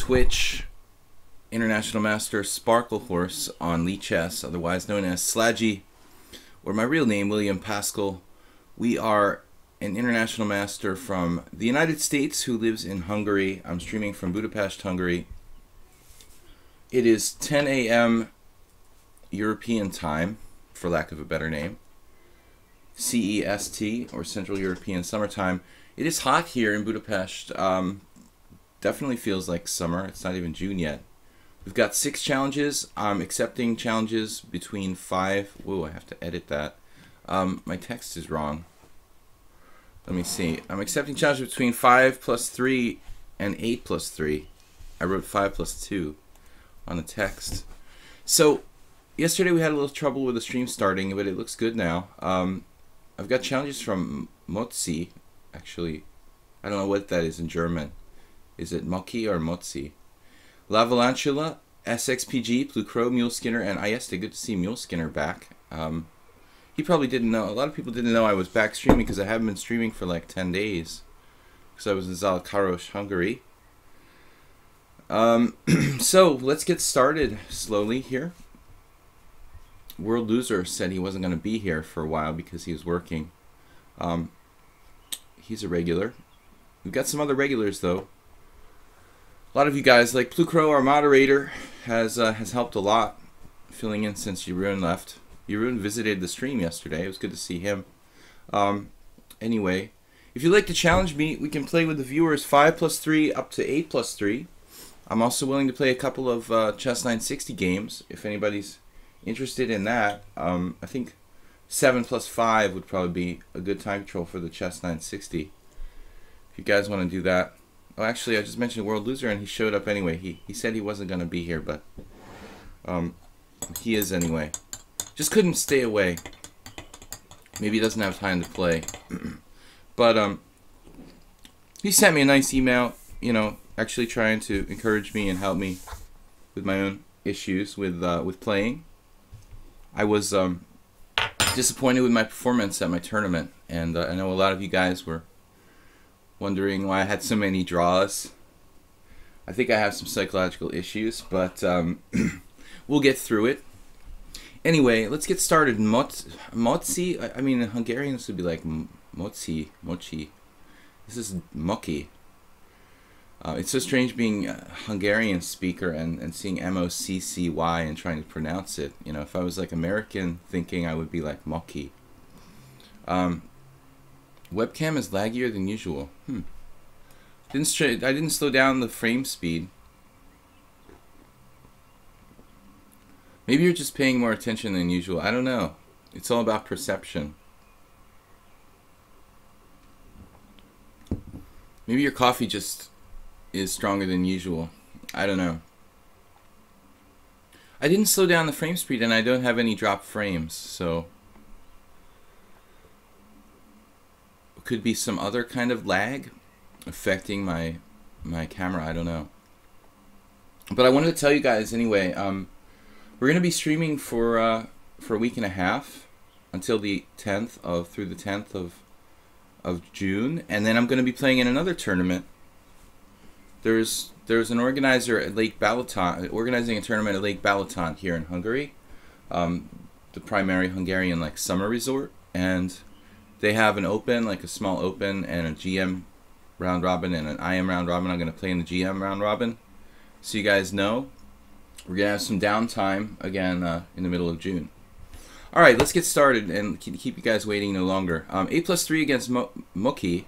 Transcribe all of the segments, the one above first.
Twitch International Master Sparkle Horse on lichess, otherwise known as Slaggy, or my real name, William Paschall. We are an international master from the United States who lives in Hungary. I'm streaming from Budapest, Hungary. It is 10 a.m. European time, for lack of a better name. CEST, or Central European Summertime. It is hot here in Budapest. Definitely feels like summer. It's not even June yet. We've got 6 challenges. I'm accepting challenges between 5. Whoa, I have to edit that. My text is wrong. Let me see. I'm accepting challenges between 5 plus 3 and 8 plus 3. I wrote 5 plus 2 on the text. So, yesterday we had a little trouble with the stream starting, but it looks good now. I've got challenges from Motzi. Actually, I don't know what that is in German. Is it Moki or Motzi? La Valantula, SXPG, Plucro, Mule Skinner, and Ayeste. Good to see Mule Skinner back. He probably didn't know. A lot of people didn't know I was back streaming because I haven't been streaming for like 10 days. Because I was in Zalakaros, Hungary. So, let's get started slowly here. World Loser said he wasn't going to be here for a while because he was working. He's a regular. We've got some other regulars, though. A lot of you guys, like Plucro, our moderator, has helped a lot, filling in since Jeroen left. Jeroen visited the stream yesterday. It was good to see him. Anyway, if you'd like to challenge me, we can play with the viewers 5 plus 3 up to 8 plus 3. I'm also willing to play a couple of Chess 960 games, if anybody's interested in that. I think 7 plus 5 would probably be a good time control for the Chess 960. If you guys want to do that. Oh, actually, I just mentioned World Loser, and he showed up anyway. He said he wasn't going to be here, but he is anyway. Just couldn't stay away. Maybe he doesn't have time to play. But he sent me a nice email, you know, actually trying to encourage me and help me with my own issues with playing. I was disappointed with my performance at my tournament, and I know a lot of you guys were wondering why I had so many draws. I think I have some psychological issues, but we'll get through it. Anyway, let's get started. Motzi, I mean, in Hungarian this would be like mochi. This is moki. It's so strange being a Hungarian speaker and seeing M-O-C-C-Y and trying to pronounce it. You know, if I was like American thinking, I would be like moki. Webcam is laggier than usual. I didn't slow down the frame speed. Maybe you're just paying more attention than usual. I don't know. It's all about perception. Maybe your coffee just is stronger than usual. I don't know. I didn't slow down the frame speed, and I don't have any drop frames, so could be some other kind of lag affecting my camera. I don't know. But I wanted to tell you guys anyway. We're gonna be streaming for a week and a half until the 10th through the 10th of June, and then I'm gonna be playing in another tournament. There's an organizer at Lake Balaton organizing a tournament at Lake Balaton here in Hungary, the primary Hungarian like summer resort, and they have an open, like a small open, and a GM round robin and an IM round robin. I'm going to play in the GM round robin. So you guys know, we're going to have some downtime again in the middle of June. Alright, let's get started and keep you guys waiting no longer. 8 plus 3 against Moki.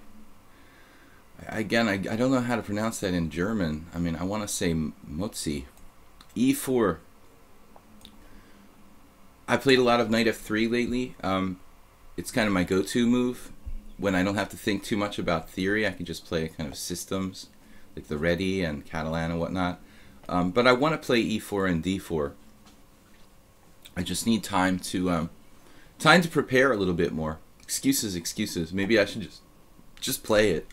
Again, I don't know how to pronounce that in German. I mean, I want to say Motzi. E4. I played a lot of Knight F3 lately. It's kind of my go-to move when I don't have to think too much about theory. I can just play kind of systems like the Ready and Catalan and whatnot. But I want to play E4 and D4. I just need time to prepare a little bit more. Excuses. Maybe I should just play it.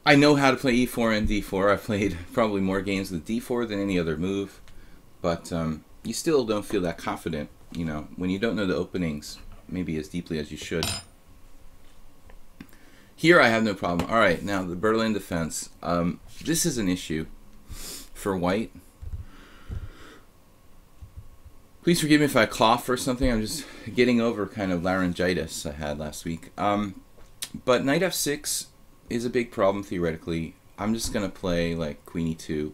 I know how to play E4 and D4. I've played probably more games with D4 than any other move, but you still don't feel that confident. You know, when you don't know the openings maybe as deeply as you should. Here I have no problem. All right, now the Berlin defense. This is an issue for white. Please forgive me if I cough or something. I'm just getting over kind of laryngitis I had last week. But knight f6 is a big problem theoretically. I'm just going to play like queen e2.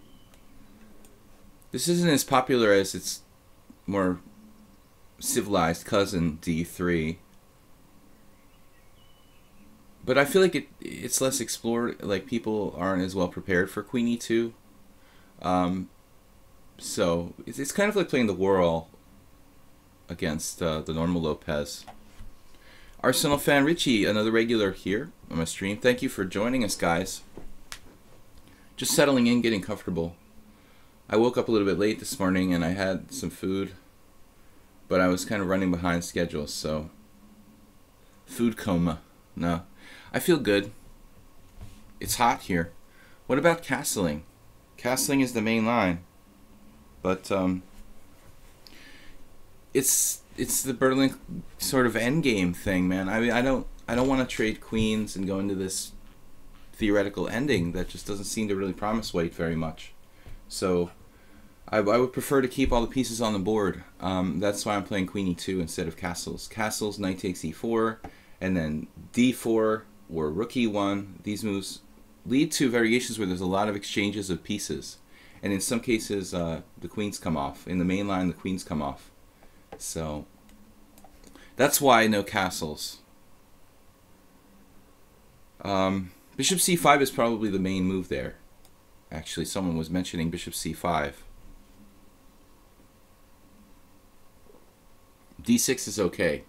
This isn't as popular as its more civilized cousin d3. But I feel like it's less explored. Like people aren't as well prepared for queen e2. So it's kind of like playing the whirl against the normal Lopez. Arsenal fan Richie, another regular here on my stream. Thank you for joining us, guys. Just settling in, getting comfortable. I woke up a little bit late this morning and I had some food, but I was kind of running behind schedule, so food coma. No, I feel good. It's hot here. What about castling? Castling is the main line, but it's the Berlin sort of endgame thing, man. I mean, I don't want to trade queens and go into this theoretical ending that just doesn't seem to really promise white very much. So I would prefer to keep all the pieces on the board. That's why I'm playing queen e2 instead of castles. Castles, knight takes e4, and then d4 or rook e1. These moves lead to variations where there's a lot of exchanges of pieces. And in some cases, the queens come off. In the main line, the queens come off. So that's why no castles. Bishop c5 is probably the main move there. Actually, someone was mentioning bishop c5. d6 is okay.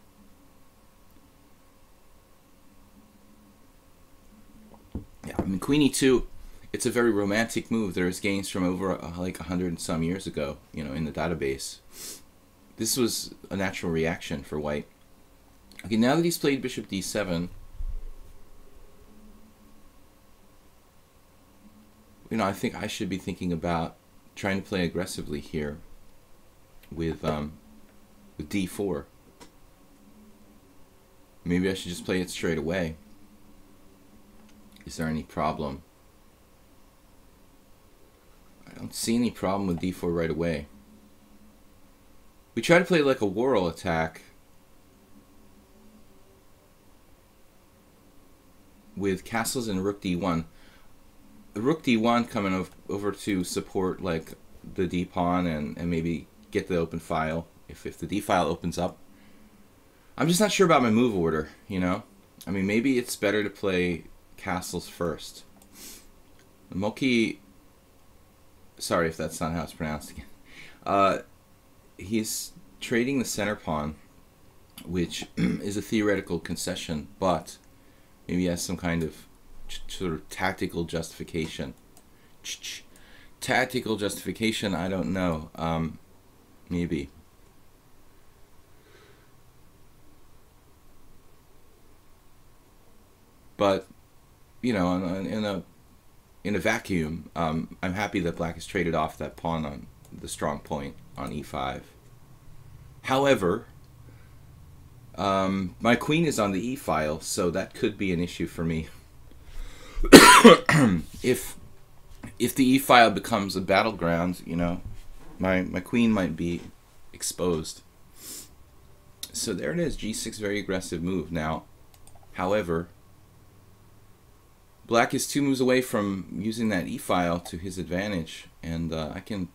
Yeah, I mean, queen e2, it's a very romantic move. There's games from over like 100 and some years ago, you know, in the database. This was a natural reaction for white. Okay, now that he's played bishop d7, you know, I think I should be thinking about trying to play aggressively here with d4. Maybe I should just play it straight away. Is there any problem? I don't see any problem with d4 right away. We try to play like a whirl attack with castles and rook d1. The rook d1 coming over to support like the d pawn and maybe get the open file if the d file opens up. I'm just not sure about my move order, you know? I mean, maybe it's better to play castles first. Moki, sorry if that's not how it's pronounced again. He's trading the center pawn, which is a theoretical concession, but maybe has some kind of sort of tactical justification. Tactical justification, I don't know. Maybe. But, you know, in a vacuum, I'm happy that black has traded off that pawn on the strong point on e5. However, my queen is on the e file, so that could be an issue for me. If the e file becomes a battleground, you know, my queen might be exposed. So there it is, g6, very aggressive move. Now, however, black is 2 moves away from using that e file to his advantage, and I can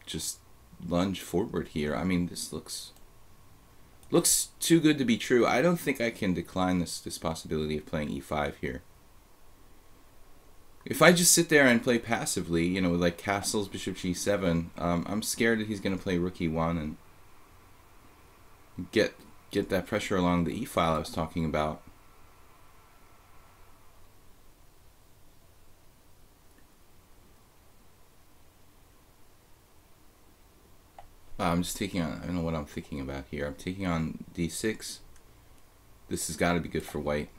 just lunge forward here. I mean, this looks too good to be true. I don't think I can decline this possibility of playing e5 here. If I just sit there and play passively, you know, with like castles, bishop g7, I'm scared that he's going to play rook e1 and get that pressure along the e file I was talking about. I'm just taking on, I don't know what I'm thinking about here. I'm taking on d6. This has got to be good for white.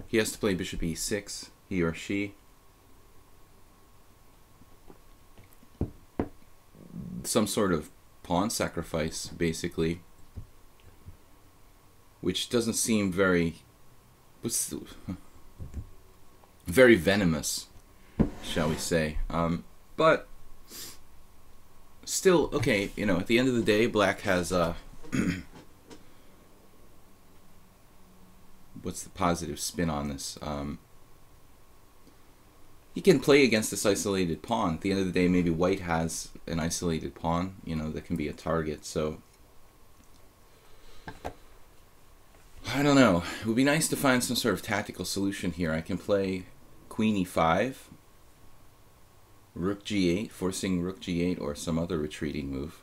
He has to play bishop e6, he or she. Some sort of pawn sacrifice, basically, which doesn't seem very what's the, very venomous, shall we say. But still, okay, you know, at the end of the day, black has what's the positive spin on this? He can play against this isolated pawn. At the end of the day, maybe white has an isolated pawn, you know, that can be a target. So I don't know. It would be nice to find some sort of tactical solution here. I can play queen e5, rook g8, forcing rook g8 or some other retreating move.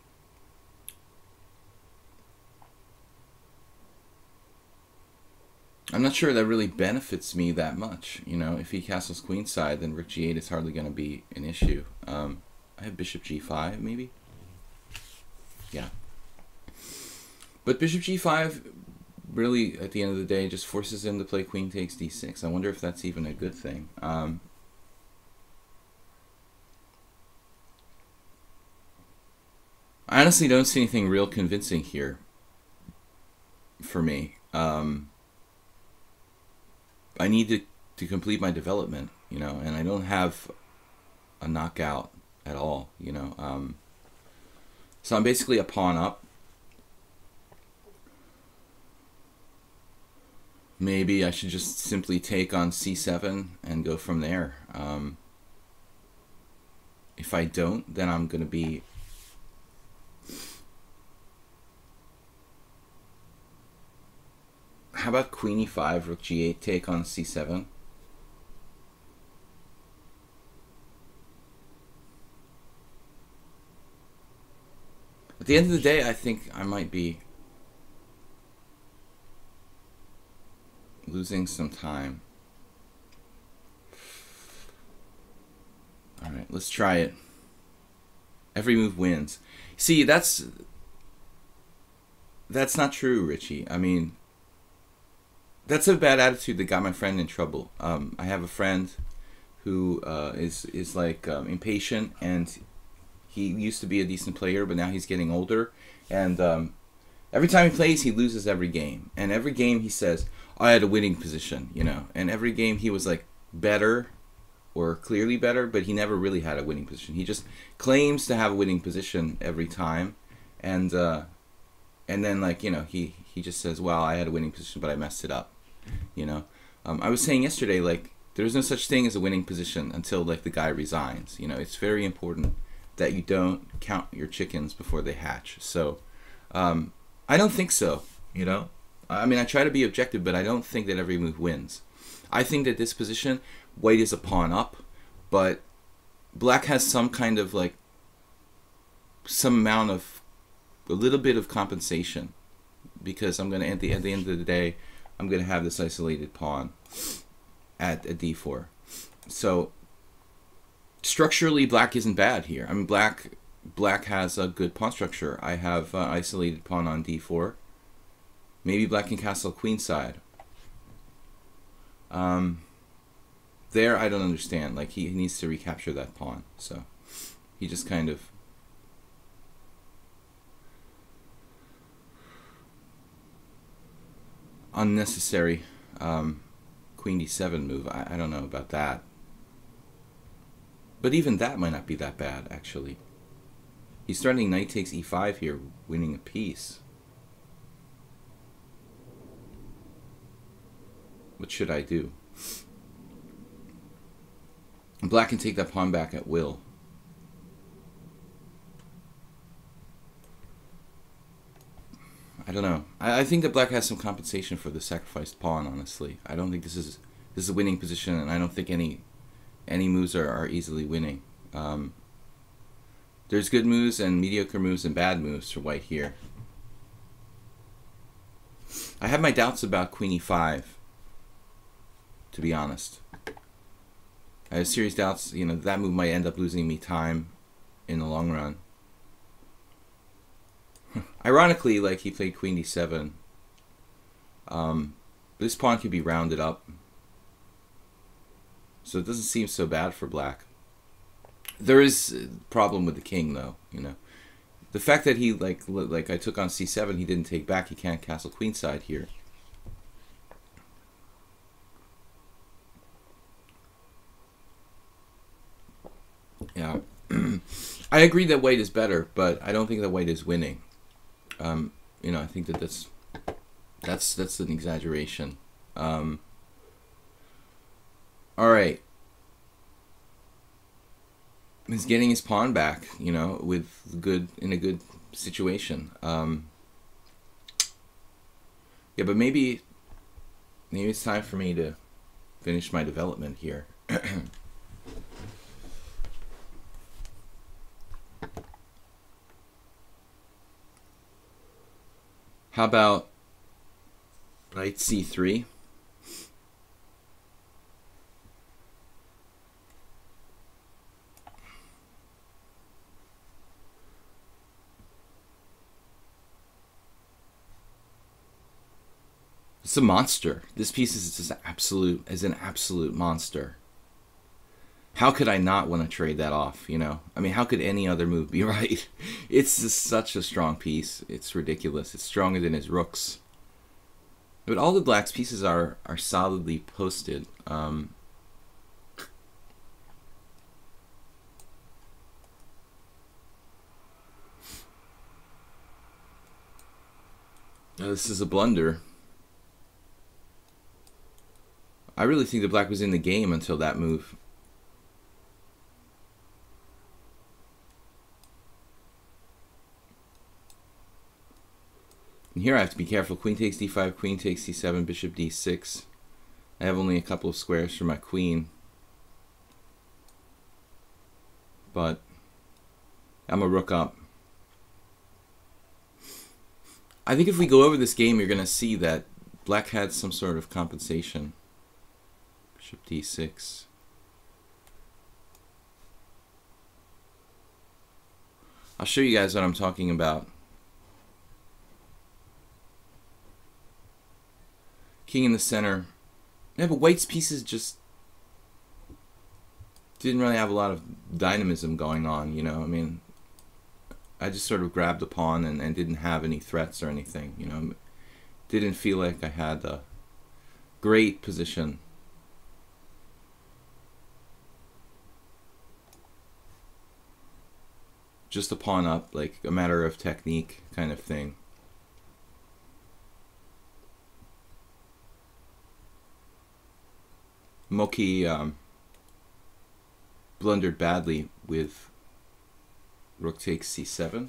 I'm not sure that really benefits me that much. You know, if he castles queenside, then rook g8 is hardly going to be an issue. I have bishop g5, maybe? Yeah. But bishop g5 really, at the end of the day, just forces him to play queen takes d6. I wonder if that's even a good thing. I honestly don't see anything real convincing here for me. I need to complete my development, you know, and I don't have a knockout at all, you know. So I'm basically a pawn up. Maybe I should just simply take on c7 and go from there. If I don't, then I'm going to be... How about queen e5, rook g8, take on c7? At the end of the day, I think I might be losing some time. Alright, let's try it. Every move wins. See, that's not true, Richie. I mean, that's a bad attitude that got my friend in trouble. I have a friend who is like impatient, and he used to be a decent player, but now he's getting older, and every time he plays, he loses every game. And every game he says, I had a winning position, you know. And every game he was like better or clearly better, but he never really had a winning position. He just claims to have a winning position every time, and then, like, you know, he just says, well, I had a winning position, but I messed it up, you know. I was saying yesterday, like, there's no such thing as a winning position until, like, the guy resigns. You know, it's very important that you don't count your chickens before they hatch. So I don't think so, you know. I mean, I try to be objective, but I don't think that every move wins. I think that this position, white is a pawn up, but black has some kind of, like, some amount of, a little bit of compensation, because I'm going to, at the end of the day, I'm going to have this isolated pawn at a d4. So structurally, black isn't bad here. I mean, black has a good pawn structure. I have isolated pawn on d4. Maybe black can castle queenside. There, I don't understand. Like, he needs to recapture that pawn. So he just kind of... unnecessary queen d7 move. I don't know about that. But even that might not be that bad, actually. He's starting knight takes e5 here, winning a piece. What should I do? Black can take that pawn back at will. I don't know. I think that black has some compensation for the sacrificed pawn, honestly. I don't think this is a winning position, and I don't think any moves are easily winning. There's good moves and mediocre moves and bad moves for white here. I have my doubts about queen e5, to be honest. I have serious doubts, you know, that move might end up losing me time in the long run. Ironically, like, he played queen d7. This pawn could be rounded up, so it doesn't seem so bad for black. There is a problem with the king, though, you know. The fact that he, like I took on c7, he didn't take back, he can't castle queenside here. Yeah. I agree that white is better, but I don't think that white is winning. You know, I think that that's an exaggeration. All right. He's getting his pawn back, you know, in a good situation. Yeah, but maybe it's time for me to finish my development here. How about knight c3? It's a monster. This piece is just an absolute monster. How could I not want to trade that off, you know? I mean, how could any other move be right? It's just such a strong piece. It's ridiculous. It's stronger than his rooks. But all the black's pieces are solidly posted. Now this is a blunder. I really think the black was in the game until that move. And here I have to be careful. Queen takes d5, queen takes c7, bishop d6. I have only a couple of squares for my queen. But I'm a rook up. I think if we go over this game, you're going to see that black had some sort of compensation. Bishop d6. I'll show you guys what I'm talking about. King in the center. Yeah, but white's pieces just didn't really have a lot of dynamism going on, you know. I mean, I just sort of grabbed a pawn and didn't have any threats or anything, you know. Didn't feel like I had a great position. Just a pawn up, like a matter of technique kind of thing. Moki blundered badly with rook takes c7.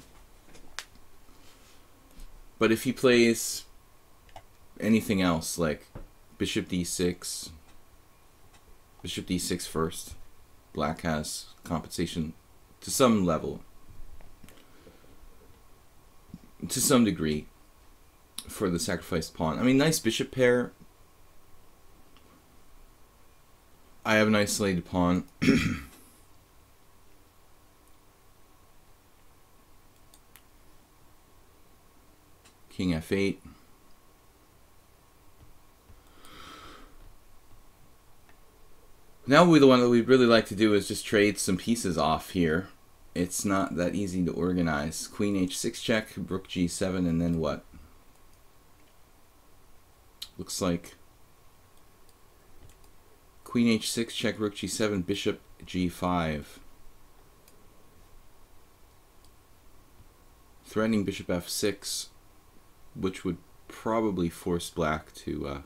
But if he plays anything else, like bishop d6, bishop d6 first, black has compensation to some level, to some degree, for the sacrificed pawn. I mean, nice bishop pair. I have an isolated pawn. King f8. Now the one that we'd really like to do is just trade some pieces off here. It's not that easy to organize. Queen h6 check, rook g7, and then what? Looks like Queen h6 check, rook g7, bishop g5. Threatening bishop f6, which would probably force black to...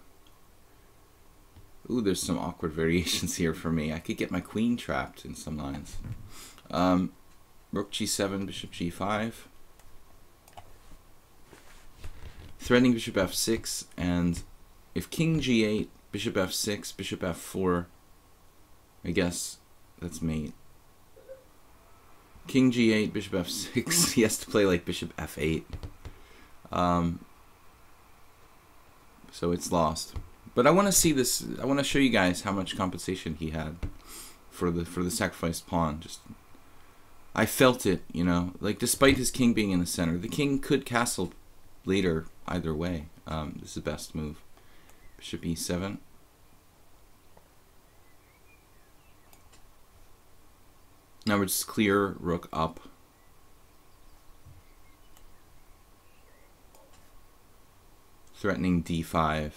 Ooh, there's some awkward variations here for me. I could get my queen trapped in some lines. Rook g7, bishop g5. Threatening bishop f6, and if king g8, bishop f6, bishop f4, I guess that's mate. King g8, bishop f6, he has to play like bishop f8. So it's lost. But I want to see this. I want to show you guys how much compensation he had for the sacrificed pawn. Just, I felt it, you know. Like, despite his king being in the center, the king could castle later either way. This is the best move. Bishop e7. Now we're just clear rook up. Threatening d5.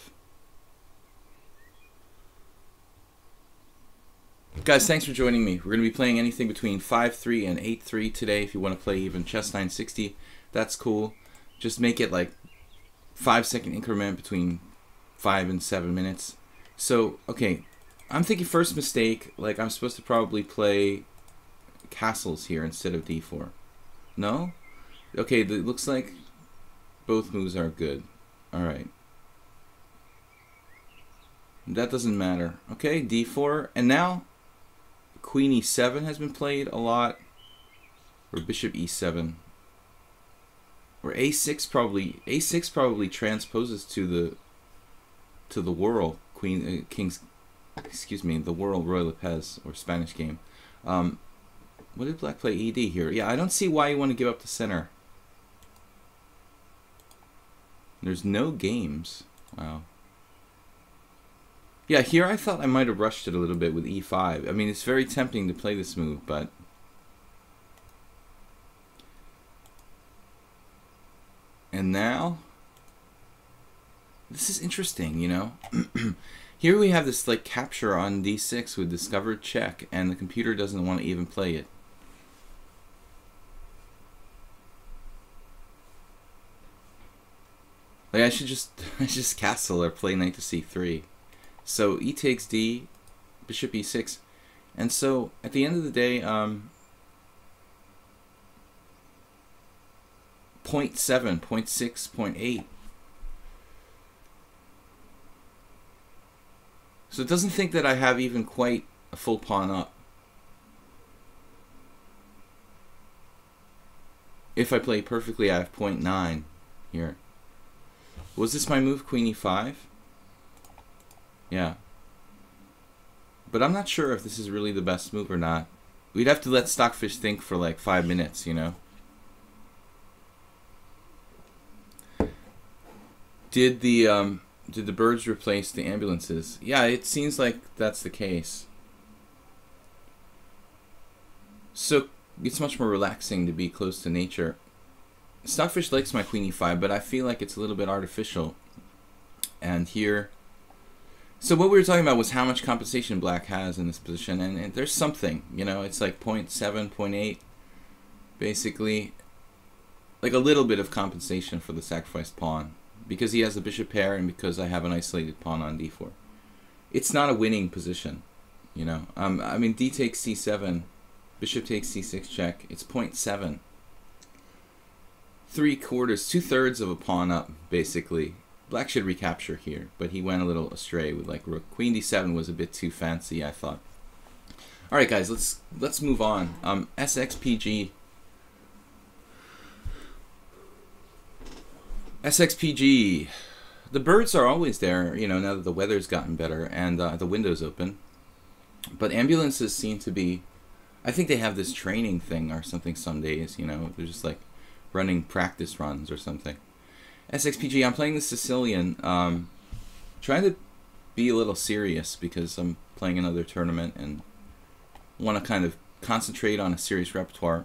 Guys, thanks for joining me. We're going to be playing anything between 5-3 and 8-3 today. If you want to play even chess 960, that's cool. Just make it like 5-second increment between 5 and 7 minutes. So, okay, I'm thinking first mistake, like I'm supposed to probably play castles here instead of d4. No? Okay, it looks like both moves are good. Alright. That doesn't matter. Okay, d4, and now queen e7 has been played a lot, or bishop e7, or a6 probably. A6 probably transposes to the whirl king's, excuse me, the whirl Roy Lopez or Spanish game. What did black play? ED here. Yeah, I don't see why you want to give up the center. There's no games. Wow. Yeah, here I thought I might have rushed it a little bit with e5. I mean, it's very tempting to play this move, but and now this is interesting, you know. Here we have this like capture on d6 with discovered check, and the computer doesn't want to even play it. Like I should just castle or play knight to c3. So e takes d, bishop e6, and so at the end of the day, 0.7, 0.6, 0.8. So it doesn't think that I have even quite a full pawn up. If I play perfectly, I have 0.9 here. Was this my move, queen e5? Yeah. But I'm not sure if this is really the best move or not. We'd have to let Stockfish think for like 5 minutes, you know. Did the birds replace the ambulances? Yeah, it seems like that's the case. So it's much more relaxing to be close to nature. Stockfish likes my queen e5, but I feel like it's a little bit artificial. And here, so what we were talking about was how much compensation black has in this position, and there's something, you know, it's like 0.7, 0.8, basically, like a little bit of compensation for the sacrificed pawn, because he has the bishop pair and because I have an isolated pawn on d4. It's not a winning position, you know. I mean, d takes c7, bishop takes c6 check, it's 0.7. 3/4, 2/3 of a pawn up, basically. Black should recapture here, but he went a little astray with like rook. Queen d7 was a bit too fancy, I thought. All right, guys, let's move on. SXPG. SXPG. The birds are always there, you know, now that the weather's gotten better and the window's open. But ambulances seem to be, I think they have this training thing or something some days, you know, they're just like running practice runs or something. SXPG, I'm playing the Sicilian, trying to be a little serious because I'm playing another tournament and want to kind of concentrate on a serious repertoire.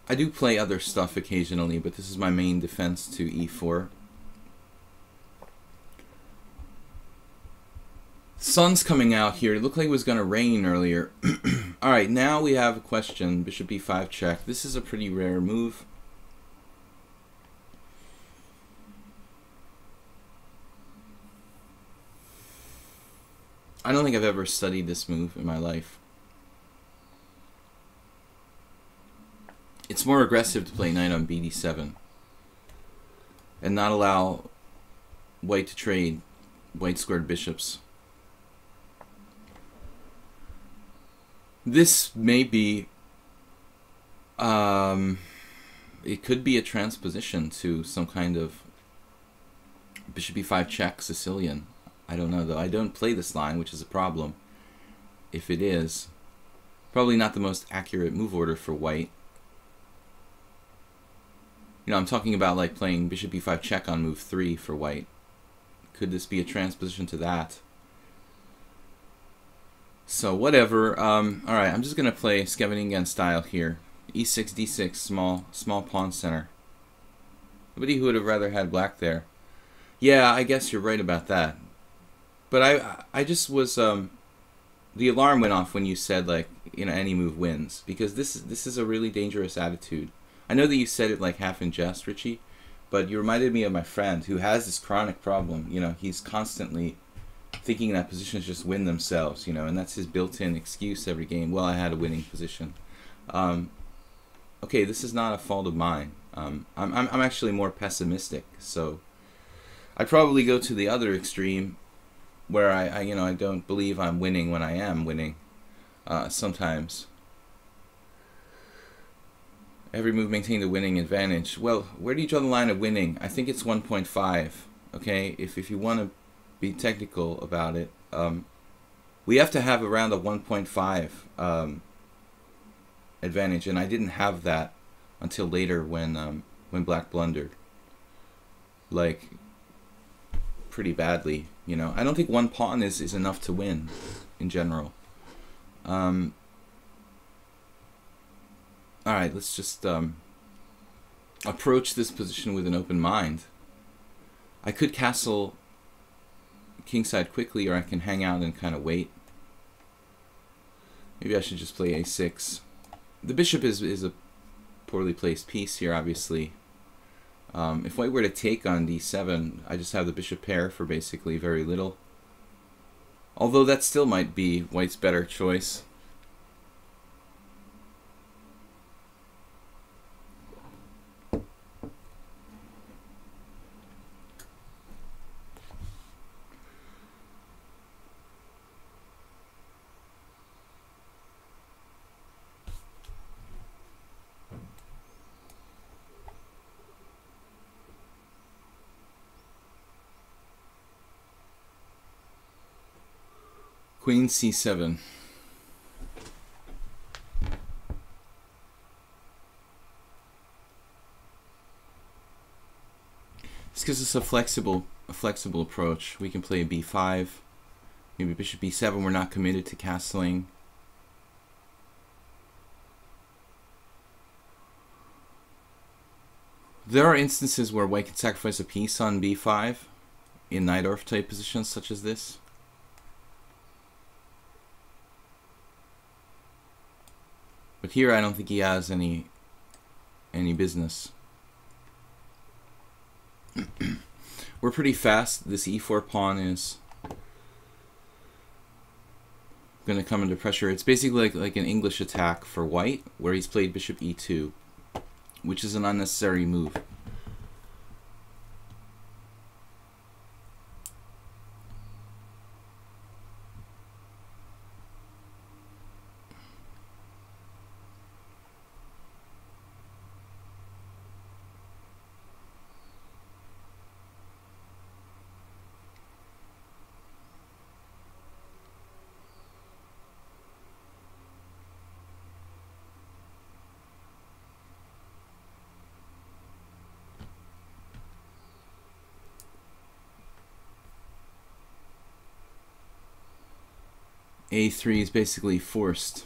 I do play other stuff occasionally, but this is my main defense to e4. Sun's coming out here. It looked like it was going to rain earlier. Alright, now we have a question. Bishop e5 check. This is a pretty rare move. I don't think I've ever studied this move in my life. It's more aggressive to play knight on bd7 and not allow white to trade white squared bishops. This may be, it could be a transposition to some kind of bishop e5 check Sicilian. I don't know though. I don't play this line, which is a problem. If it is, probably not the most accurate move order for white. You know, I'm talking about like playing bishop e5 check on move 3 for white. Could this be a transposition to that? So whatever. Alright, I'm just going to play Scheveningen style here. e6, d6, small pawn center. Somebody who would have rather had black there. Yeah, I guess you're right about that. But I just was the alarm went off when you said, like, you know, any move wins, because this is a really dangerous attitude. I know that you said it like half in jest, Richie, but you reminded me of my friend who has this chronic problem. You know, he's constantly thinking that positions just win themselves, you know, and that's his built-in excuse every game. Well, I had a winning position. Okay, this is not a fault of mine. I'm actually more pessimistic, so I'd probably go to the other extreme, where I you know, I don't believe I'm winning when I am winning. Sometimes every move maintained a winning advantage. Well, where do you draw the line of winning? I think it's 1.5. Okay, if you want to be technical about it, we have to have around a 1.5 advantage, and I didn't have that until later when Black blundered, like, pretty badly. You know, I don't think one pawn is enough to win in general. All right, let's just approach this position with an open mind. I could castle kingside quickly, or I can hang out and kind of wait. Maybe I should just play a6. The bishop is a poorly placed piece here, obviously. If white were to take on d7, I just have the bishop pair for basically very little. Although that still might be white's better choice. Queen c7. This gives us a flexible approach. We can play b5, maybe bishop b7. We're not committed to castling. There are instances where white can sacrifice a piece on b5 in Najdorf type positions such as this. But here I don't think he has any business. We're pretty fast. This e4 pawn is going to come under pressure. It's basically like an English attack for white, where he's played bishop e2, which is an unnecessary move. A3 is basically forced.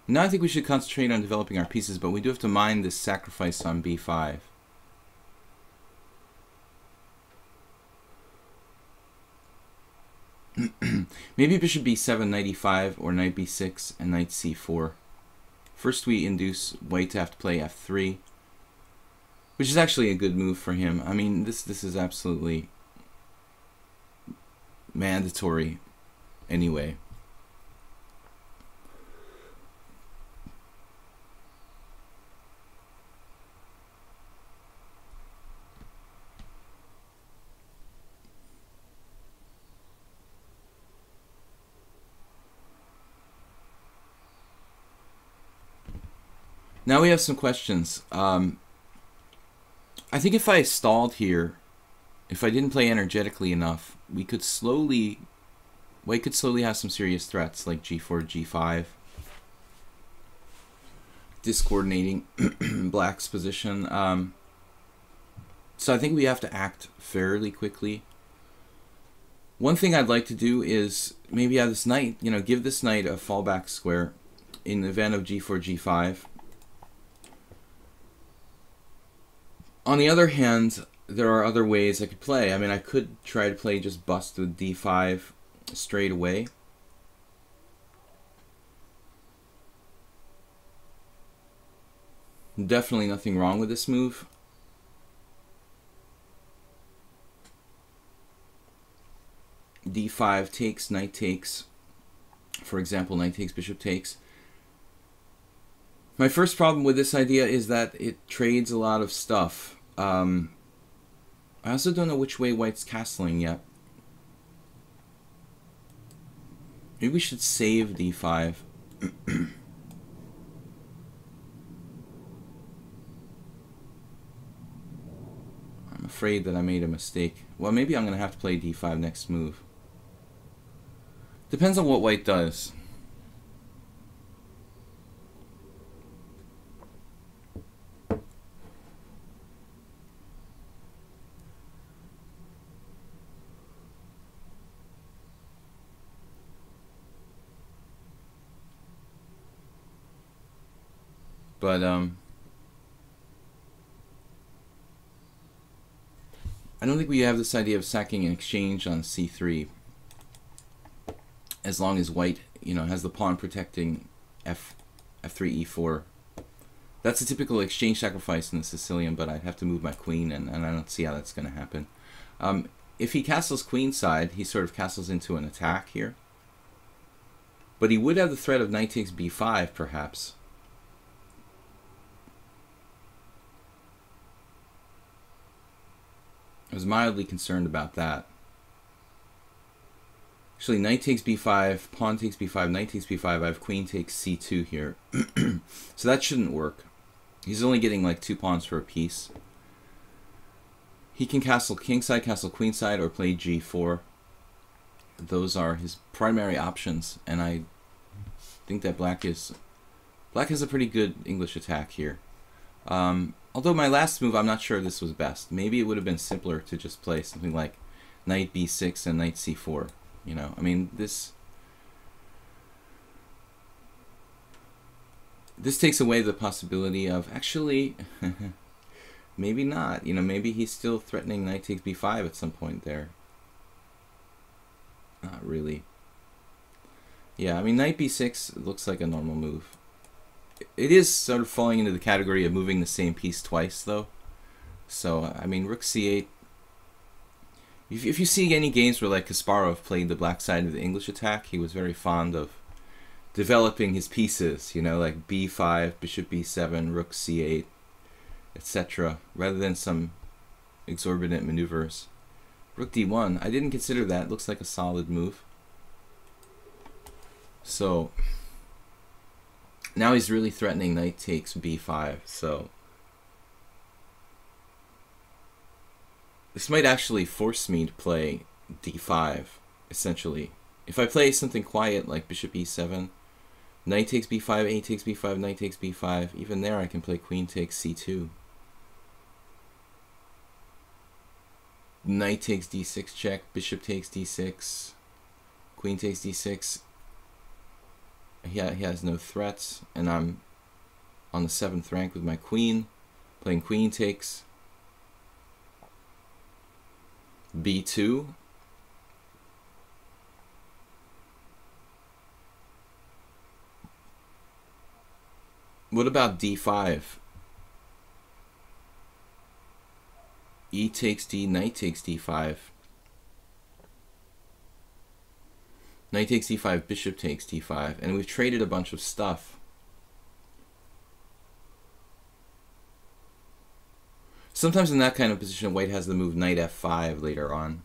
Now I think we should concentrate on developing our pieces, but we do have to mind this sacrifice on b5. Maybe bishop b7, knight e5, or knight b6, and knight c4. First we induce white to have to play f3, which is actually a good move for him. I mean, this is absolutely mandatory anyway. Now we have some questions. I think if I stalled here, if I didn't play energetically enough, white could slowly have some serious threats like g4, g5, discoordinating black's position. So I think we have to act fairly quickly. One thing I'd like to do is maybe have this knight, you know, give this knight a fallback square in the event of g4, g5. On the other hand, there are other ways I could play. I mean, I could try to play just bust with d5 straight away. Definitely nothing wrong with this move. d5 takes, knight takes. For example, knight takes, bishop takes. My first problem with this idea is that it trades a lot of stuff. I also don't know which way white's castling yet. Maybe we should save d5. I'm afraid that I made a mistake. Well, maybe I'm going to have to play d5 next move. Depends on what white does. But I don't think we have this idea of sacking an exchange on c3. As long as white, has the pawn protecting f3, e4. That's a typical exchange sacrifice in the Sicilian, but I'd have to move my queen, and I don't see how that's going to happen. If he castles queenside, he sort of castles into an attack here. But he would have the threat of knight takes b5, perhaps. I was mildly concerned about that. Actually, knight takes b5, pawn takes b5, knight takes b5. I have queen takes c2 here. So that shouldn't work. He's only getting like 2 pawns for a piece. He can castle kingside, castle queenside, or play g4. Those are his primary options, and I think that black has a pretty good English attack here. Although my last move, I'm not sure this was best. Maybe it would have been simpler to just play something like knight b6 and knight c4. I mean, this takes away the possibility of, actually, maybe not. Maybe he's still threatening knight takes b5 at some point there. Not really. Yeah, I mean, knight b6 looks like a normal move. It is sort of falling into the category of moving the same piece twice, though. So, I mean, rook c8. If you see any games where, like, Kasparov played the black side of the English attack, he was very fond of developing his pieces, like b5, bishop b7, rook c8, etc., rather than some exorbitant maneuvers. Rook d1, I didn't consider that. It looks like a solid move. So now he's really threatening knight takes b5, so this might actually force me to play d5, essentially. If I play something quiet like bishop e7, knight takes b5, a takes b5, knight takes b5, even there I can play queen takes c2. Knight takes d6 check, bishop takes d6, queen takes d6. He has no threats, and I'm on the 7th rank with my queen, playing queen takes b2. What about d5? E takes d, knight takes d5. Knight takes d5, bishop takes d5, and we've traded a bunch of stuff. Sometimes in that kind of position, white has the move knight f5 later on.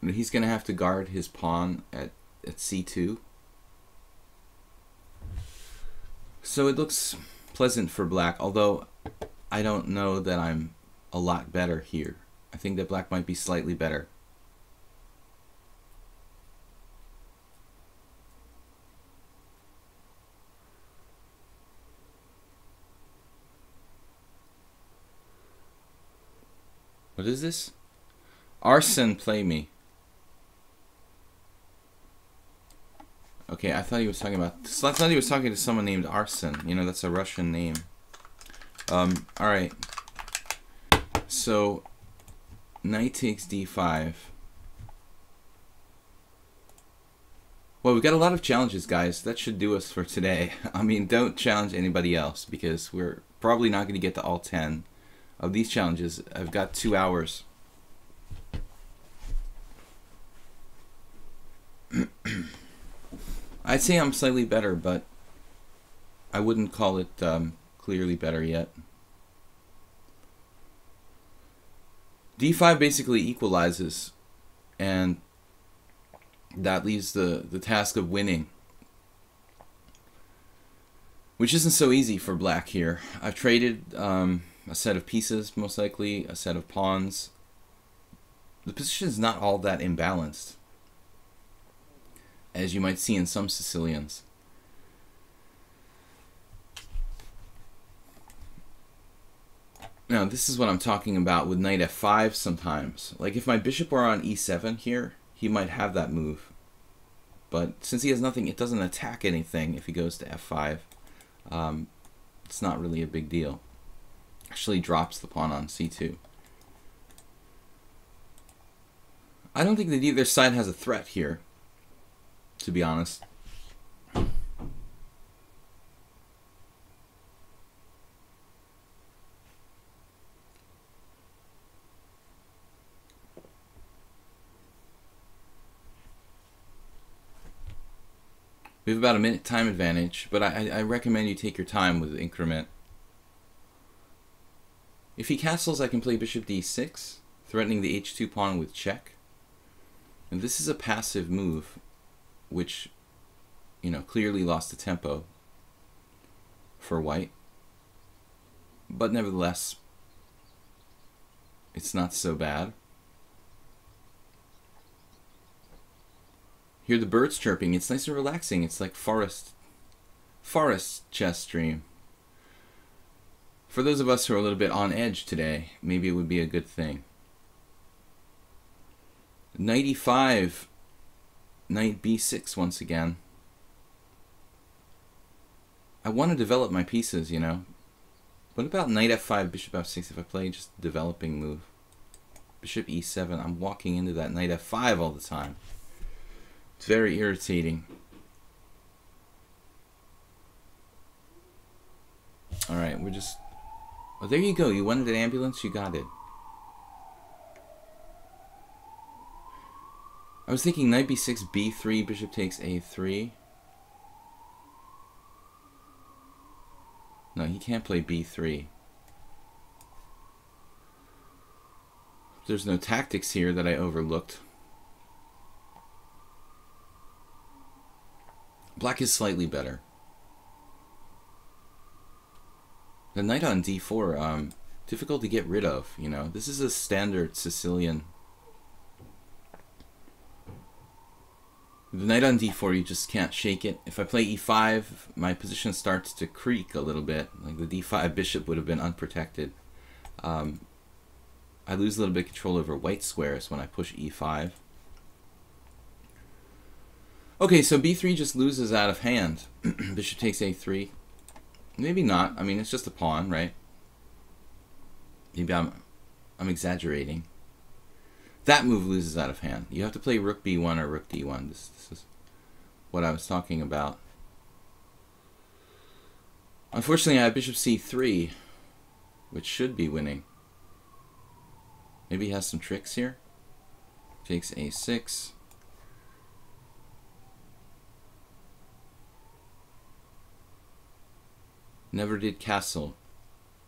And he's going to have to guard his pawn at c2. So it looks pleasant for black, although I don't know that I'm a lot better here. I think that black might be slightly better. What is this? Arson, play me. Okay, I thought he was talking about... I thought he was talking to someone named Arsen. You know, that's a Russian name. Alright. So, knight takes d5. Well, we've got a lot of challenges, guys. That should do us for today. I mean, don't challenge anybody else, because we're probably not going to get to all 10 of these challenges. I've got 2 hours. I'd say I'm slightly better, but I wouldn't call it clearly better yet. d5 basically equalizes, and that leaves the task of winning, which isn't so easy for black here. I've traded a set of pieces, most likely, a set of pawns. The position is not all that imbalanced, as you might see in some Sicilians. Now, this is what I'm talking about with knight f5 sometimes. Like, if my bishop were on e7 here, he might have that move. But since he has nothing, it doesn't attack anything if he goes to f5. It's not really a big deal. Actually drops the pawn on c2. I don't think that either side has a threat here, to be honest. We have about a minute time advantage, but I recommend you take your time with the increment. If he castles, I can play bishop d6, threatening the h2 pawn with check. And this is a passive move, which, you know, clearly lost the tempo for white. But nevertheless, it's not so bad. Hear the birds chirping. It's nice and relaxing. It's like forest chess stream. For those of us who are a little bit on edge today, maybe it would be a good thing. Knight e5, knight b6 once again. I want to develop my pieces, you know. What about knight f5, bishop f6 if I play just a developing move? Bishop e7, I'm walking into that knight f5 all the time. It's very irritating. Alright, we're just... Oh, there you go. You wanted an ambulance? You got it. I was thinking knight b6, b3, bishop takes a3. No, he can't play b3. There's no tactics here that I overlooked. Black is slightly better. The knight on d4, difficult to get rid of, you know. This is a standard Sicilian. The knight on d4, you just can't shake it. If I play e5, my position starts to creak a little bit. Like the d5 bishop would have been unprotected. I lose a little bit of control over white squares when I push e5. Okay, so b3 just loses out of hand. Bishop takes a3. Maybe not. I mean, it's just a pawn, right? Maybe I'm exaggerating. That move loses out of hand. You have to play rook b1 or rook d1. This is what I was talking about. Unfortunately, I have bishop c3, which should be winning. Maybe he has some tricks here. Takes a6. Never did castle.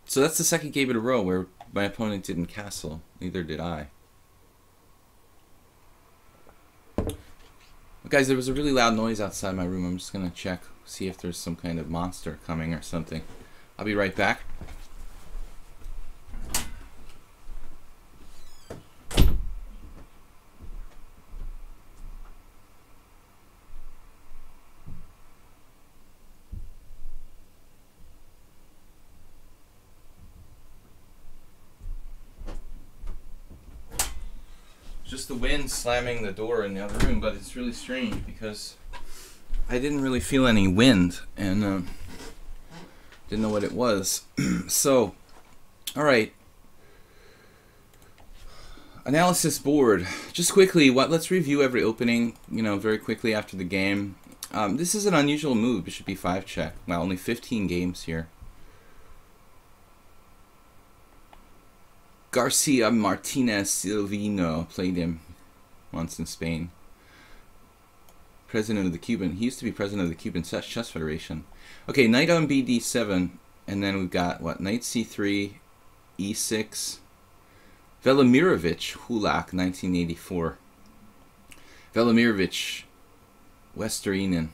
So that's the second game in a row where my opponent didn't castle. Neither did I. Well, guys, there was a really loud noise outside my room. I'm just going to check, see if there's some kind of monster coming or something. I'll be right back. Just the wind slamming the door in the other room, but it's really strange because I didn't really feel any wind, and didn't know what it was. So, all right. Analysis board. Just quickly, let's review every opening, very quickly after the game. This is an unusual move, bishop b5 check. Wow, only 15 games here. Garcia Martinez Silvino played him once in Spain. President of the Cuban. He used to be president of the Cuban Chess Federation. Okay, knight on bd7, and then we've got what? Knight c3, e6. Velimirovich Hulak, 1984. Velimirovich Westerinen.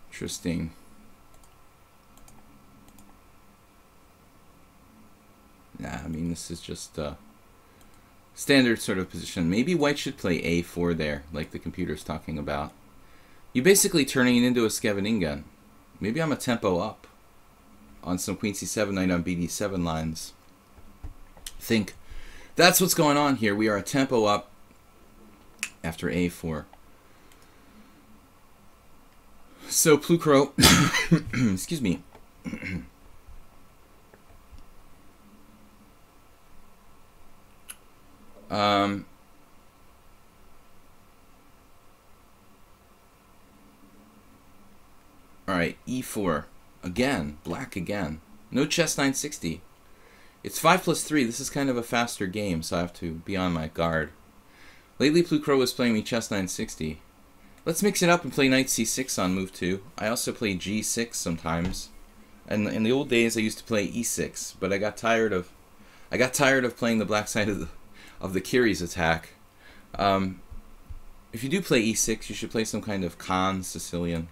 Interesting. Nah, I mean, this is just standard sort of position. Maybe white should play a4 there, like the computer's talking about. You're basically turning it into a Scheveningen. Maybe I'm a tempo up on some queen c7, knight on bd7 lines. Think that's what's going on here. We are a tempo up after a4. So Plucro, excuse me. Alright, e4. Again, black again. No chess 960. It's 5+3. This is kind of a faster game, so I have to be on my guard. Lately, Plucro was playing me chess 960. Let's mix it up and play knight c6 on move 2. I also play g6 sometimes. And in the old days, I used to play e6, but I got tired of playing the black side of the Kyrie's attack. If you do play e6, you should play some kind of Kahn Sicilian,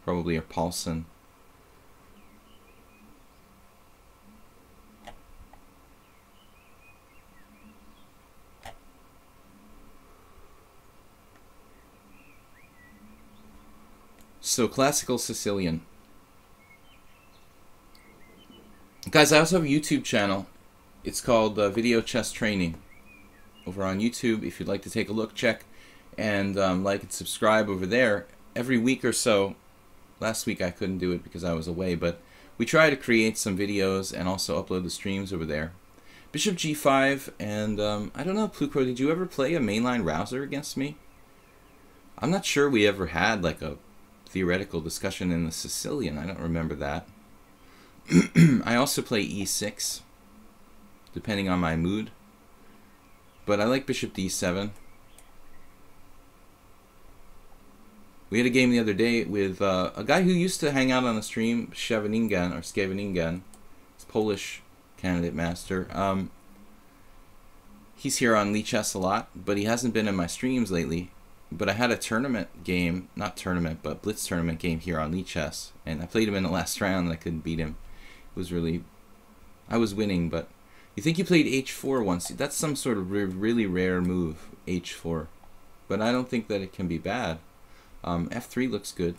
probably, or Paulsen. So classical Sicilian. Guys, I also have a YouTube channel. It's called Video Chess Training. Over on YouTube, if you'd like to take a look, check and like and subscribe over there. Every week or so, last week I couldn't do it because I was away, but we try to create some videos and also upload the streams over there. Bishop g5, and I don't know, Plucro, did you ever play a mainline rouser against me? I'm not sure we ever had like a theoretical discussion in the Sicilian. I don't remember that. I also play e6, depending on my mood. But I like bishop d7. We had a game the other day with a guy who used to hang out on the stream, Scheveningen, or Scheveningen. He's Polish candidate master. He's here on lichess a lot, but he hasn't been in my streams lately. But I had a tournament game, not tournament, but blitz tournament game here on lichess, and I played him in the last round and I couldn't beat him. It was really, I was winning, but you think you played h4 once. That's some sort of really rare move, h4. But I don't think that it can be bad. F3 looks good.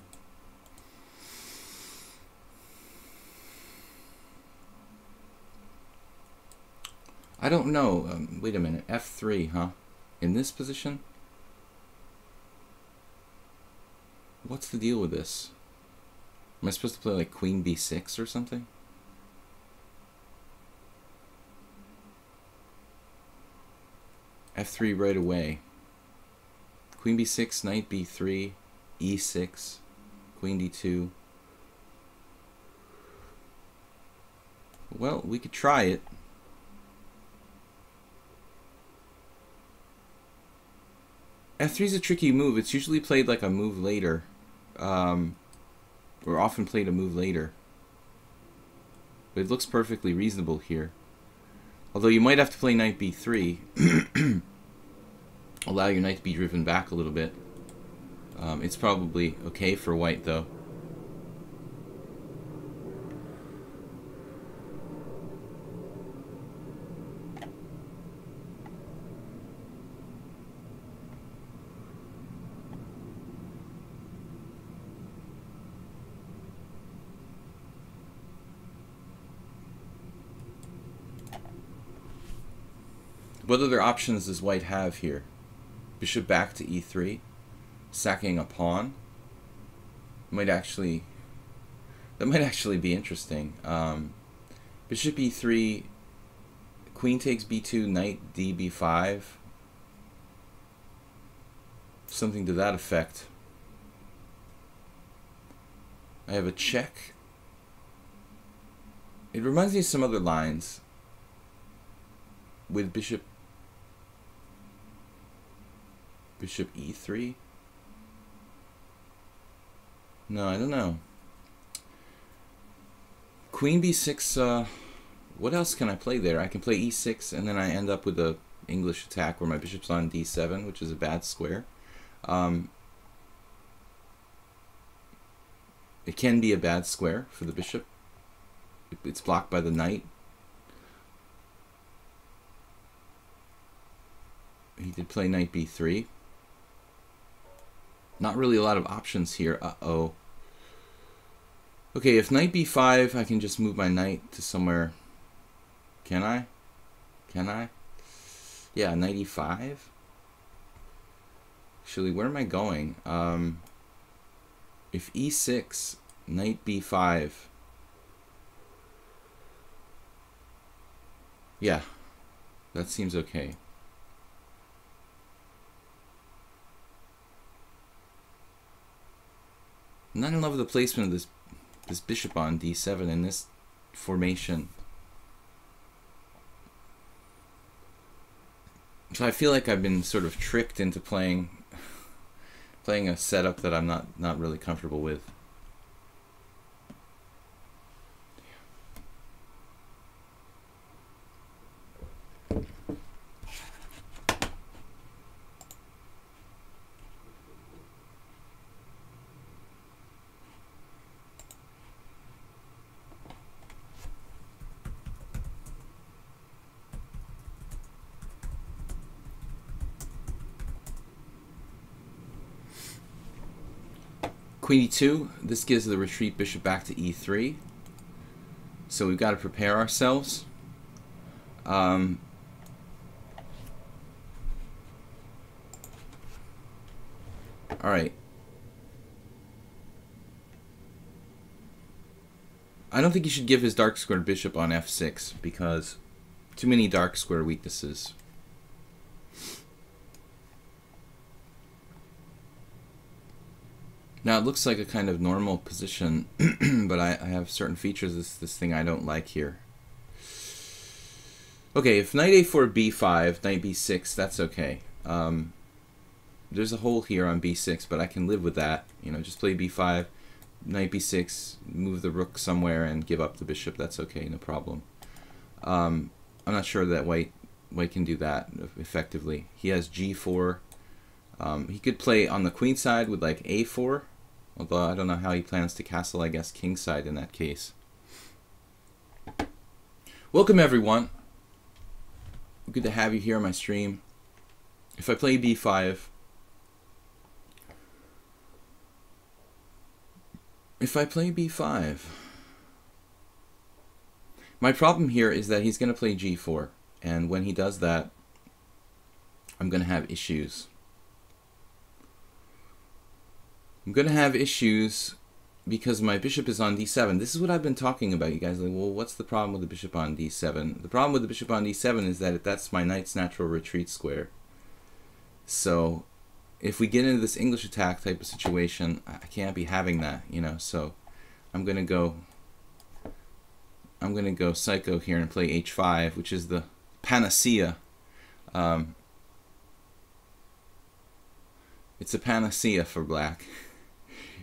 I don't know. Wait a minute. F3, huh? In this position? What's the deal with this? Am I supposed to play like queen b6 or something? F3 right away. Queen b6, knight b3, e6, queen d2. Well, we could try it. F3 is a tricky move. It's usually played like a move later. Or often played a move later. But it looks perfectly reasonable here. Although you might have to play knight b3. Allow your knight to be driven back a little bit. It's probably okay for white, though. What other options does white have here? Bishop back to e3. sacking a pawn. That might actually be interesting. Bishop e3, queen takes b2, knight d b5. Something to that effect. I have a check. It reminds me of some other lines with bishop e3. No, I don't know. Queen b6, what else can I play there? I can play e6, and then I end up with a English attack where my bishop's on d7, which is a bad square. It can be a bad square for the bishop. It's blocked by the knight. He did play knight b3. Not really a lot of options here. Uh-oh. Okay, if knight b5, I can just move my knight to somewhere. Can I? Can I? Yeah, knight e5. Actually, where am I going? If e6, knight b5. Yeah, that seems okay. I'm not in love with the placement of this bishop on d7 in this formation. So I feel like I've been sort of tricked into playing a setup that I'm not really comfortable with. Queen e2, this gives the retreat bishop back to e3. So we've got to prepare ourselves. Alright. I don't think you should give his dark square bishop on f6 because too many dark square weaknesses. Now it looks like a kind of normal position, but I have certain features of this thing I don't like here. Okay, if knight a4, b5, knight b6, that's okay. There's a hole here on b6, but I can live with that. You know, just play b5, knight b6, move the rook somewhere, and give up the bishop. That's okay, no problem. I'm not sure that white can do that effectively. He has g4. He could play on the queen side with like a4. Although I don't know how he plans to castle, I guess, kingside in that case. Welcome, everyone. Good to have you here on my stream. If I play b5... my problem here is that he's going to play g4. And when he does that, I'm going to have issues. I'm going to have issues because my bishop is on d7. This is what I've been talking about. You guys are like, well, what's the problem with the bishop on d7? The problem with the bishop on d7 is that that's my knight's natural retreat square. So if we get into this English attack type of situation, I can't be having that, you know. So I'm going to go psycho here and play h5, which is the panacea. It's a panacea for black.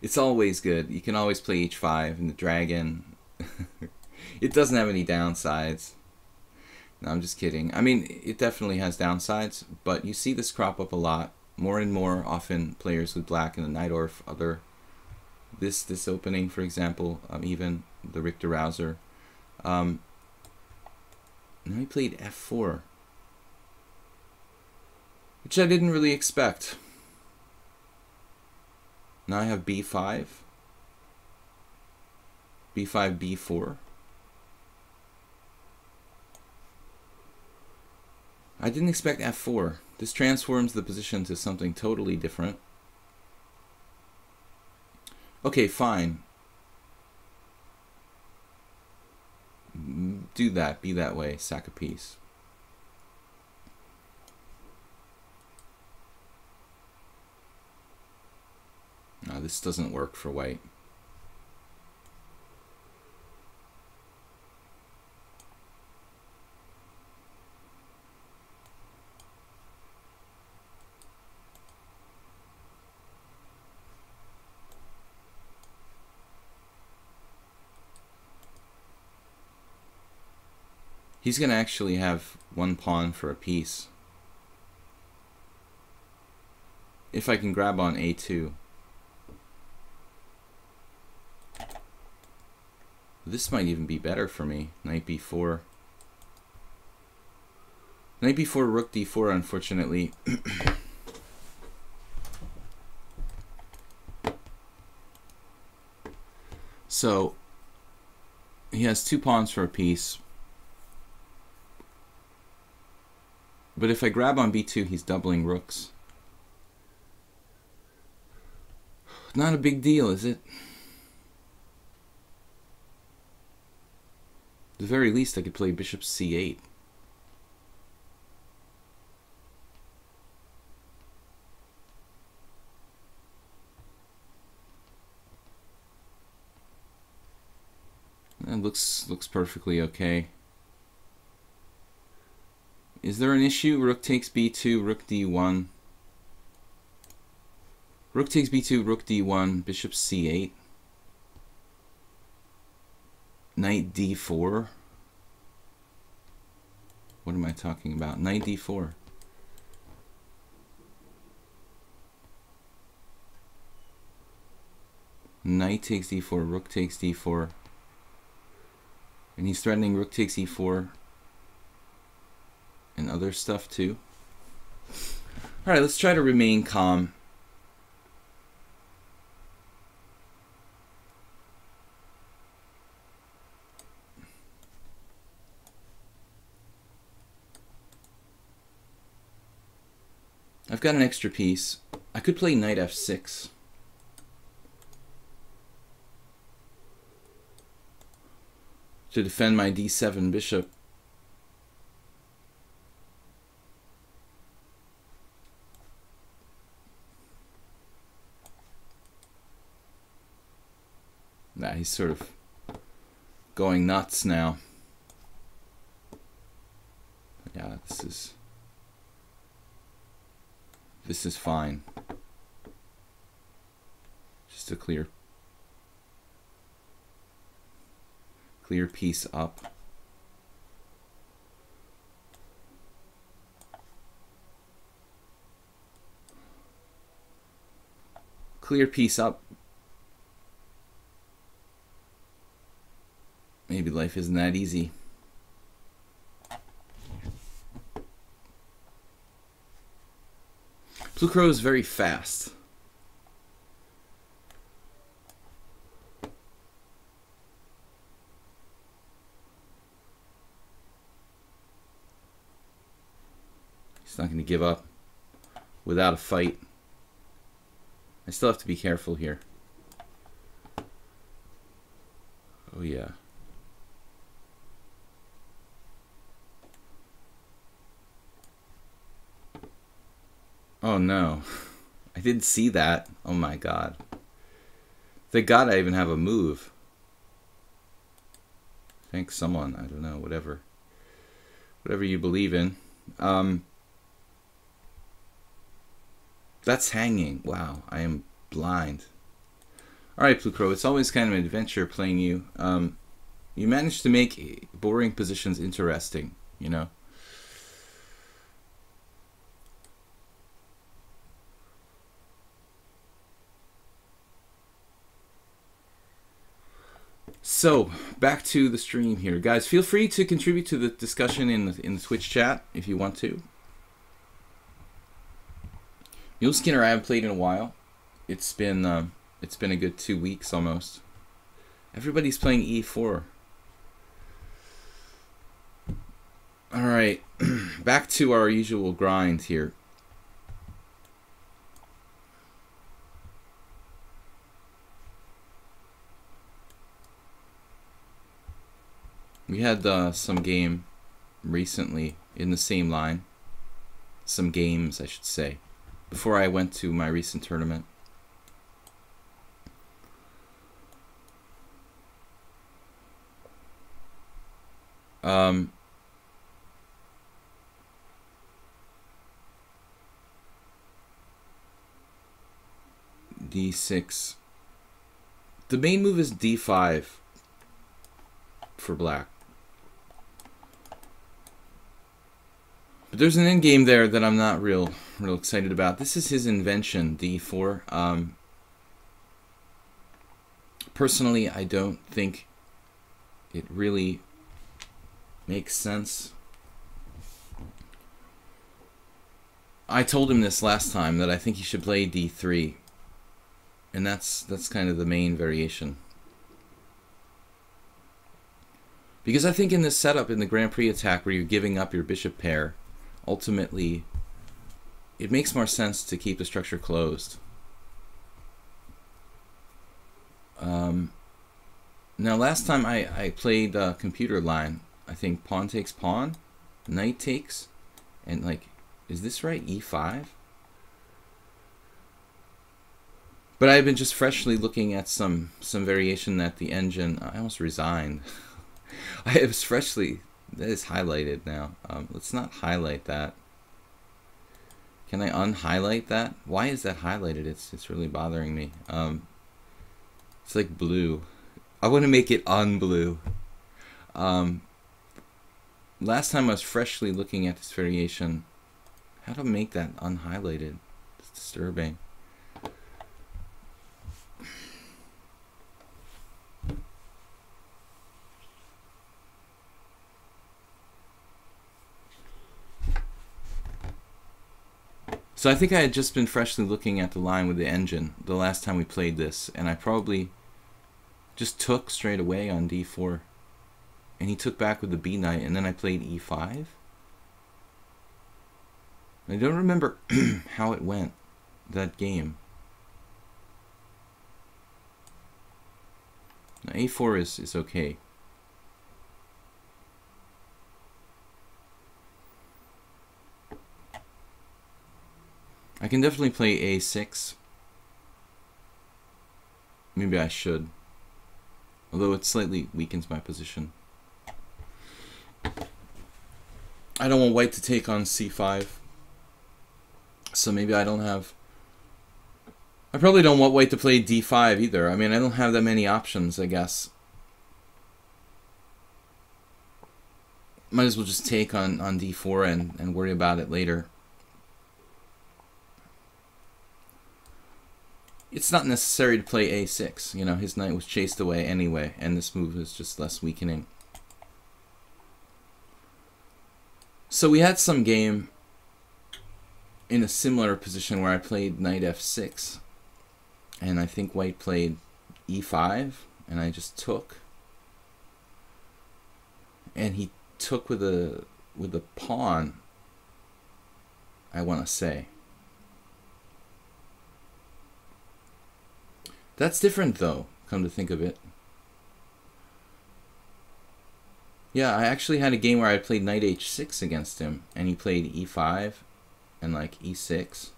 It's always good. You can always play h5 and the dragon. It doesn't have any downsides. No, I'm just kidding. I mean, it definitely has downsides, but you see this crop up a lot. More and more often players with black and the knight or other. This opening, for example, even the Richter Rouser. Now he played f4, which I didn't really expect. Now I have b5, b4. I didn't expect f4. This transforms the position to something totally different. Okay, fine. Do that. Be that way. Sack a piece. No, this doesn't work for white. He's going to actually have one pawn for a piece. If I can grab on a2. This might even be better for me. Knight b4. Knight b4, rook d4, unfortunately. So, he has two pawns for a piece. But if I grab on b2, he's doubling rooks. Not a big deal, is it? At the very least, I could play bishop c8. That looks perfectly okay. Is there an issue? Rook takes b2, rook d1. Rook takes b2, rook d1, bishop c8. Knight d4. What am I talking about? Knight d4. Knight takes d4, rook takes d4. And he's threatening rook takes e4. And other stuff too. Alright, let's try to remain calm. I've got an extra piece. I could play knight f6. To defend my d7 bishop. Nah, he's sort of going nuts now. Yeah, this is fine. Just a clear piece up. Clear piece up. Maybe life isn't that easy. Blue Crow is very fast. He's not going to give up without a fight. I still have to be careful here. Oh yeah. Oh no. I didn't see that. Oh my god. Thank God I even have a move. Thank someone. I don't know. Whatever. Whatever you believe in. That's hanging. Wow. I am blind. Alright, Blue Crow. It's always kind of an adventure playing you. You managed to make boring positions interesting, you know? So, back to the stream here. Guys, feel free to contribute to the discussion in the Twitch chat if you want to. Mule Skinner I haven't played in a while. It's been a good 2 weeks almost. Everybody's playing e4. Alright, back to our usual grind here. We had some game recently in the same line. Some games, I should say, before I went to my recent tournament. D6. The main move is D5 for black. But there's an endgame there that I'm not real excited about. This is his invention, D4. Personally, I don't think it really makes sense. I told him this last time, that I think he should play D3. And that's kind of the main variation. Because I think in this setup, in the Grand Prix attack, where you're giving up your bishop pair, ultimately, it makes more sense to keep the structure closed. Now, last time I played computer line, I think pawn takes pawn, knight takes, and like, is this right? E5? But I've been just freshly looking at some variation that the engine. I almost resigned. I was freshly. That is highlighted now. Let's not highlight that. Can I unhighlight that? Why is that highlighted? It's really bothering me. It's like blue. I want to make it unblue. Last time I was freshly looking at this variation. How to make that unhighlighted? It's disturbing. So I think I had just been freshly looking at the line with the engine the last time we played this, and I probably just took straight away on D4, and he took back with the B knight, and then I played E5. I don't remember how it went, that game. Now, A4 is okay. I can definitely play A6. Maybe I should. Although it slightly weakens my position. I don't want white to take on C5. So maybe I don't have... I probably don't want white to play D5 either. I mean, I don't have that many options, I guess. Might as well just take on D4 and worry about it later. It's not necessary to play A6. You know, his knight was chased away anyway, and this move is just less weakening. So we had some game in a similar position where I played knight F6, and I think white played E5, and I just took. And he took with a pawn, I want to say. That's different though, come to think of it. Yeah, I actually had a game where I played knight H6 against him, and he played E5 and like E6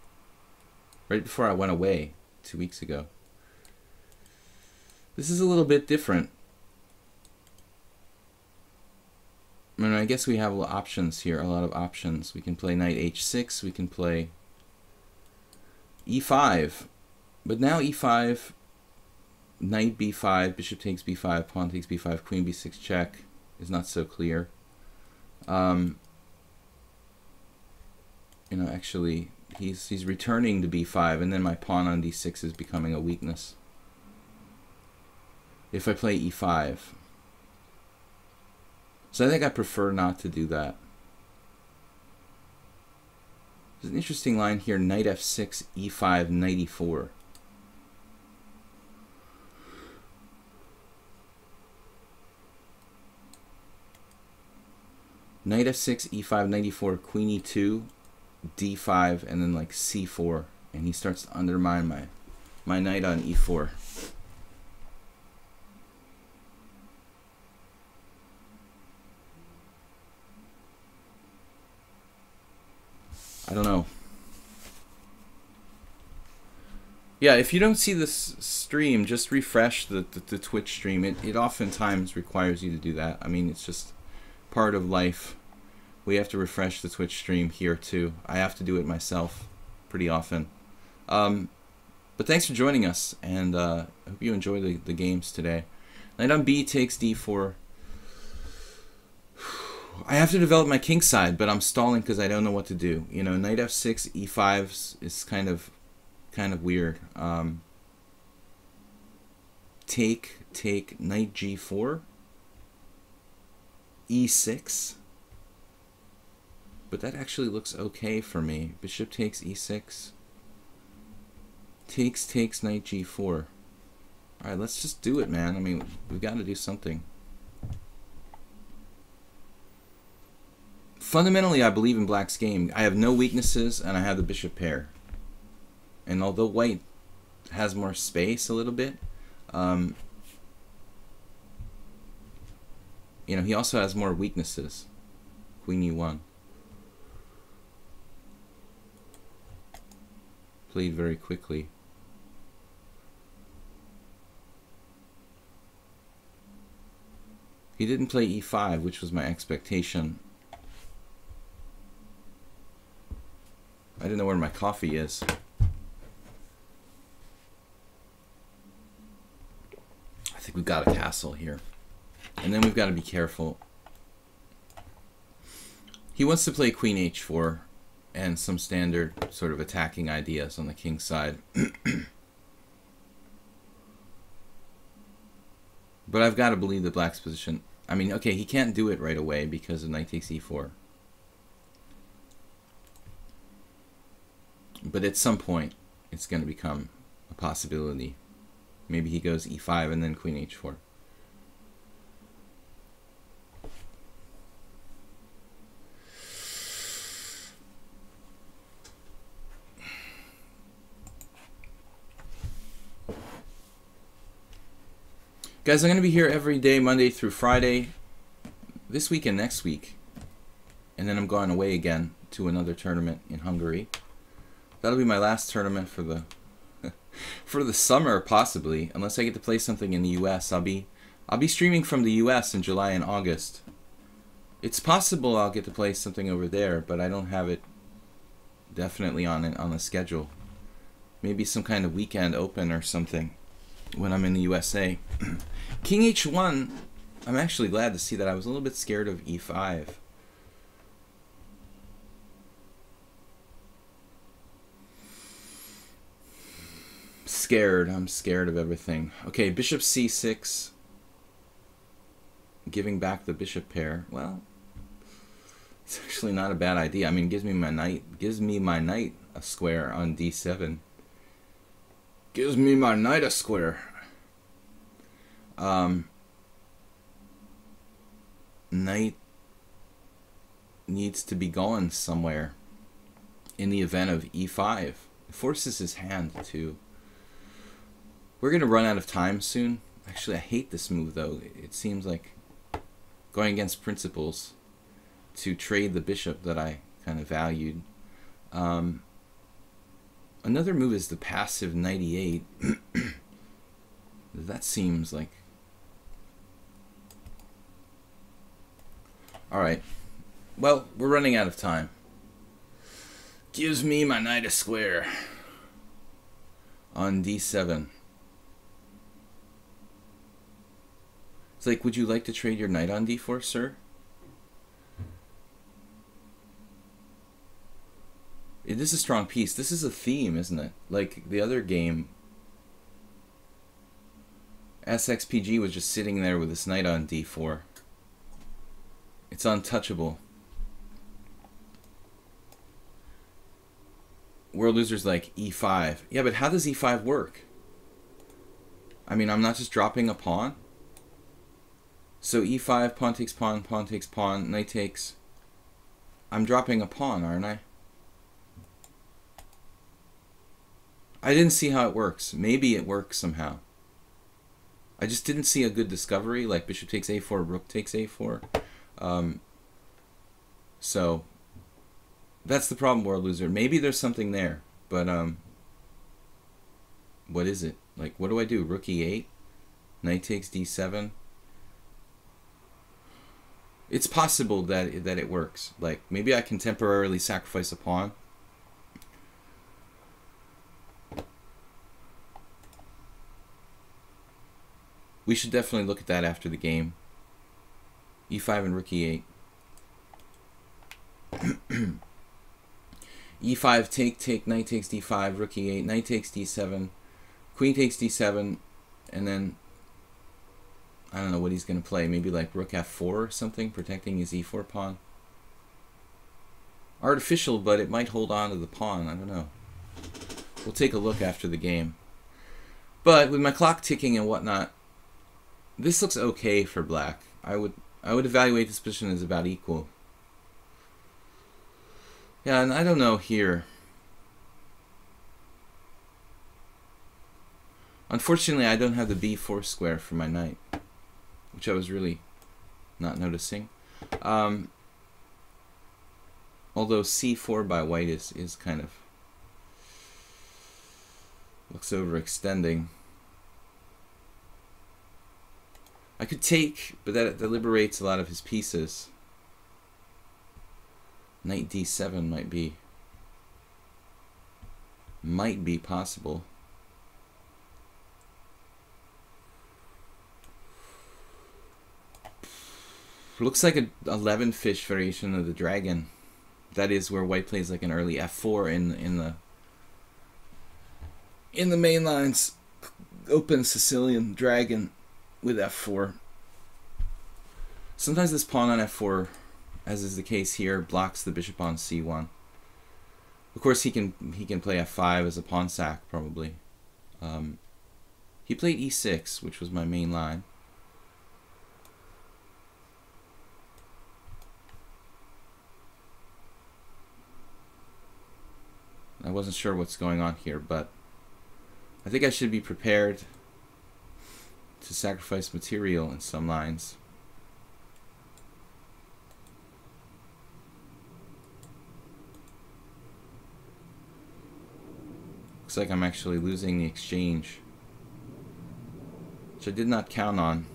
right before I went away 2 weeks ago. This is a little bit different. I mean, I guess we have options here, a lot of options. We can play knight H6, we can play E5, but now E5, knight B5, bishop takes B5, pawn takes B5, queen B6 check is not so clear. You know, actually, he's returning to B5, and then my pawn on D6 is becoming a weakness. If I play E5. So I think I prefer not to do that. There's an interesting line here, knight F6, E5, knight E4. Knight F6, E5, knight E4, queen E2, D5, and then like C4, and he starts to undermine my knight on E4. I don't know. Yeah, if you don't see this stream, just refresh the Twitch stream. It oftentimes requires you to do that. I mean, it's just part of life. We have to refresh the Twitch stream here too. I have to do it myself pretty often. But thanks for joining us, and I hope you enjoy the games today. Knight on B takes D4. I have to develop my king side, but I'm stalling because I don't know what to do. You know, Knight F6, E5 is kind of weird. Take Knight G4, E6. But that actually looks okay for me. Bishop takes E6. Takes Knight G4. Alright, let's just do it, man. I mean, we've got to do something. Fundamentally, I believe in black's game. I have no weaknesses, and I have the bishop pair. And although white has more space a little bit, you know, he also has more weaknesses. Queen E1. Played very quickly. He didn't play E5, which was my expectation. I didn't know where my coffee is. I think we've got a castle here. And then we've got to be careful. He wants to play Queen H4 and some standard sort of attacking ideas on the king side. But I've got to believe the black's position. I mean, okay, he can't do it right away because of knight takes E4. But at some point, it's going to become a possibility. Maybe he goes E5 and then Queen H4. Guys, I'm going to be here every day, Monday through Friday, this week and next week. And then I'm going away again to another tournament in Hungary. That'll be my last tournament for the for the summer, possibly, unless I get to play something in the US. I'll be streaming from the US in July and August. It's possible I'll get to play something over there, but I don't have it definitely on the schedule. Maybe some kind of weekend open or something when I'm in the USA. King H1, I'm actually glad to see that. I was a little bit scared of E5. I'm scared of everything. Okay, bishop C6. Giving back the bishop pair. Well, it's actually not a bad idea. I mean, gives me my knight a square on D7. Gives me my knight a square. Knight needs to be going somewhere in the event of E5. It forces his hand too. We're going to run out of time soon. Actually, I hate this move though. It seems like going against principles to trade the bishop that I kind of valued. Another move is the passive knight E8. That seems like... Alright. Well, we're running out of time. Gives me my knight a square on D7. It's like, would you like to trade your knight on D4, sir? It is a strong piece. This is a theme, isn't it? Like the other game, SXPG was just sitting there with his knight on D4. It's untouchable. World Loser's like E5. Yeah, but how does E5 work? I mean, I'm not just dropping a pawn. So E5, pawn takes pawn, knight takes. I'm dropping a pawn, aren't I? I didn't see how it works. Maybe it works somehow. I just didn't see a good discovery, like bishop takes A4, rook takes A4. So, That's the problem, World Loser. Maybe there's something there, but what is it? Like, what do I do? Rook e8, knight takes d7. It's possible that it works. Like, maybe I can temporarily sacrifice a pawn. We should definitely look at that after the game. e5 and rook e8. e5, take, knight takes d5, rook e8, knight takes d7, queen takes d7, and then I don't know what he's going to play. Maybe like rook f4 or something, protecting his e4 pawn. Artificial, but it might hold on to the pawn. I don't know. We'll take a look after the game. But with my clock ticking and whatnot, this looks okay for black. I would evaluate this position as about equal. Yeah, and I don't know here. Unfortunately, I don't have the b4 square for my knight, which I was really not noticing. Although c4 by white is kind of looks overextending. I could take, but that liberates a lot of his pieces. Knight d7 might be possible. Looks like a 11 fish variation of the dragon. That is where white plays like an early f4 in the main lines. Open Sicilian dragon with f4. Sometimes this pawn on f4, as is the case here, blocks the bishop on c1. Of course, he can play f5 as a pawn sack probably. He played e6, which was my main line. I wasn't sure what's going on here, but I think I should be prepared to sacrifice material in some lines. Looks like I'm actually losing the exchange, which I did not count on.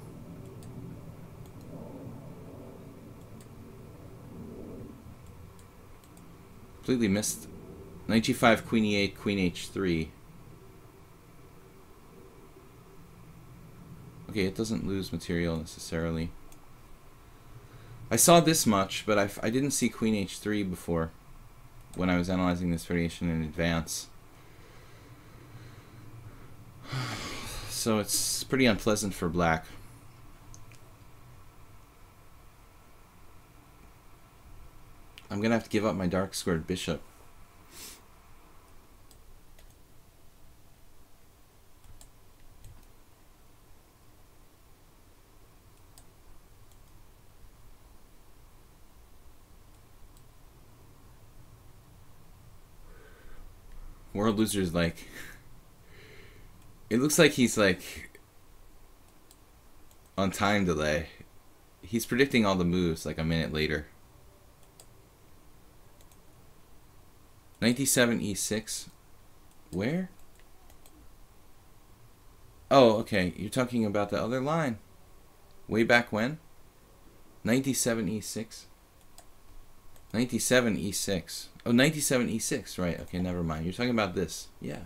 Completely missed. Knight g5, queen e8, queen h3. Okay, it doesn't lose material necessarily. I saw this much, but I didn't see queen h3 before when I was analyzing this variation in advance. So it's pretty unpleasant for black. I'm gonna have to give up my dark squared bishop. World Loser's like, it looks like he's like on time delay. He's predicting all the moves like a minute later. Knight d7, e6. Where? Oh, okay. You're talking about the other line. Way back when? Knight d7, e6. Knight d7, e6. Oh, knight d7, e6. Right. Okay, never mind. You're talking about this. Yeah.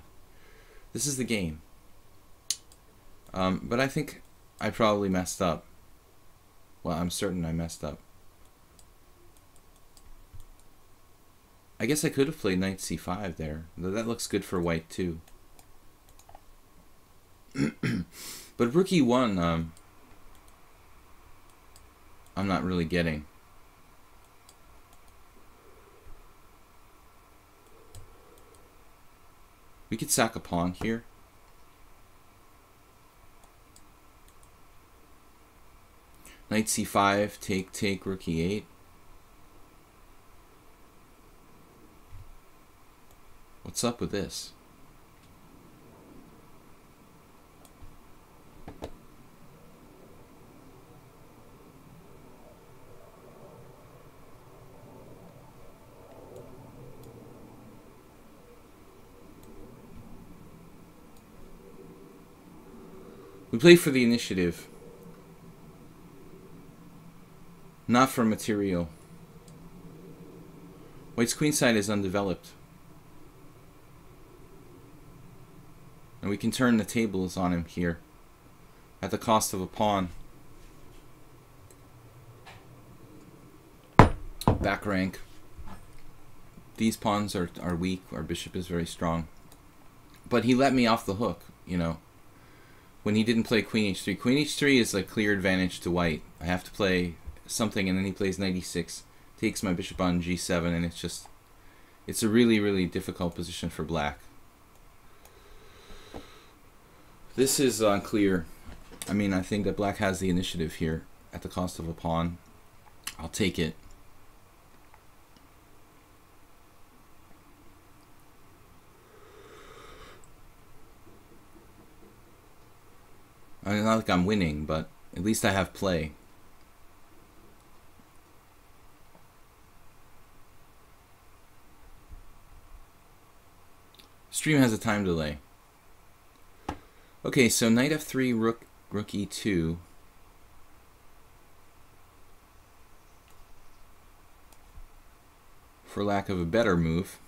This is the game. But I think I probably messed up. Well, I'm certain I messed up. I guess I could have played knight c5 there. That looks good for white too. But rook e1, I'm not really getting. We could sack a pawn here. Knight c5, take, rook e8. What's up with this? We play for the initiative, not for material. White's queenside is undeveloped. And we can turn the tables on him here at the cost of a pawn. Back rank. These pawns are weak. Our bishop is very strong. But he let me off the hook, you know. When he didn't play queen h3. Queen h3 is a clear advantage to white. I have to play something, and then he plays knight e6. Takes my bishop on g7, and it's a really, really difficult position for black. This is unclear. I mean, I think that black has the initiative here at the cost of a pawn. I'll take it. I mean, not like I'm winning, but at least I have play. Stream has a time delay. Okay, so knight f3, rook e2. For lack of a better move.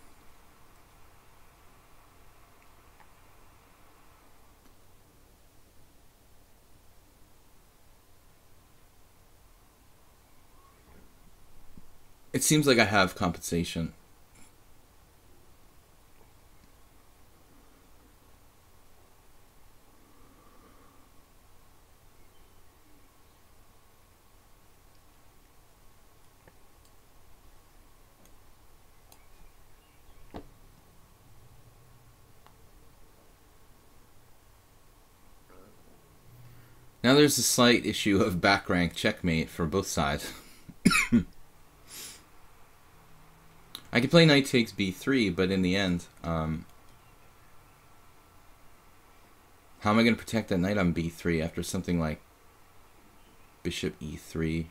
It seems like I have compensation. Now there's a slight issue of back rank checkmate for both sides. I could play knight takes b3, but in the end, how am I going to protect that knight on b3 after something like bishop e3?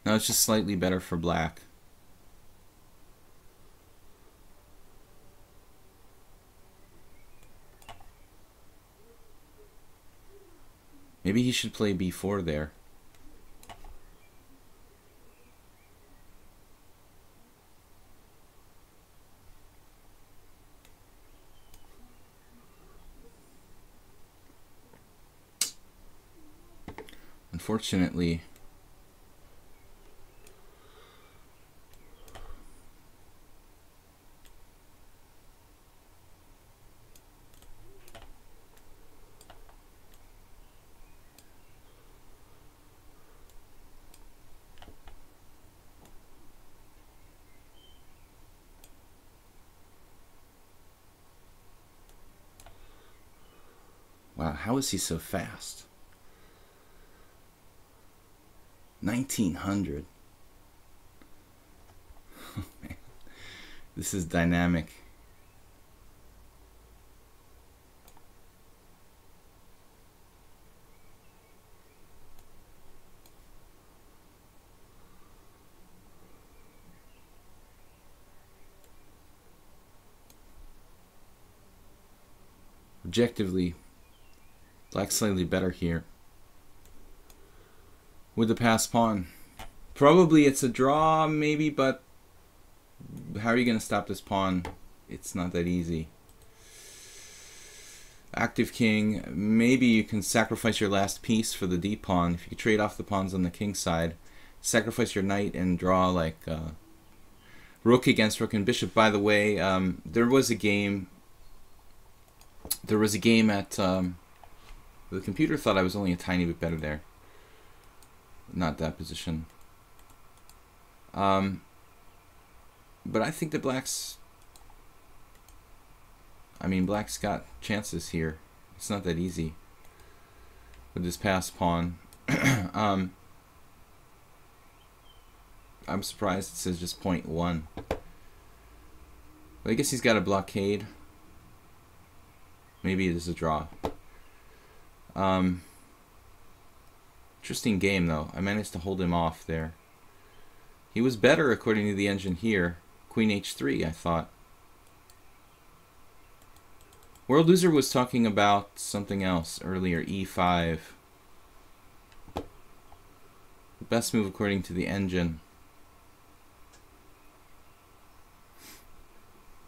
Now it's just slightly better for black. Maybe he should play b4 there. Unfortunately, wow, how is he so fast? 1900. Oh, man. This is dynamic. Objectively, black's slightly better here. With the passed pawn. Probably it's a draw, maybe, but how are you going to stop this pawn? It's not that easy. Active king. Maybe you can sacrifice your last piece for the d pawn. If you could trade off the pawns on the king side, sacrifice your knight and draw like rook against rook and bishop. By the way, there was a game. There was a game at the computer thought I was only a tiny bit better there. Not that position. But I think that black's got chances here. It's not that easy with this passed pawn. I'm surprised it says just 0.1. But I guess he's got a blockade. Maybe it is a draw. Interesting game, though. I managed to hold him off there. He was better, according to the engine here. Queen h3, I thought. World Loser was talking about something else earlier, e5. The best move according to the engine.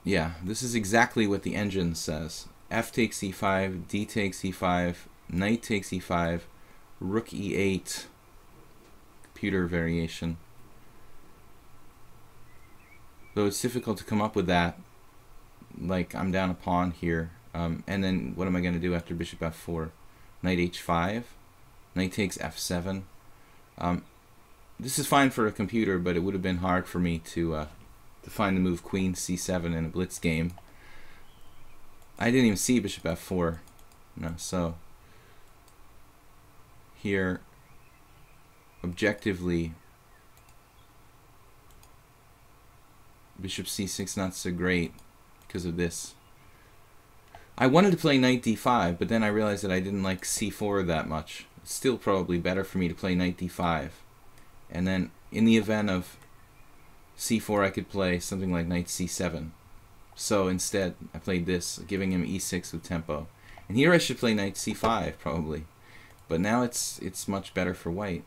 Yeah, this is exactly what the engine says. F takes e5, d takes e5, knight takes e5, rook e8. Computer variation. Though it's difficult to come up with that. Like, I'm down a pawn here. And then what am I going to do after bishop f4? Knight h5. Knight takes f7. This is fine for a computer, but it would have been hard for me to find the move queen c7 in a blitz game. I didn't even see bishop f4. No, so here, objectively, bishop c6 not so great because of this. I wanted to play knight d5, but then I realized that I didn't like c4 that much. It's still probably better for me to play knight d5. And then in the event of c4, I could play something like knight c7. So instead, I played this, giving him e6 with tempo. And here I should play knight c5, probably. But now it's much better for white.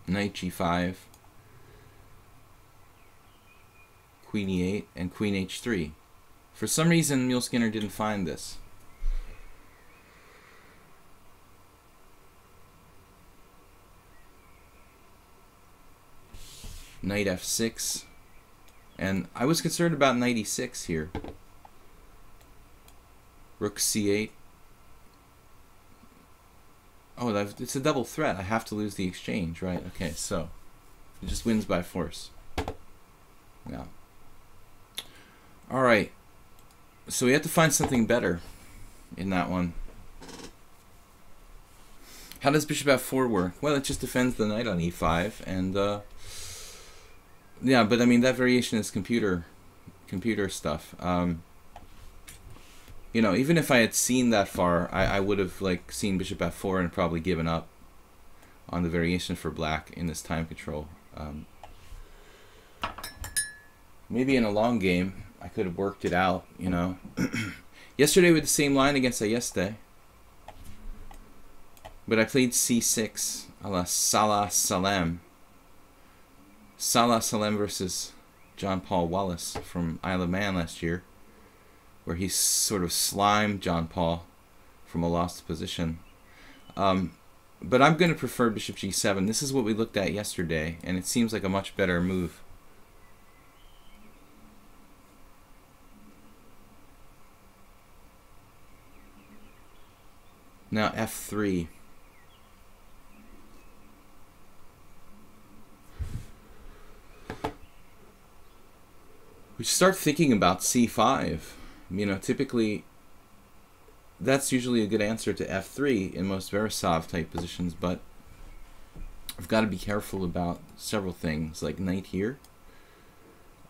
Knight g5. Queen e8 and queen h3. For some reason, Muleskinner didn't find this. Knight f6. And I was concerned about knight e6 here. Rook c8. Oh, it's a double threat. I have to lose the exchange, right? Okay, so it just wins by force. Yeah. Alright, so we have to find something better in that one. How does bishop f4 work? Well, it just defends the knight on e5, and yeah, but I mean that variation is computer stuff. You know, even if I had seen that far, I would have like seen bishop f4 and probably given up on the variation for black in this time control. Maybe in a long game I could have worked it out, you know. Yesterday with the same line against Ayeste, but I played c6 a la Salah Salem. Salah Salem versus John Paul Wallace from Isle of Man last year, where he sort of slimed John Paul from a lost position. But I'm going to prefer bishop g7. This is what we looked at yesterday, and it seems like a much better move. Now f3. We start thinking about c5. You know, typically that's usually a good answer to f3 in most Veresov type positions, but I've got to be careful about several things, like knight here.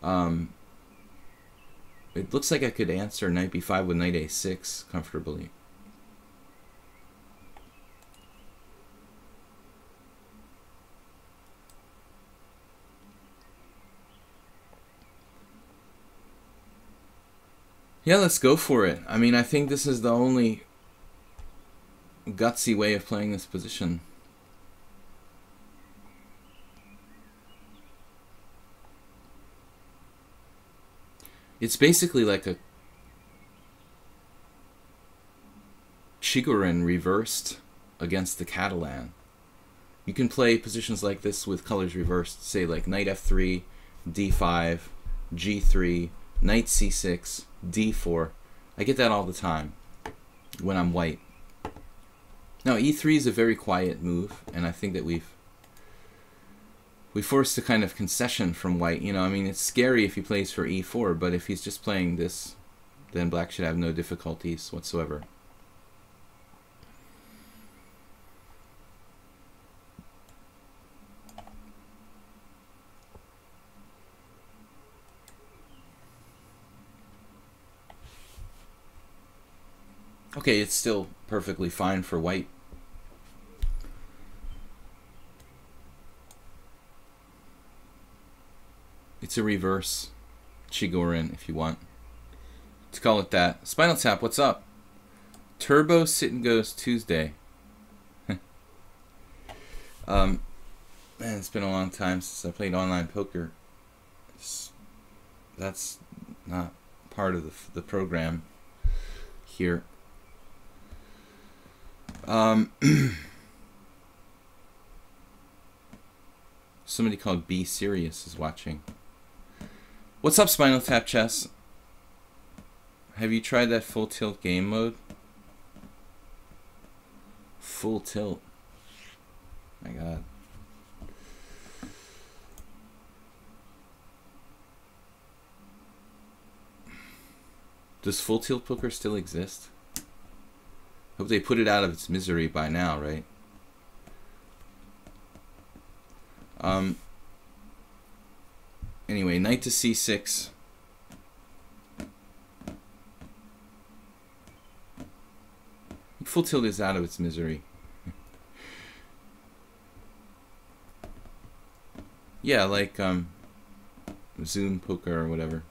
It looks like I could answer knight b5 with knight a6 comfortably. Yeah, let's go for it. I mean, I think this is the only gutsy way of playing this position. It's basically like a Chigorin reversed against the Catalan. You can play positions like this with colors reversed, say like knight f3, d5, g3, knight c6, d4. I get that all the time when I'm white. Now e3 is a very quiet move, and I think that we forced a kind of concession from white. You know, I mean, it's scary if he plays for e4, but if he's just playing this, then black should have no difficulties whatsoever. Okay, it's still perfectly fine for white. It's a reverse Chigorin if you want. Let's call it that. Spinal Tap, what's up? Turbo Sit and Goes Tuesday. Man, it's been a long time since I played online poker. That's not part of the program here. Somebody called B Serious is watching. What's up, Spinal Tap Chess? Have you tried that full tilt game mode? Full tilt. My God. Does full tilt poker still exist? Hope they put it out of its misery by now, right? Anyway, knight to c6. Full tilt is out of its misery. Yeah, like Zoom poker or whatever.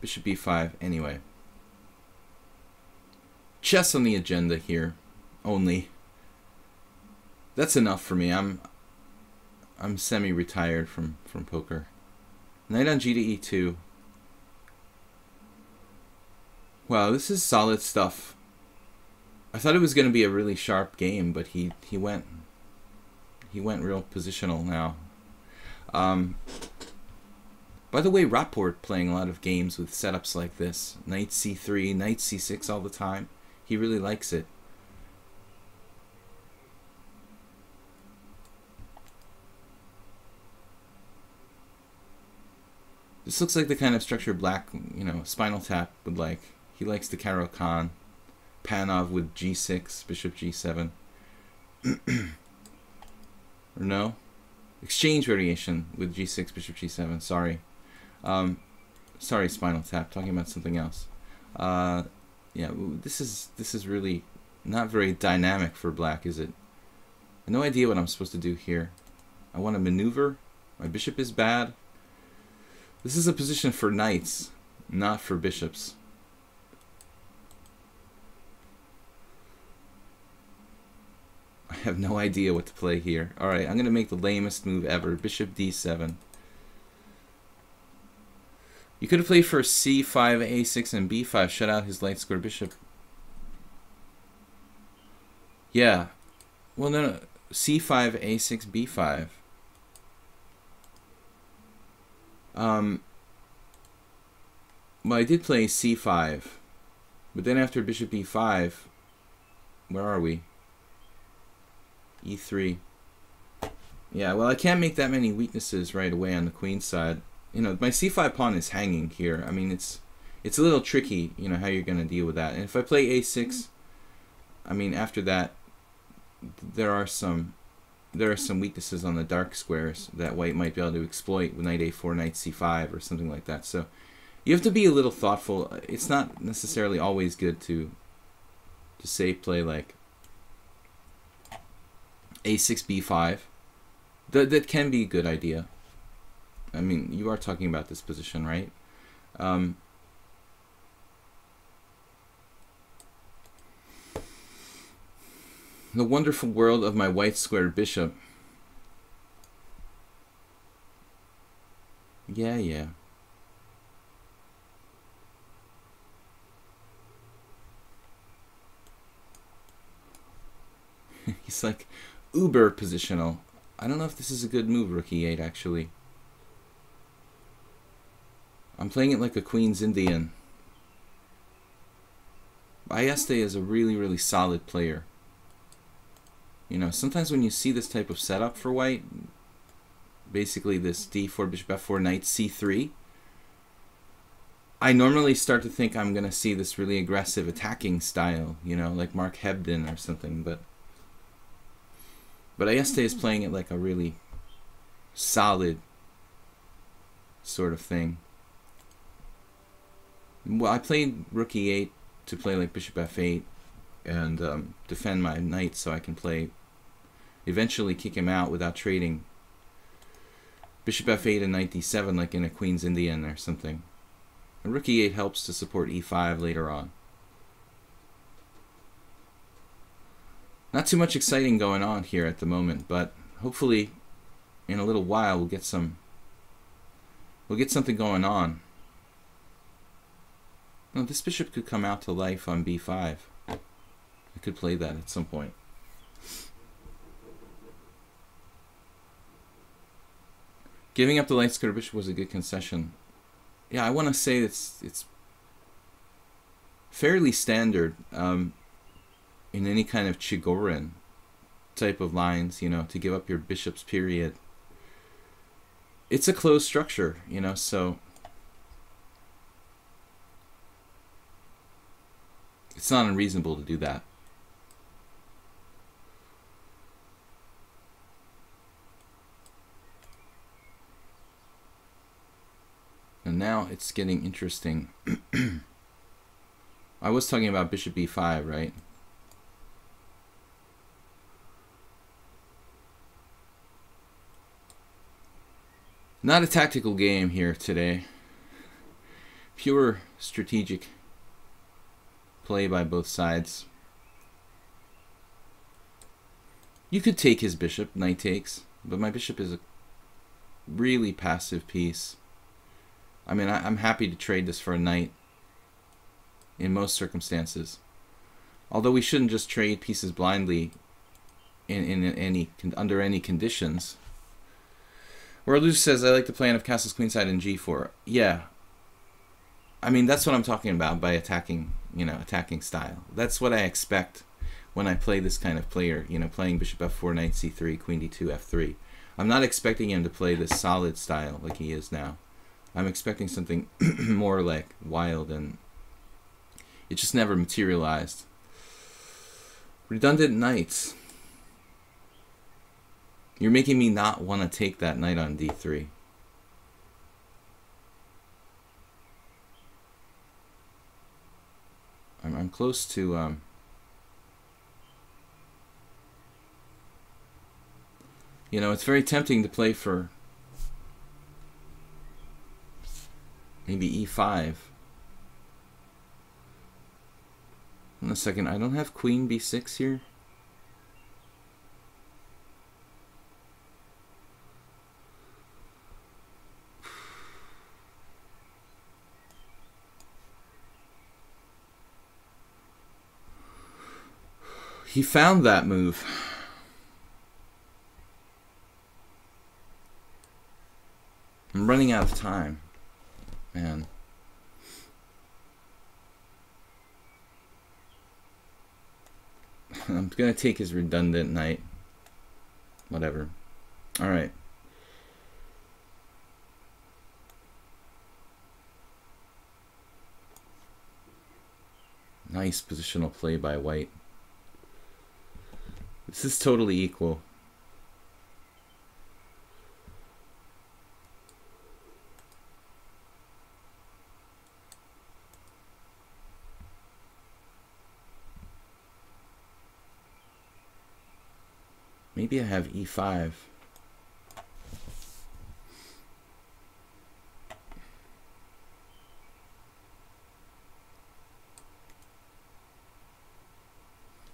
Bishop b5. Anyway. Chess on the agenda here. Only. That's enough for me. I'm semi-retired from poker. Knight on g to e2. Wow, this is solid stuff. I thought it was going to be a really sharp game, but he went real positional now. By the way, Rapport playing a lot of games with setups like this. Knight c3, knight c6 all the time. He really likes it. This looks like the kind of structure Black, Spinal Tap would like. He likes the Caro-Kann. Panov with g6, bishop g7. Or no? Exchange variation with g6, bishop g7. Sorry. Sorry, Spinal Tap. Talking about something else. Yeah, this is really not very dynamic for Black, is it? I have no idea what I'm supposed to do here. I want to maneuver. My bishop is bad. This is a position for knights, not for bishops. I have no idea what to play here. Alright, I'm going to make the lamest move ever. Bishop d7. You could have played for c5, a6, and b5. Shut out his light square bishop. Yeah. Well, no. c5, a6, b5. Well, I did play c5. But then after bishop e5, where are we? e3. Yeah, well, I can't make that many weaknesses right away on the queen side. My c5 pawn is hanging here. I mean, it's a little tricky, how you're going to deal with that. And if I play a6, I mean, after that, there are some weaknesses on the dark squares that white might be able to exploit with knight a4, knight c5, or something like that. So you have to be a little thoughtful. It's not necessarily always good to say play like a6, b5. That can be a good idea. I mean, you are talking about this position, right? The wonderful world of my white squared bishop. Yeah. He's like uber positional. I don't know if this is a good move, rook e8, actually. I'm playing it like a Queen's Indian. Ayeste is a really, really solid player. Sometimes when you see this type of setup for white, basically this d4, bishop f4, knight c3, I normally start to think I'm going to see this really aggressive attacking style, like Mark Hebden or something, but Ayeste is playing it like a really solid sort of thing. Well, I played rook e8 to play like bishop f8, and defend my knight so I can play, eventually kick him out without trading bishop f8 and knight d7 like in a Queen's Indian or something. And rook e8 helps to support e5 later on. Not too much exciting going on here at the moment, but hopefully in a little while we'll get something going on. Well, this bishop could come out to life on b5. I could play that at some point. Giving up the light square bishop was a good concession. Yeah, I want to say it's fairly standard in any kind of Chigorin type of lines, you know, to give up your bishop's period. It's a closed structure, you know, so it's not unreasonable to do that. And now it's getting interesting. I was talking about bishop b5, right? Not a tactical game here today. Pure strategic play by both sides. You could take his bishop, knight takes, but my bishop is a really passive piece. I mean, I'm happy to trade this for a knight in most circumstances. Although we shouldn't just trade pieces blindly under any conditions. Where Luce says, I like the plan of castles queenside and g4. Yeah. I mean, that's what I'm talking about by attacking, you know, attacking style. That's what I expect when I play this kind of player, you know, playing bishop f4, knight c3, queen d2, f3. I'm not expecting him to play this solid style like he is now. I'm expecting something more like wild, and it just never materialized. Redundant knights. You're making me not want to take that knight on d3. I'm close to you know, it's very tempting to play for maybe e5. In a second, I don't have queen b6 here. He found that move. I'm running out of time. Man. I'm gonna take his redundant knight. Whatever. Alright. Nice positional play by white. This is totally equal. Maybe I have e5.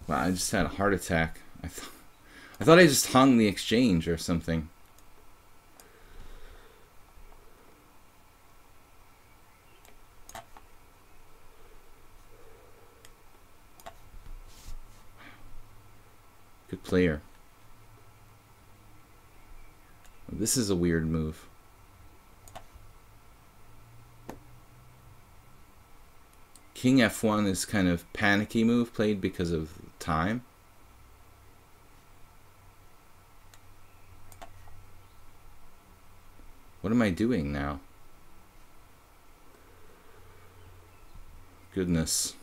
Wow, I just had a heart attack. I thought I just hung the exchange or something. Good player. This is a weird move. King f1 is kind of panicky move played because of time. What am I doing now? Goodness.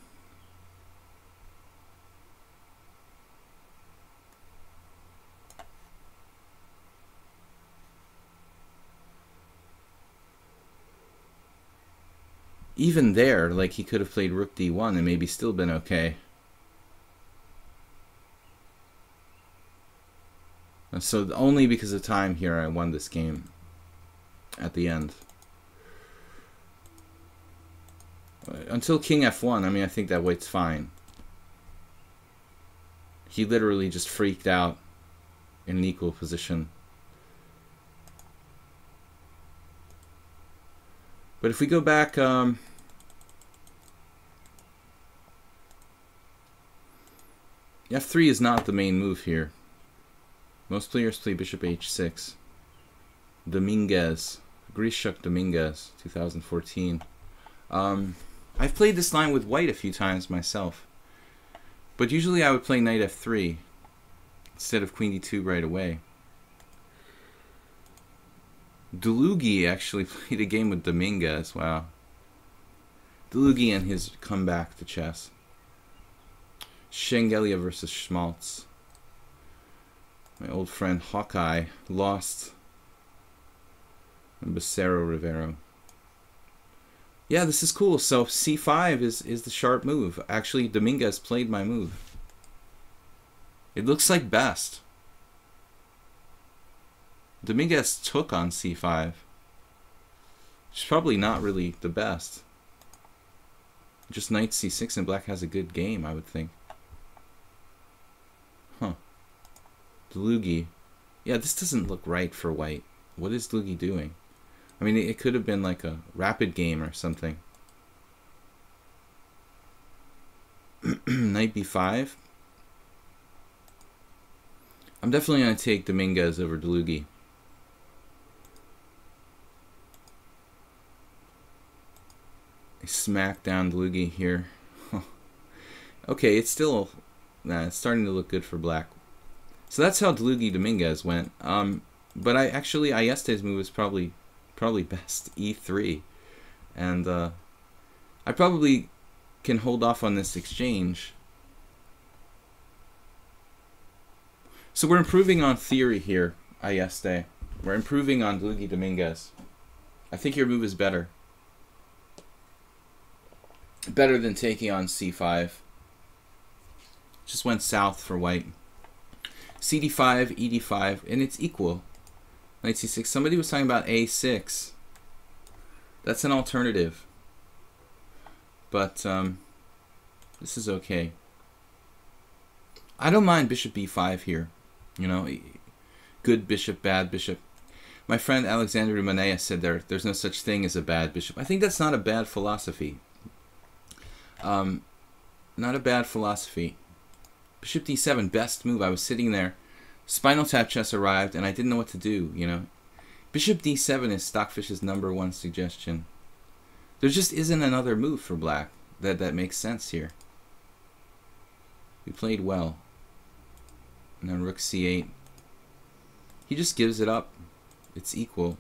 Even there, like, he could have played rook d1 and maybe still been okay. So only because of time here I won this game at the end. Until king f1, I mean, I think that white's fine. He literally just freaked out in an equal position. But if we go back, f3 is not the main move here. Most players play bishop h6. Dominguez, Grishuk Dominguez, 2014. I've played this line with white a few times myself, but usually I would play knight f3 instead of queen d2 right away. Dlugi actually played a game with Dominguez. Wow. Dlugi and his comeback to chess. Shengelia versus Schmaltz. My old friend Hawkeye lost. And Becerro Rivero. Yeah, this is cool. So c5 is the sharp move. Actually, Dominguez played my move. It looks like best. Dominguez took on c5. It's probably not really the best. Just knight c6 and black has a good game, I would think. Huh. Dlugi. Yeah, this doesn't look right for white. What is Dlugi doing? I mean, it could have been like a rapid game or something. Knight b5. I'm definitely going to take Dominguez over Dlugi. Smack down Dlugi here. Okay, it's still... Nah, it's starting to look good for black. So that's how Dlugi Dominguez went. But Ayeste's move is probably best e3, and I probably can hold off on this exchange. So we're improving on theory here, Ayeste. We're improving on Dlugi Dominguez. I think your move is better. Better than taking on c5. Just went south for white. cd5, ed5, and it's equal. Knight c6. Somebody was talking about a6. That's an alternative. But this is okay. I don't mind bishop b5 here. You know, good bishop, bad bishop. My friend Alexander Manea said there's no such thing as a bad bishop. I think that's not a bad philosophy. Not a bad philosophy. Bishop d7, best move. I was sitting there. Spinal Tap chess arrived, and I didn't know what to do, you know. Bishop d7 is Stockfish's #1 suggestion. There just isn't another move for black that makes sense here. We played well. And then rook c8. He just gives it up. It's equal.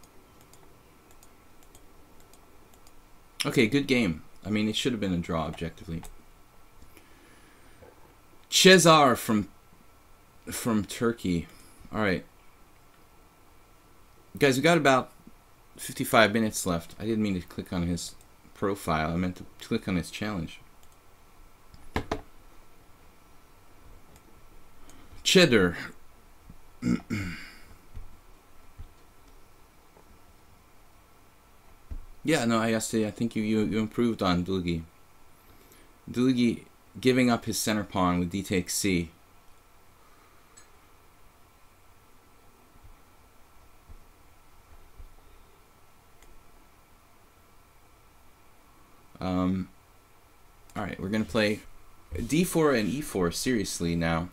Okay, good game. I mean, it should have been a draw, objectively. Cesar from Turkey. All right. Guys, we got about 55 minutes left. I didn't mean to click on his profile. I meant to click on his challenge. Cheddar. Yeah, no, I think you improved on Dlugi. Dlugi giving up his center pawn with d takes c. Alright, we're going to play d4 and e4 seriously now.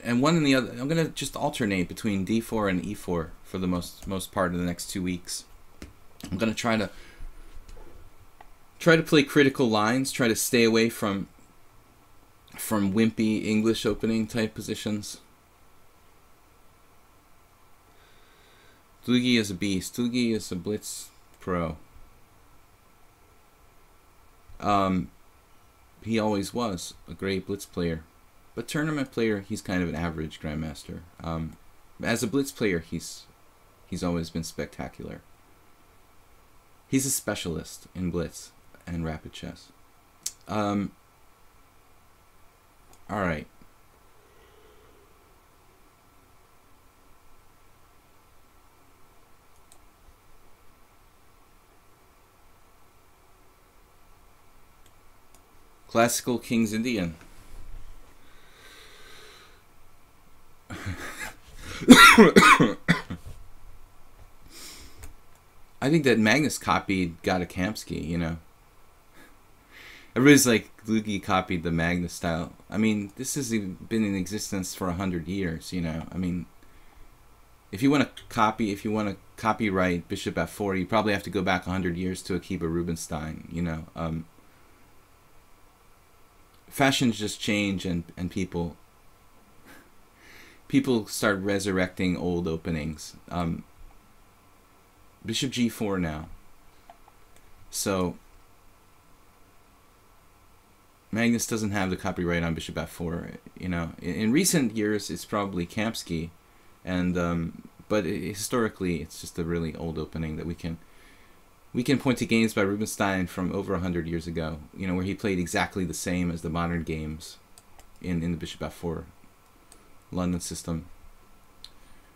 And one and the other, I'm going to just alternate between d4 and e4 for the most part of the next 2 weeks. I'm going to try to play critical lines, try to stay away from wimpy English opening type positions. Dlugi is a beast. Dlugi is a blitz pro. He always was a great blitz player. But tournament player, he's kind of an average grandmaster. As a blitz player, he's always been spectacular. He's a specialist in blitz and rapid chess. All right. Classical King's Indian. I think that Magnus copied Gadakamsky, you know. Everybody's like, Lugi copied the Magnus style. I mean, this has been in existence for 100 years, you know. I mean, if you want to copyright Bishop F4, you probably have to go back 100 years to Akiba Rubinstein, you know. Fashions just change, and people start resurrecting old openings. Bishop G4 now. So Magnus doesn't have the copyright on Bishop F4. You know, in recent years it's probably Kamsky, and but historically it's just a really old opening that we can point to games by Rubinstein from over 100 years ago. You know, where he played exactly the same as the modern games in the Bishop F4 London system.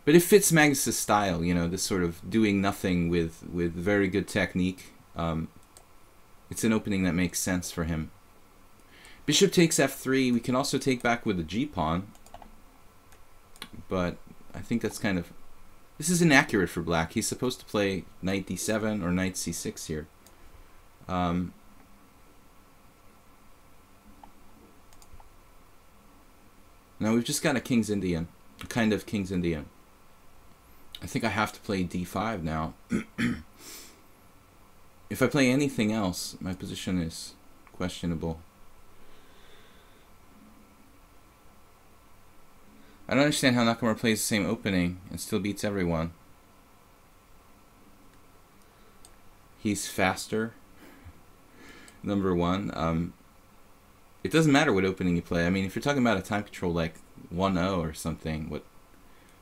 But it fits Magnus's style, you know, this sort of doing nothing with very good technique. It's an opening that makes sense for him. Bishop takes F3. We can also take back with the G-pawn. But I think that's kind of... This is inaccurate for black. He's supposed to play knight D7 or knight C6 here. Now we've just got a King's Indian. A kind of King's Indian. I think I have to play D5 now. If I play anything else, my position is questionable. I don't understand how Nakamura plays the same opening and still beats everyone. He's faster. Number one. It doesn't matter what opening you play. I mean, if you're talking about a time control like 1-0 or something,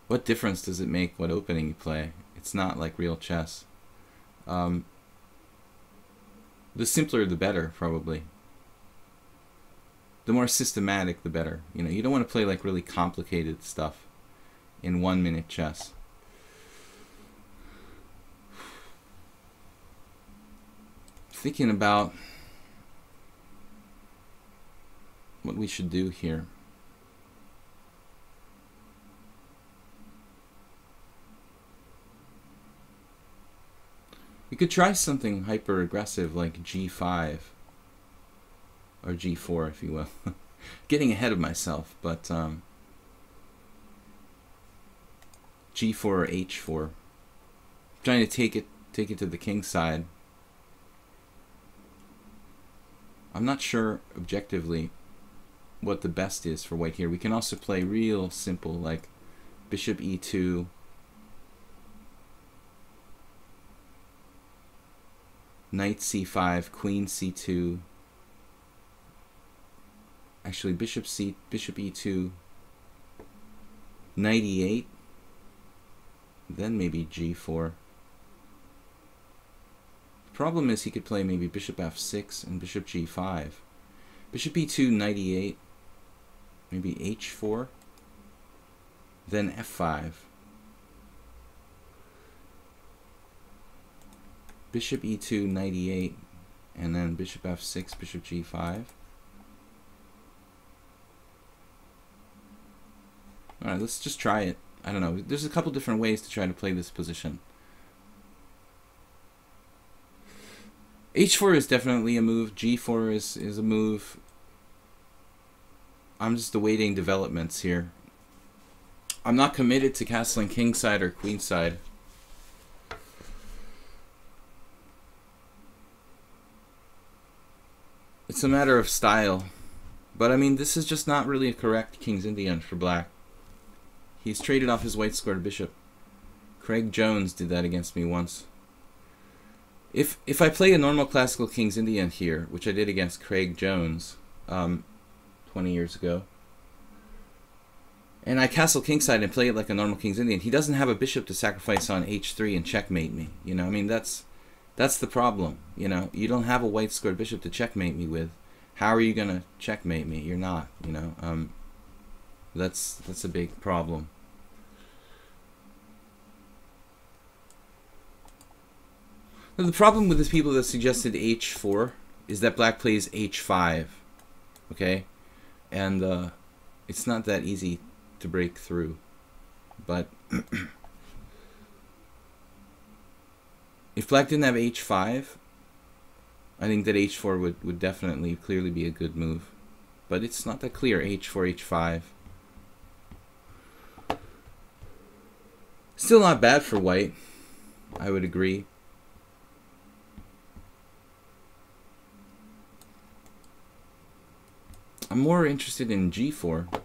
what difference does it make what opening you play? It's not like real chess. The simpler the better, probably. The more systematic the better. You know, you don't want to play like really complicated stuff in 1 minute chess. Thinking about what we should do here. We could try something hyper aggressive like G5 or G4, if you will. Getting ahead of myself, but G4 or H4. Trying to take it to the king's side. I'm not sure objectively what the best is for white here. We can also play real simple like Bishop E2. Knight C5, Queen C2. Actually, Bishop E2, Knight E8, then maybe G4. The problem is he could play maybe Bishop F6 and Bishop G5. Bishop E2, Knight E8, maybe H4, then F5. Bishop E2, Knight E8, and then Bishop F6, Bishop G5. Alright, let's just try it. I don't know. There's a couple different ways to try to play this position. H4 is definitely a move. G4 is a move. I'm just awaiting developments here. I'm not committed to castling kingside or queenside. It's a matter of style. But I mean, this is just not really a correct King's Indian for black. He's traded off his white squared bishop. Craig Jones did that against me once. If I play a normal classical King's Indian here, which I did against Craig Jones 20 years ago, and I castle kingside and play it like a normal King's Indian, he doesn't have a bishop to sacrifice on h3 and checkmate me. You know, I mean, that's the problem. You know, you don't have a white squared bishop to checkmate me with. How are you gonna checkmate me? You're not. You know, that's a big problem. Now, the problem with the people that suggested h4 is that black plays h5 okay? And it's not that easy to break through. But if black didn't have h5, I think that h4 would definitely clearly be a good move. But it's not that clear, h4, h5. Still not bad for white, I would agree. I'm more interested in g4.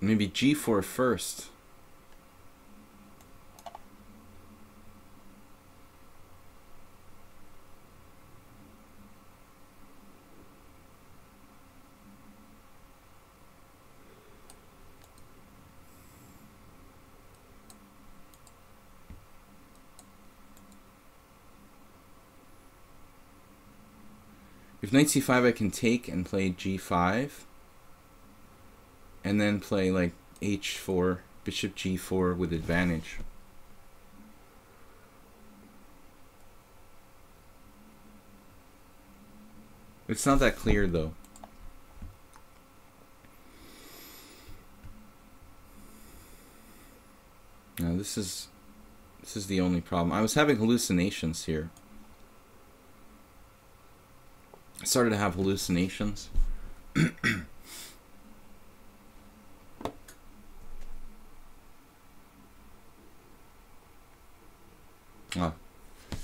Maybe g4 first. If knight c5, I can take and play g5, and then play like h4, bishop g4 with advantage. It's not that clear though. Now this is the only problem. I was having hallucinations here. I started to have hallucinations. Ah,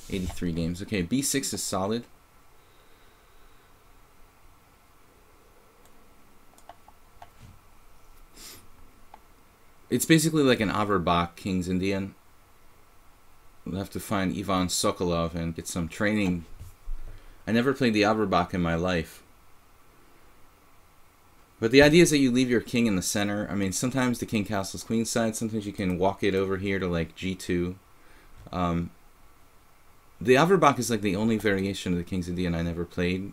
83 games. Okay, b6 is solid. It's basically like an Averbach King's Indian. We'll have to find Ivan Sokolov and get some training. I never played the Averbach in my life. But the idea is that you leave your king in the center. I mean, sometimes the king castles queenside. Sometimes you can walk it over here to like g2. The Averbach is like the only variation of the King's Indian I never played.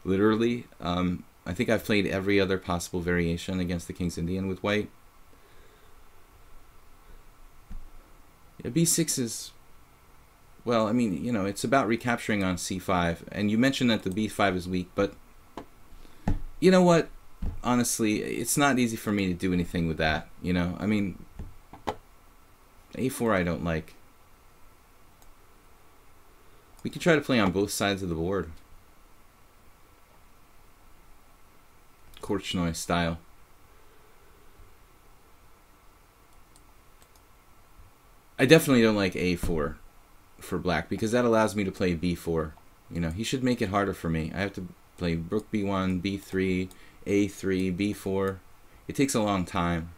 Literally. I think I've played every other possible variation against the King's Indian with white. Yeah, b6 is... Well, I mean, you know, it's about recapturing on c5. And you mentioned that the b5 is weak, but you know what? Honestly, it's not easy for me to do anything with that, you know? I mean, a4 I don't like. We could try to play on both sides of the board. Korchnoi style. I definitely don't like a4 for black because that allows me to play b4. You know, he should make it harder for me. I have to play rook b1, b3, a3, b4. It takes a long time.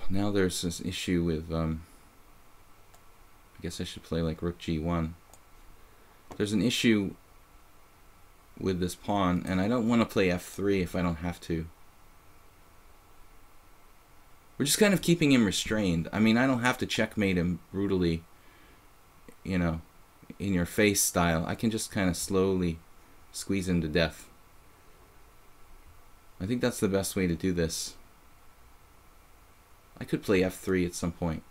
Now there's this issue with, I guess I should play like rook g1. There's an issue with this pawn, and I don't want to play f3 if I don't have to. We're just kind of keeping him restrained. I mean, I don't have to checkmate him brutally, you know, in your face style. I can just kind of slowly squeeze him to death. I think that's the best way to do this. I could play f3 at some point.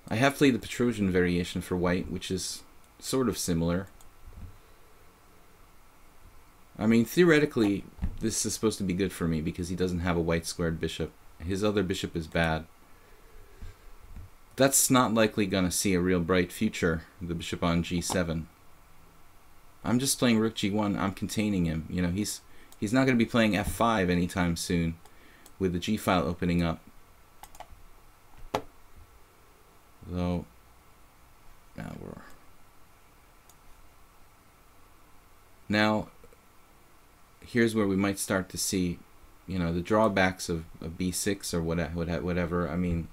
I have played the Petrosian variation for white, which is sort of similar. I mean, theoretically, this is supposed to be good for me because he doesn't have a white squared bishop. His other bishop is bad. That's not likely going to see a real bright future, the bishop on g7. I'm just playing rook g1. I'm containing him. You know, he's not going to be playing f5 anytime soon with the g file opening up. Though, now here's where we might start to see, you know, the drawbacks of b6 or whatever. I mean,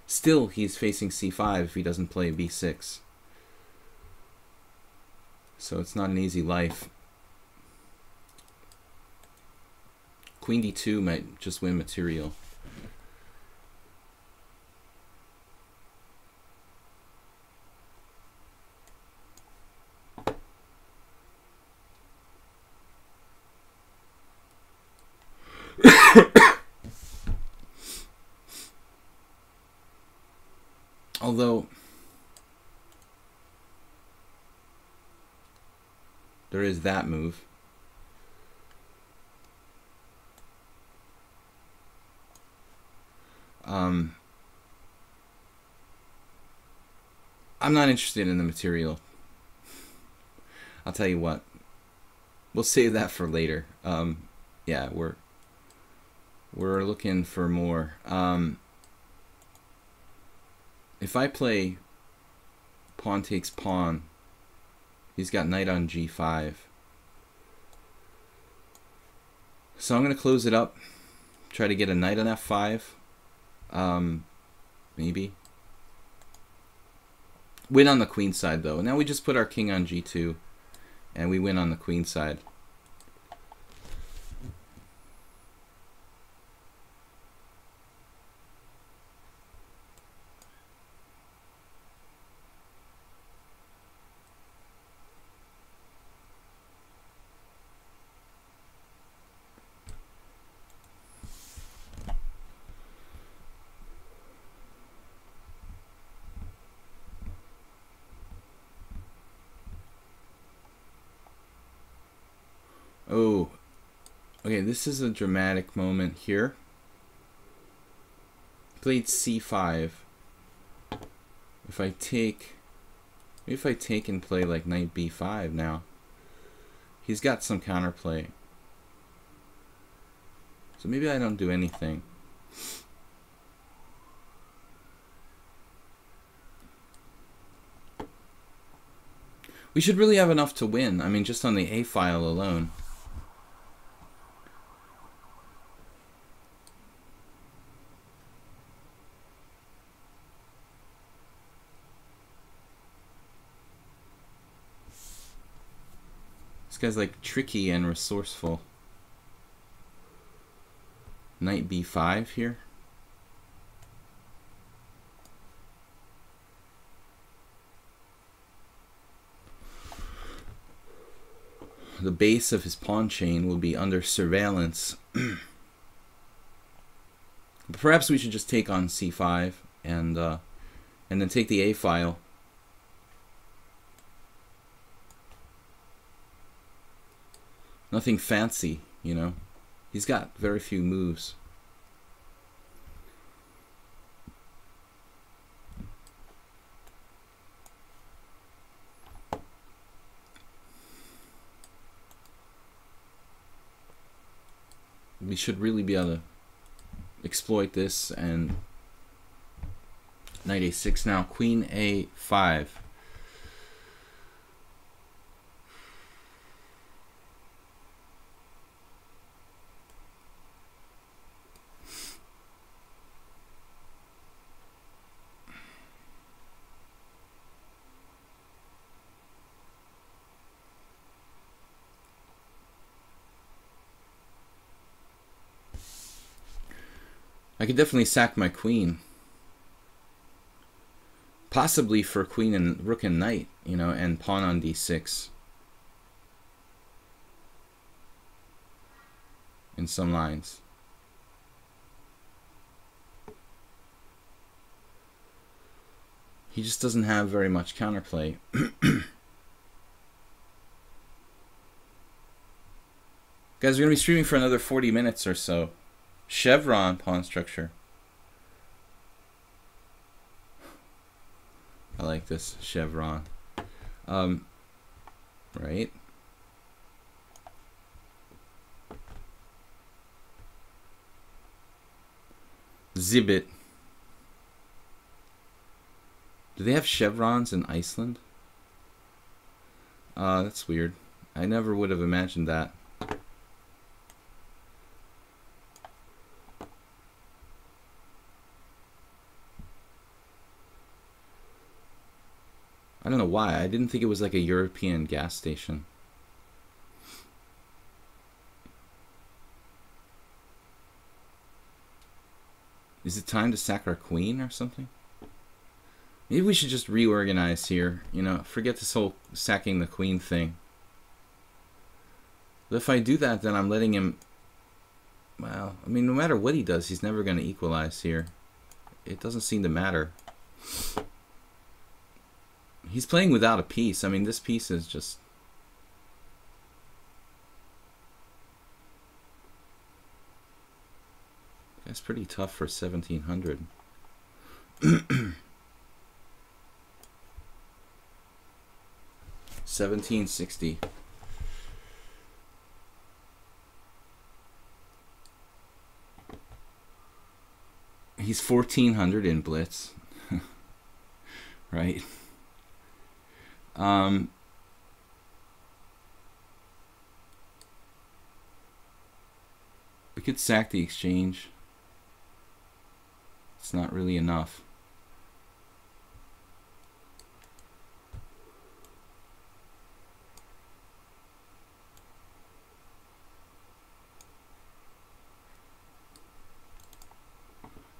still he's facing c5 if he doesn't play b6. So it's not an easy life. Queen d2 might just win material. there is that move. I'm not interested in the material. I'll tell you what. We'll save that for later. Yeah, we're looking for more. If I play pawn takes pawn, he's got knight on g5. So I'm going to close it up. Try to get a knight on f5. Maybe. Win on the queen side, though. Now we just put our king on g2, and we win on the queen side. Oh, okay, this is a dramatic moment here. Played c5. If I take, maybe if I take and play like knight b5 now, he's got some counterplay. So maybe I don't do anything. We should really have enough to win. I mean, just on the A file alone. This guy's like tricky and resourceful. Knight b5 here. The base of his pawn chain will be under surveillance. Perhaps we should just take on c5 and then take the A file. Nothing fancy, you know. He's got very few moves. We should really be able to exploit this. And knight a6 now, queen a5. I could definitely sack my queen. Possibly for queen and rook and knight, you know, and pawn on d6. In some lines. He just doesn't have very much counterplay. Guys, we're going to be streaming for another 40 minutes or so. Chevron pawn structure. I like this chevron. Right. Zibbit. Do they have chevrons in Iceland? That's weird. I never would have imagined that. I don't know why. I didn't think it was like a European gas station. Is it time to sack our queen or something? Maybe we should just reorganize here. You know, forget this whole sacking the queen thing. But if I do that, then I'm letting him... Well, I mean, no matter what he does, he's never going to equalize here. It doesn't seem to matter. He's playing without a piece. I mean, this piece is just That's pretty tough for 1700. 1760. He's 1400 in blitz. Right? We could sack the exchange. It's not really enough.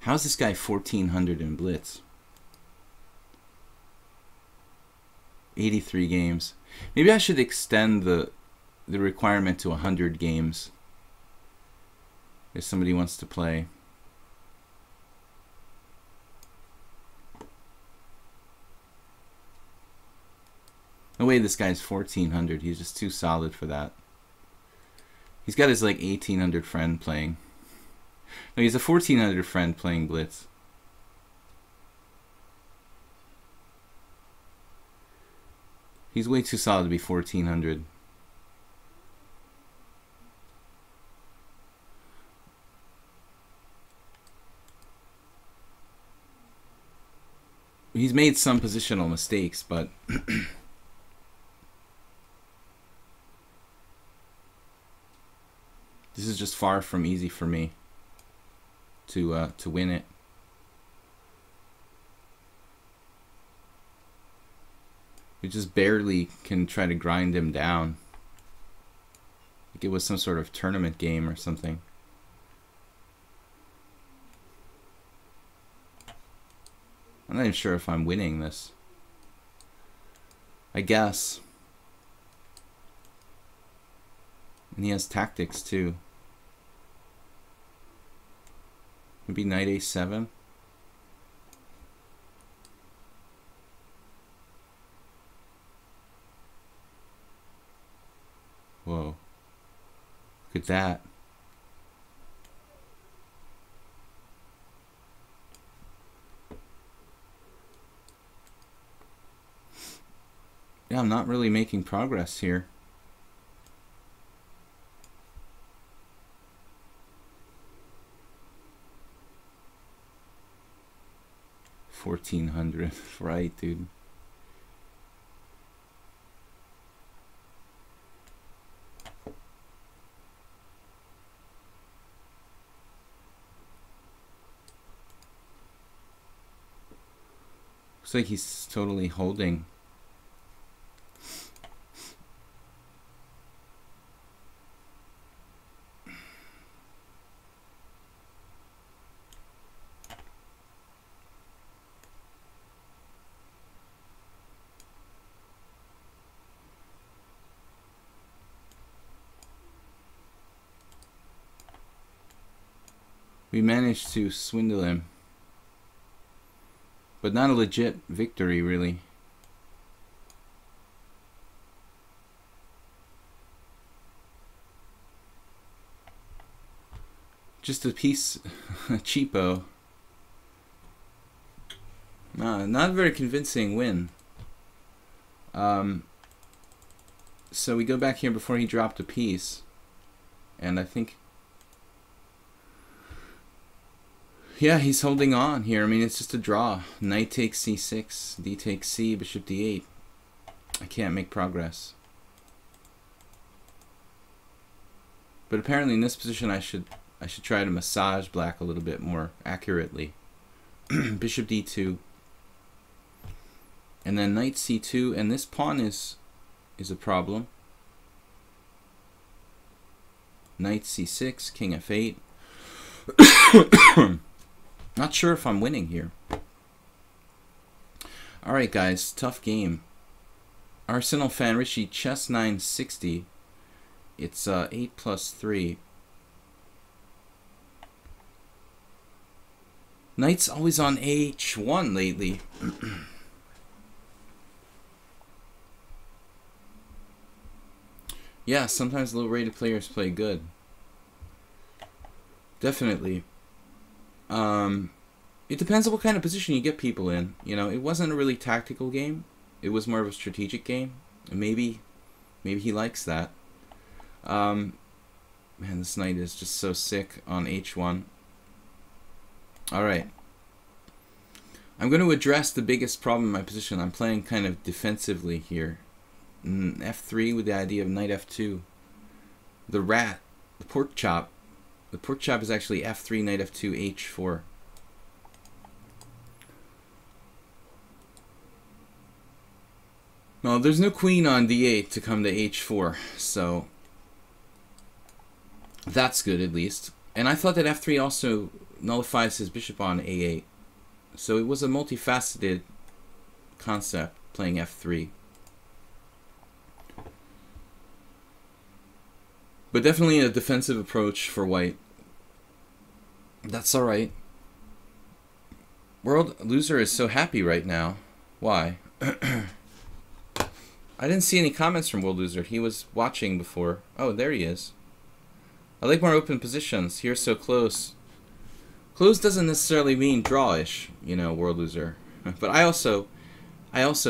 How's this guy 1400 in blitz? 83 games. Maybe I should extend the requirement to 100 games if somebody wants to play. No way this guy's 1400. He's just too solid for that. He's got his like 1800 friend playing. No, he's a 1400 friend playing blitz. He's way too solid to be 1400. He's made some positional mistakes, but this is just far from easy for me to win it. We just barely can try to grind him down. Like it was some sort of tournament game or something. I'm not even sure if I'm winning this. I guess. And he has tactics too. Maybe knight a7. Whoa. Look at that. Yeah, I'm not really making progress here. $1,400, right, dude? Looks like he's totally holding. We managed to swindle him, but not a legit victory, really. Just a piece, cheapo. Not a very convincing win. So we go back here before he dropped a piece, and I think, yeah, he's holding on here. I mean, it's just a draw. Knight takes c6, d takes c, bishop d8. I can't make progress. But apparently in this position I should try to massage black a little bit more accurately. Bishop d2. And then knight c2, and this pawn is a problem. Knight c6, king f8. Not sure if I'm winning here. Alright guys, tough game. Arsenal fan Richie, chess 960. It's 8 plus 3. Knight's always on h1 lately. Yeah, sometimes low-rated players play good. Definitely. It depends on what kind of position you get people in. You know, it wasn't a really tactical game. It was more of a strategic game. And maybe he likes that. Man, this knight is just so sick on h1. Alright. I'm going to address the biggest problem in my position. I'm playing kind of defensively here. f3 with the idea of knight f2. The rat, the pork chop. The pork chop is actually f3, knight f2, h4. Well, there's no queen on d8 to come to h4, so that's good at least. And I thought that f3 also nullifies his bishop on a8. So it was a multifaceted concept playing f3. But definitely a defensive approach for white. That's alright. World Loser is so happy right now. Why? I didn't see any comments from World Loser. He was watching before. Oh, there he is. I like more open positions. Here so close. Close doesn't necessarily mean drawish, you know, World Loser. But I also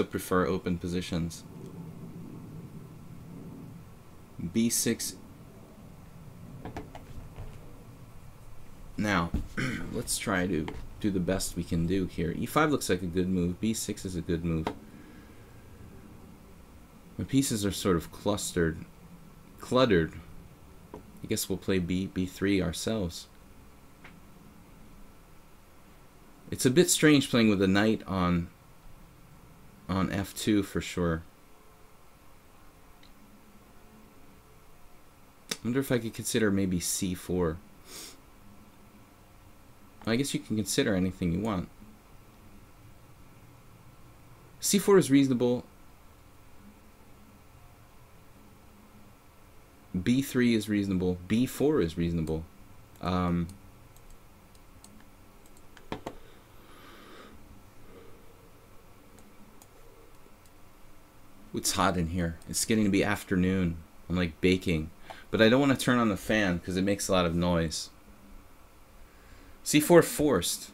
prefer open positions. b6. Now, let's try to do the best we can do here. e5 looks like a good move. b6 is a good move. My pieces are sort of cluttered. I guess we'll play b3 ourselves. It's a bit strange playing with a knight on f2 for sure. I wonder if I could consider maybe c4. I guess you can consider anything you want. c4 is reasonable. b3 is reasonable. b4 is reasonable. It's hot in here. It's getting to be afternoon. I'm like baking. But I don't want to turn on the fan because it makes a lot of noise. c4 forced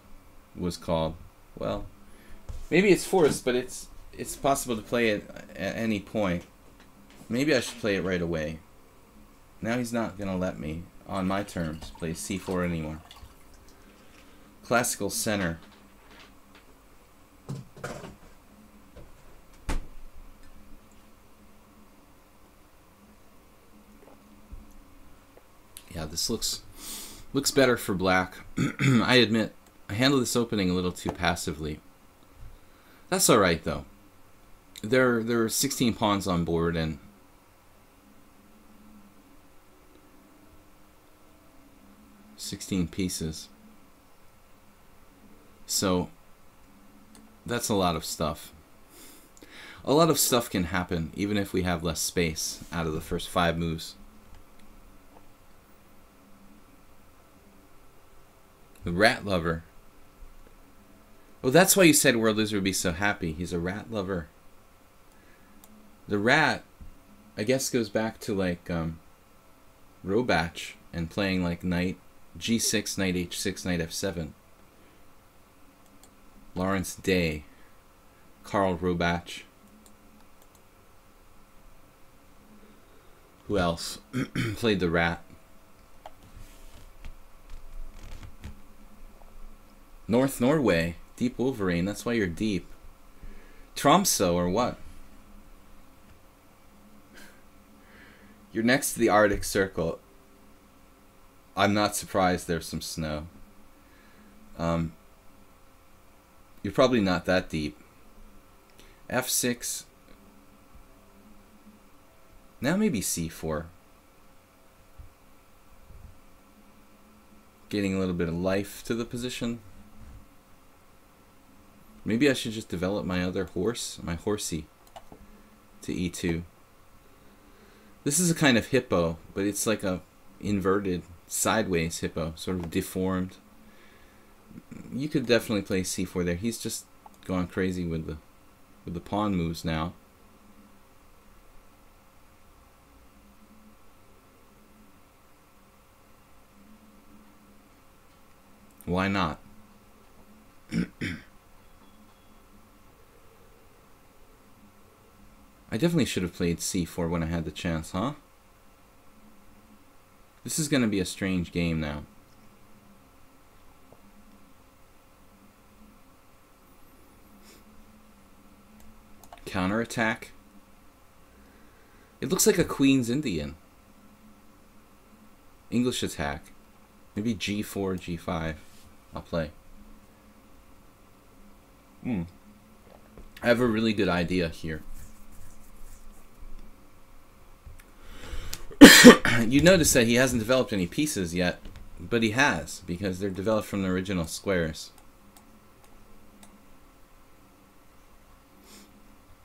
was called. Well, maybe it's forced, but it's possible to play it at any point. Maybe I should play it right away. Now he's not going to let me, on my terms, play c4 anymore. Classical center. Yeah, this looks better for black. I admit, I handled this opening a little too passively. That's alright, though. There are 16 pawns on board, and $16 pieces. So that's a lot of stuff. A lot of stuff can happen even if we have less space out of the first 5 moves. The rat lover. Oh, that's why you said World Loser would be so happy. He's a rat lover. The rat, I guess, goes back to like Robach and playing like knight g6, knight h6, knight f7. Lawrence Day, Karl Robach. Who else played the rat? North Norway, Deep Wolverine. That's why you're deep. Tromsø or what? You're next to the Arctic Circle. I'm not surprised there's some snow. You're probably not that deep. f6. Now maybe c4. Getting a little bit of life to the position. Maybe I should just develop my other horse, my horsey, to e2. This is a kind of hippo, but it's like a inverted, sideways hippo, sort of deformed. You could definitely play c4 there. He's just gone crazy with the pawn moves now. Why not? I definitely should have played c4 when I had the chance, huh? This is going to be a strange game now. Counterattack. It looks like a Queen's Indian. English attack. Maybe g4, g5. I'll play. I have a really good idea here. You notice that he hasn't developed any pieces yet, but he has, because they're developed from the original squares.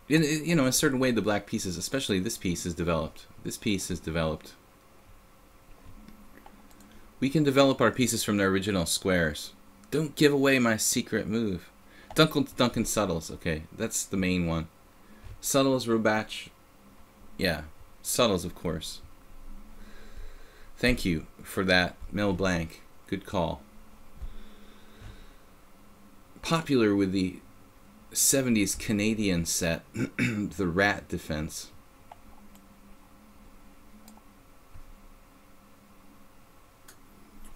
In a certain way, the black pieces, especially this piece, is developed. This piece is developed. We can develop our pieces from their original squares. Don't give away my secret move. Duncan Suttles. Okay, that's the main one. Suttles, Robach. Yeah, Suttles, of course. Thank you for that, Mel Blanc. Good call. Popular with the 70s Canadian set, the Rat Defense.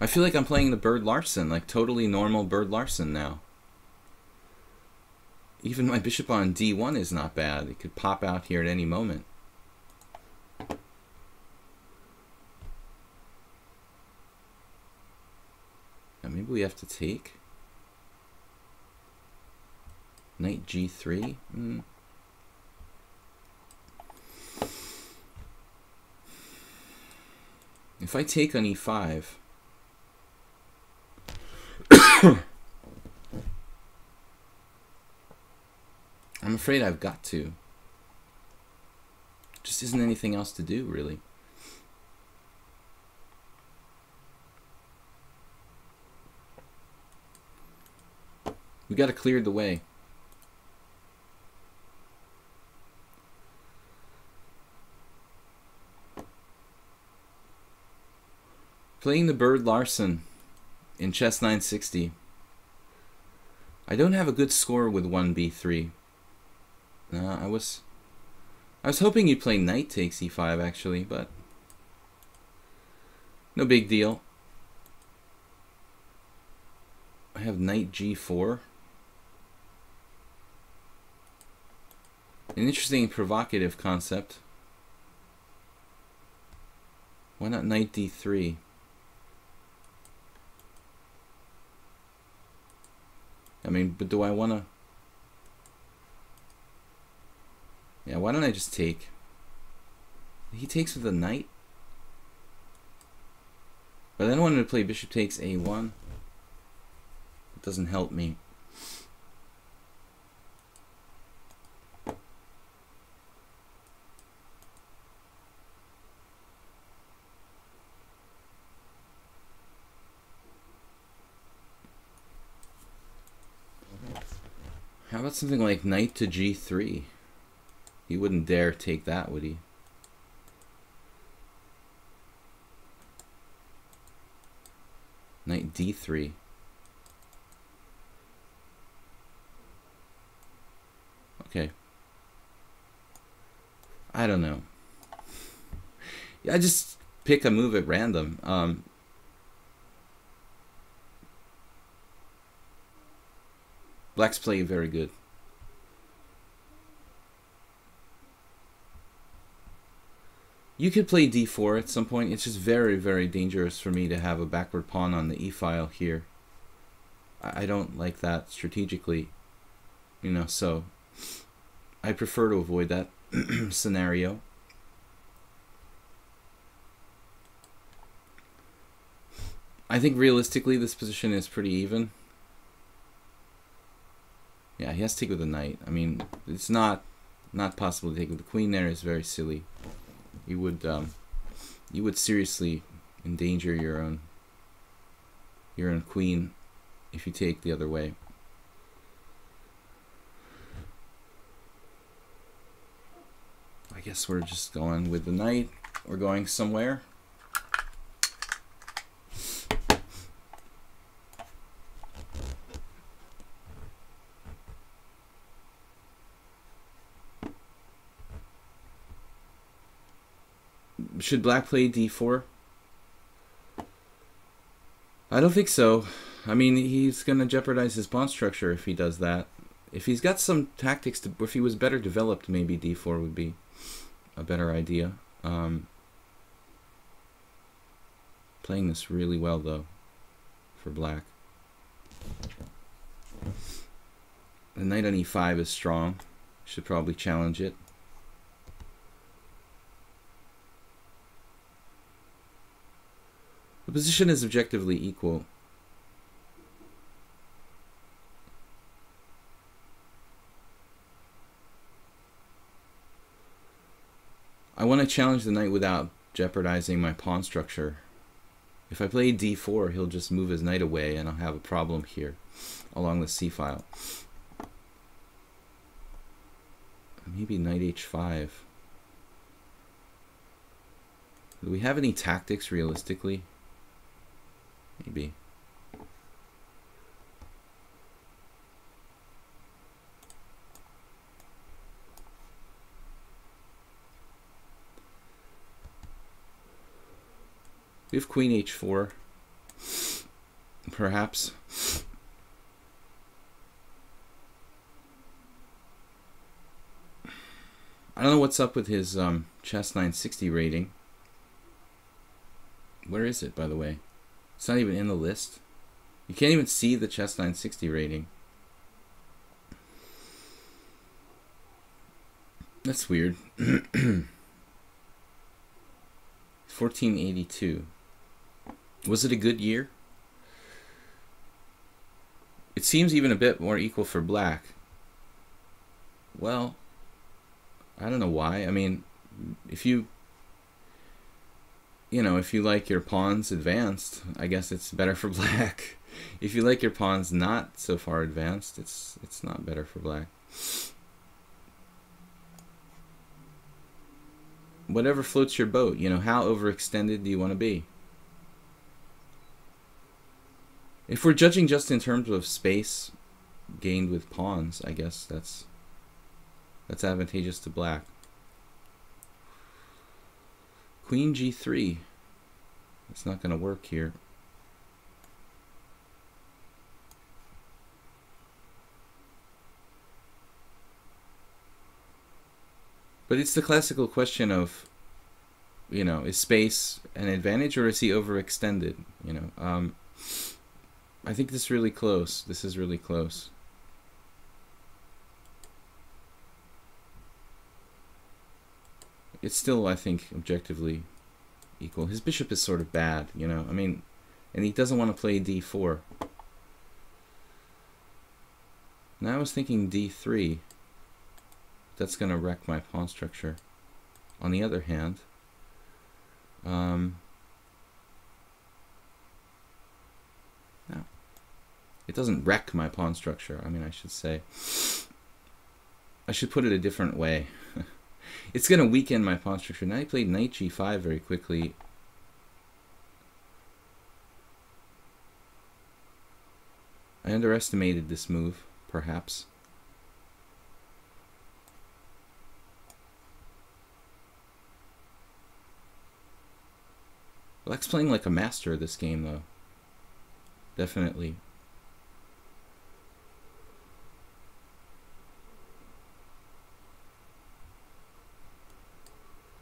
I feel like I'm playing the Bird Larson, like totally normal Bird Larson now. Even my bishop on d1 is not bad. It could pop out here at any moment. Now maybe we have to take. Knight g3. If I take on e5, I'm afraid I've got to. Just isn't anything else to do, really. We got to clear the way. Playing the Bird Larson in Chess 960. I don't have a good score with 1b3. I was hoping you'd play knight takes e5 actually, but no big deal. I have knight g4. An interesting provocative concept. Why not knight d3? I mean, but do I want to... Yeah, why don't I just take? He takes with a knight? But then I wanted to play bishop takes a1. It doesn't help me. How about something like knight to g3? He wouldn't dare take that, would he? Knight d3. Okay. I don't know. Yeah, I just pick a move at random. Black's play very good. You could play d4 at some point. It's just very, very dangerous for me to have a backward pawn on the e-file here. I don't like that strategically, you know, so I prefer to avoid that scenario. I think realistically this position is pretty even. Yeah, he has to take with a knight. I mean, it's not possible to take with the queen there. Is very silly. You would seriously endanger your own queen if you take the other way. I guess we're just going with the knight. We're going somewhere. Should black play d4? I don't think so. I mean, he's going to jeopardize his pawn structure if he does that. If he's got some tactics, if he was better developed, maybe d4 would be a better idea. Playing this really well, though, for black. The knight on e5 is strong. Should probably challenge it. The position is objectively equal. I want to challenge the knight without jeopardizing my pawn structure. If I play d4, he'll just move his knight away and I'll have a problem here along the c file. Maybe knight h5. Do we have any tactics realistically? Maybe. We have queen h4, perhaps. I don't know what's up with his chess 960 rating. Where is it, by the way? It's not even in the list. You can't even see the chess 960 rating. That's weird. 1482. Was it a good year? It seems even a bit more equal for black. Well, I don't know why. I mean, if you like your pawns advanced, I guess it's better for black. If you like your pawns not so far advanced, it's not better for black. Whatever floats your boat, how overextended do you want to be? If we're judging just in terms of space gained with pawns, I guess that's advantageous to black. Queen g3. It's not going to work here. But it's the classical question of, is space an advantage or is he overextended? I think this is really close. This is really close. It's still, I think, objectively equal. His bishop is sort of bad, I mean, and he doesn't want to play d4. Now I was thinking d3. That's going to wreck my pawn structure. On the other hand, no. It doesn't wreck my pawn structure. I mean, I should say. I should put it a different way. It's going to weaken my pawn structure. Now he played knight g5 very quickly. I underestimated this move, perhaps. Black's playing like a master this game, though. Definitely.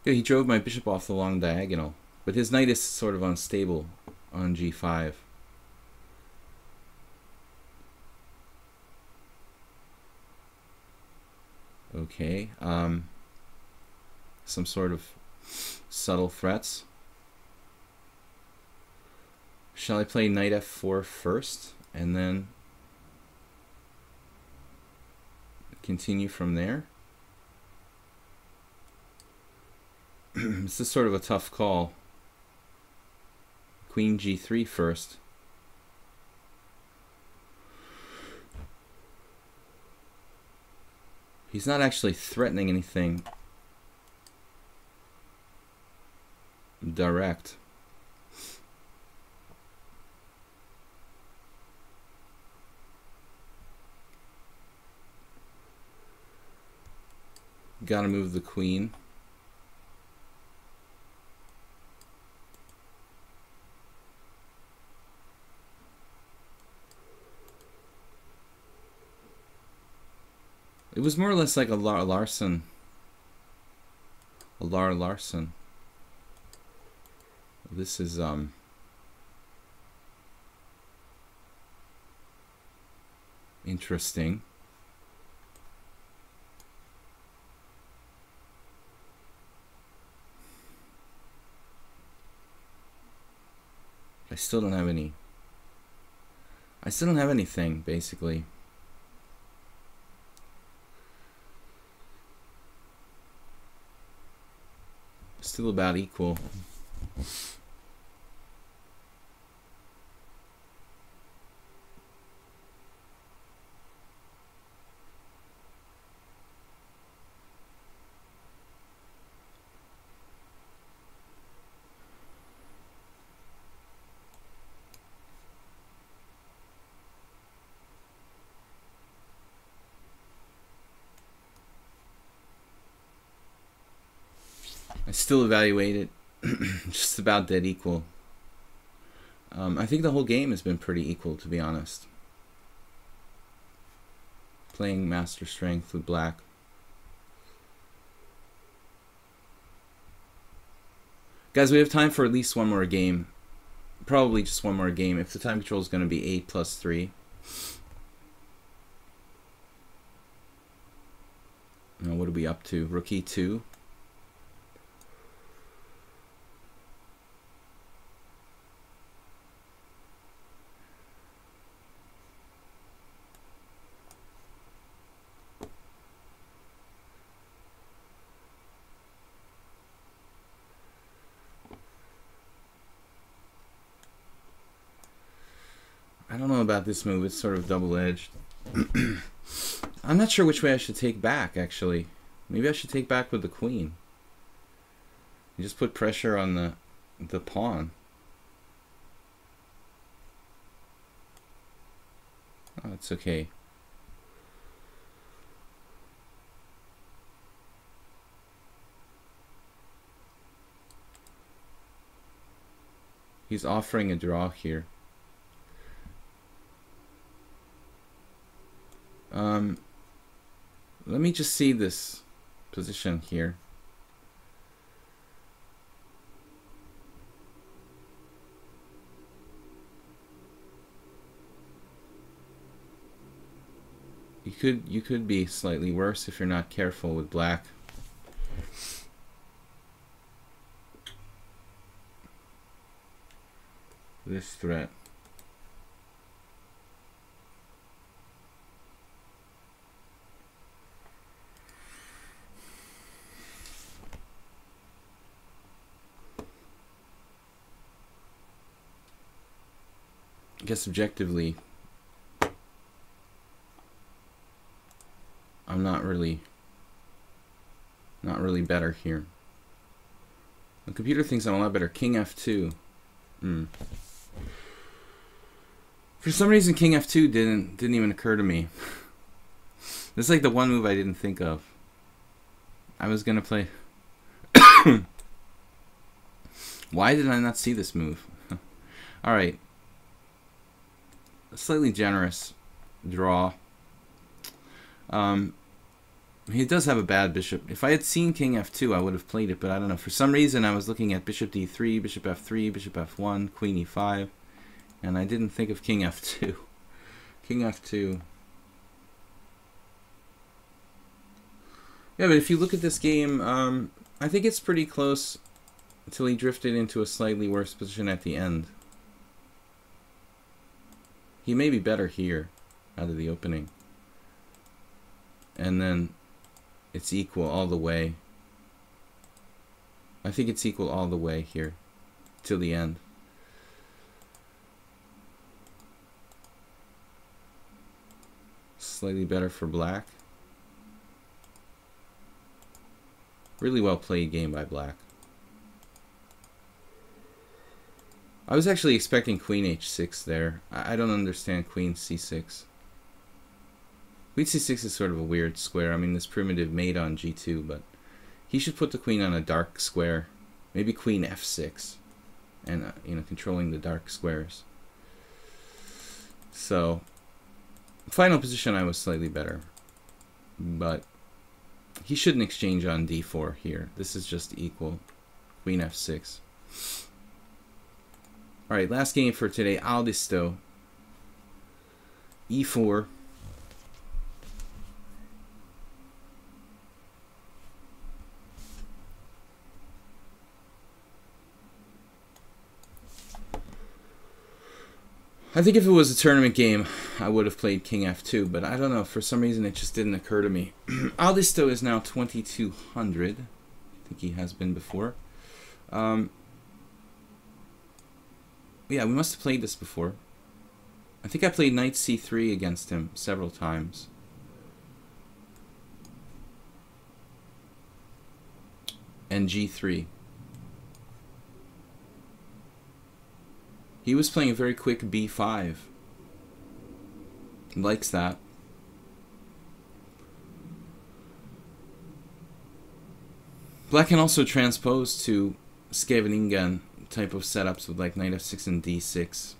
Yeah, he drove my bishop off the long diagonal, but his knight is sort of unstable on g5. Okay, some sort of subtle threats. Shall I play knight f4 first and then continue from there? This is sort of a tough call. Queen g3 first. He's not actually threatening anything direct. Gotta move the queen. It was more or less like a Larson. A Larson. This is interesting. I still don't have any. I still don't have anything, basically. Still about equal. I still evaluate it just about dead equal. I think the whole game has been pretty equal, to be honest. Playing master strength with black. Guys, we have time for at least one more game. Probably just one more game. If the time control is going to be 8 plus 3. Now, what are we up to? Rook E2. I don't know about this move. It's sort of double-edged. I'm not sure which way I should take back, actually. Maybe I should take back with the queen. You just put pressure on the pawn. Oh, it's okay. He's offering a draw here. Let me just see this position here. You could be slightly worse if you're not careful with black. This threat. I guess objectively, I'm not really better here. The computer thinks I'm a lot better. King F2. For some reason, King F2 didn't even occur to me. This is like the one move I didn't think of. I was gonna play. Why did I not see this move? All right. A slightly generous draw. He does have a bad bishop. If I had seen King F2, I would have played it, but I don't know. For some reason, I was looking at bishop D3, bishop F3, bishop F1, queen E5, and I didn't think of King F2. King F2. Yeah, but if you look at this game, I think it's pretty close until he drifted into a slightly worse position at the end. He may be better here out of the opening. And then it's equal all the way. I think it's equal all the way here till the end. Slightly better for black. Really well played game by black. I was actually expecting queen h6 there. I don't understand queen c6. Queen c6 is sort of a weird square. I mean, this primitive mate on g2, but he should put the queen on a dark square. Maybe queen f6, and you know, controlling the dark squares. So, final position, I was slightly better. But he shouldn't exchange on d4 here. This is just equal. Queen f6. Alright, last game for today. Aldisto. e4. I think if it was a tournament game, I would have played king f2, but I don't know. For some reason, it just didn't occur to me. Aldisto is now 2,200. I think he has been before. Yeah, we must have played this before. I think I played knight c3 against him several times. And g3. He was playing a very quick b5. He likes that. Black can also transpose to Scheveningen type of setups with like knight f6 and d6.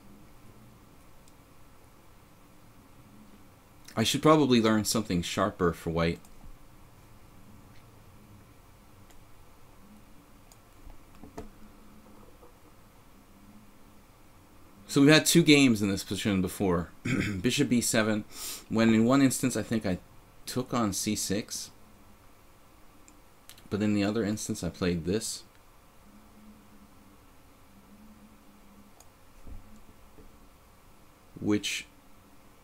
I should probably learn something sharper for white. So we've had two games in this position before. Bishop b7, when in one instance I think I took on c6. But in the other instance I played this. Which,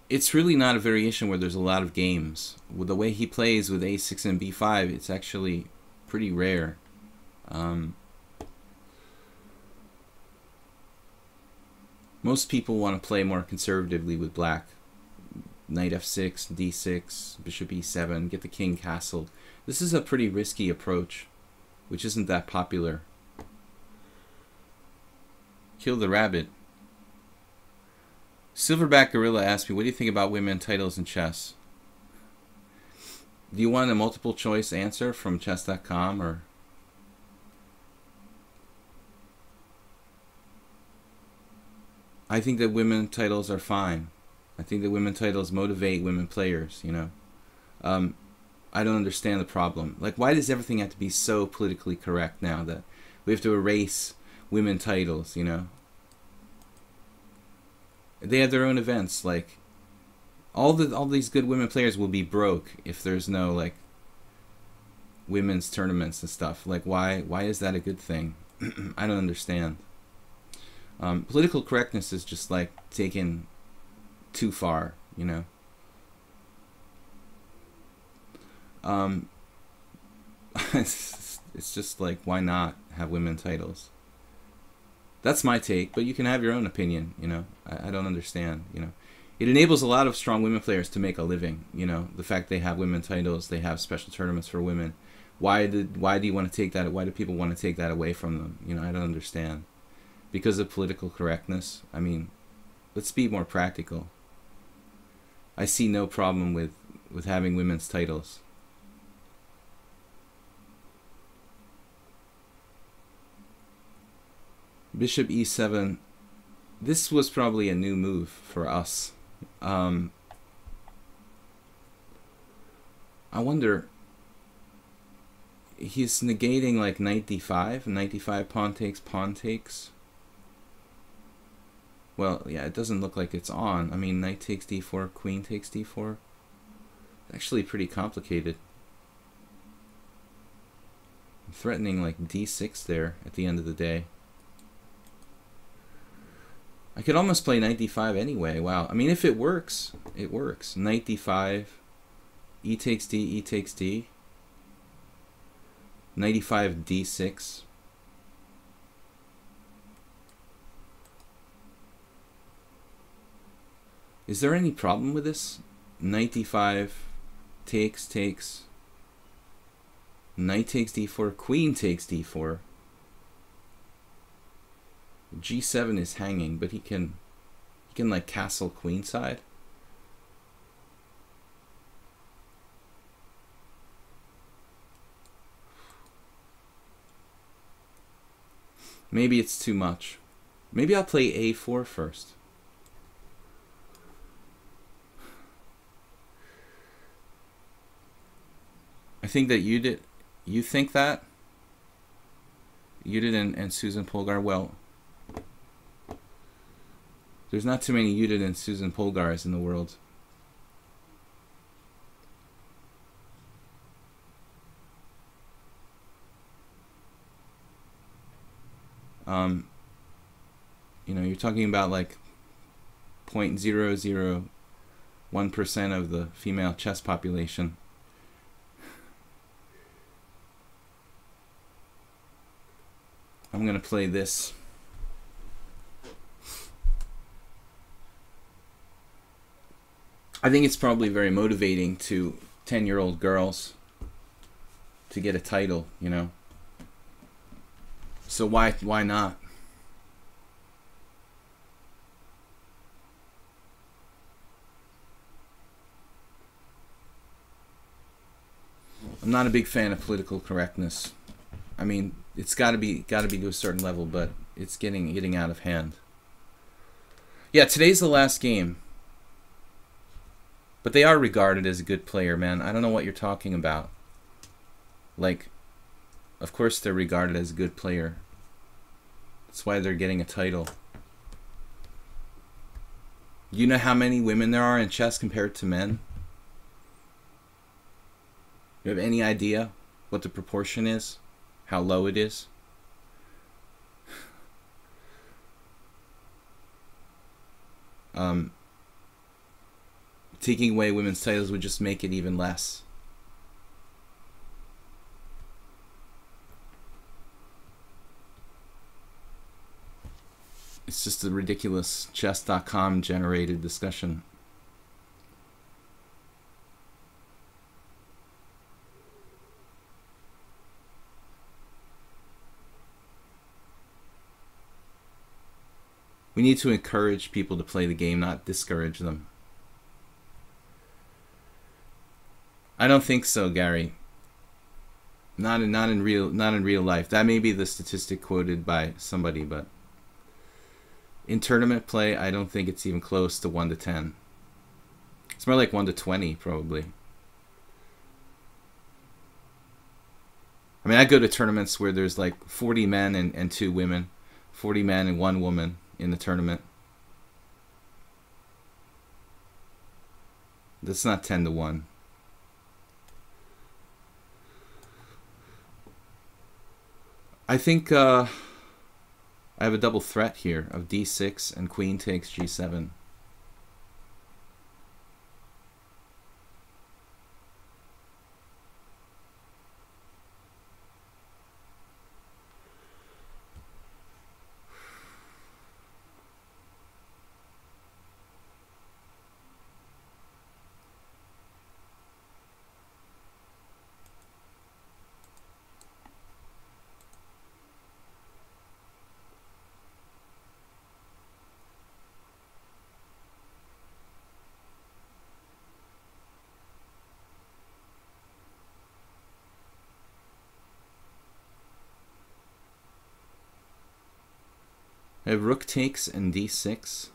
it's really not a variation where there's a lot of games. With the way he plays with a6 and b5, it's actually pretty rare. Most people want to play more conservatively with black. Knight f6, d6, bishop e7, get the king castled. This is a pretty risky approach, which isn't that popular. Kill the rabbit. Silverback Gorilla asked me, what do you think about women titles in chess? Do you want a multiple choice answer from chess.com or... I think that women titles are fine. I think that women titles motivate women players, you know. I don't understand the problem. Like, why does everything have to be so politically correct now that we have to erase women titles, you know? They have their own events. Like, all these good women players will be broke if there's no, like, women's tournaments and stuff. Like, why is that a good thing? I don't understand. Political correctness is just like taken too far, you know. It's just like, why not have women titles? That's my take, but you can have your own opinion, you know. I don't understand, you know. It enables a lot of strong women players to make a living, you know. The fact they have women titles, they have special tournaments for women. Why do you want to take that? Why do people want to take that away from them? You know, I don't understand. Because of political correctness? I mean, let's be more practical. I see no problem with having women's titles. Bishop e7. This was probably a new move for us. I wonder... He's negating like knight d5. Knight d5, pawn takes. Well, yeah, it doesn't look like it's on. I mean, knight takes d4, queen takes d4. Actually pretty complicated. I'm threatening like d6 there at the end of the day. I could almost play knight d5 anyway. Wow. I mean, if it works, it works. Knight d5, e takes d. Knight e5, d6. Is there any problem with this? Knight d5, takes. Knight takes d4, queen takes d4. g7 is hanging, but he can like castle queenside. Maybe it's too much. Maybe I'll play a4 first. I think that you did. You think that? Judith and Susan Polgar. Well, there's not too many Judith and Susan Polgars in the world. You know, you're talking about like 0.001% of the female chess population. I'm going to play this. I think it's probably very motivating to 10-year-old girls to get a title, you know. So why not? I'm not a big fan of political correctness. I mean, it's got to be to a certain level, but it's getting out of hand. Yeah, today's the last game. But they are regarded as a good player, man. I don't know what you're talking about. Like, of course they're regarded as a good player. That's why they're getting a title. You know how many women there are in chess compared to men? You have any idea what the proportion is? How low it is? Taking away women's titles would just make it even less. It's just a ridiculous chess.com generated discussion. We need to encourage people to play the game, not discourage them. I don't think so, Gary. Not in real life. That may be the statistic quoted by somebody, but in tournament play, I don't think it's even close to 1 to 10. It's more like 1 to 20, probably. I mean, I go to tournaments where there's like 40 men and 2 women, 40 men and 1 woman in the tournament. That's not 10 to 1. I think I have a double threat here of d6 and queen takes g7. I have rook takes and d6.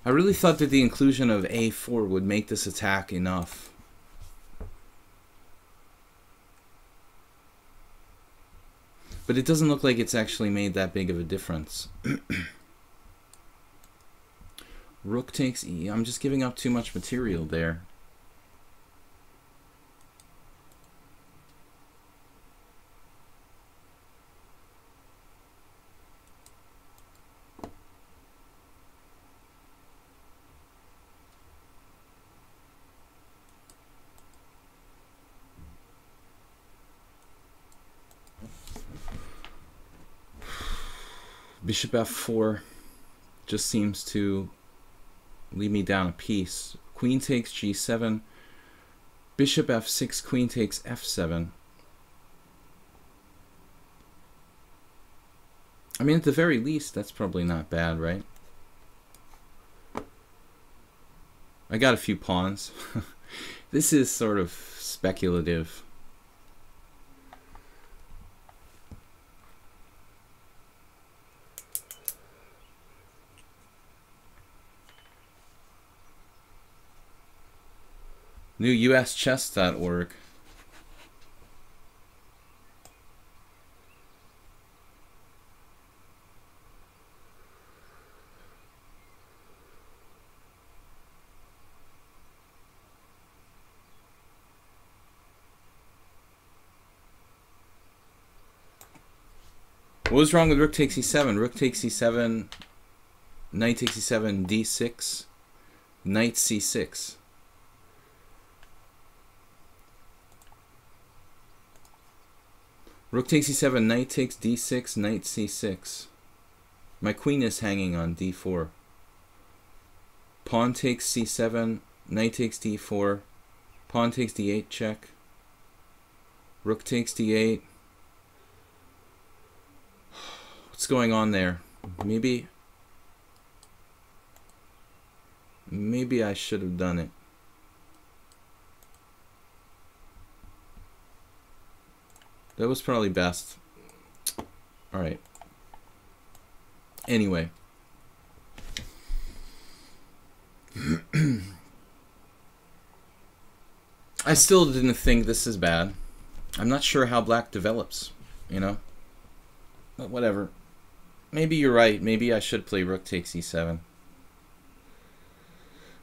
I really thought that the inclusion of a4 would make this attack enough. But it doesn't look like it's actually made that big of a difference. Rook takes e. I'm just giving up too much material there. Bishop f4 just seems to lead me down a piece. Queen takes g7. Bishop f6, queen takes f7. I mean, at the very least, that's probably not bad, right? I got a few pawns. This is sort of speculative. New uschess.org. What was wrong with rook takes e7? Rook takes e7, knight takes e7, d6, knight c6. Rook takes e7, knight takes d6, knight c6. My queen is hanging on d4. Pawn takes c7, knight takes d4, pawn takes d8 check, rook takes d8. What's going on there? Maybe I should have done it. That was probably best. All right. Anyway. I still didn't think this is bad. I'm not sure how black develops, you know? But whatever. Maybe you're right. Maybe I should play rook takes e7.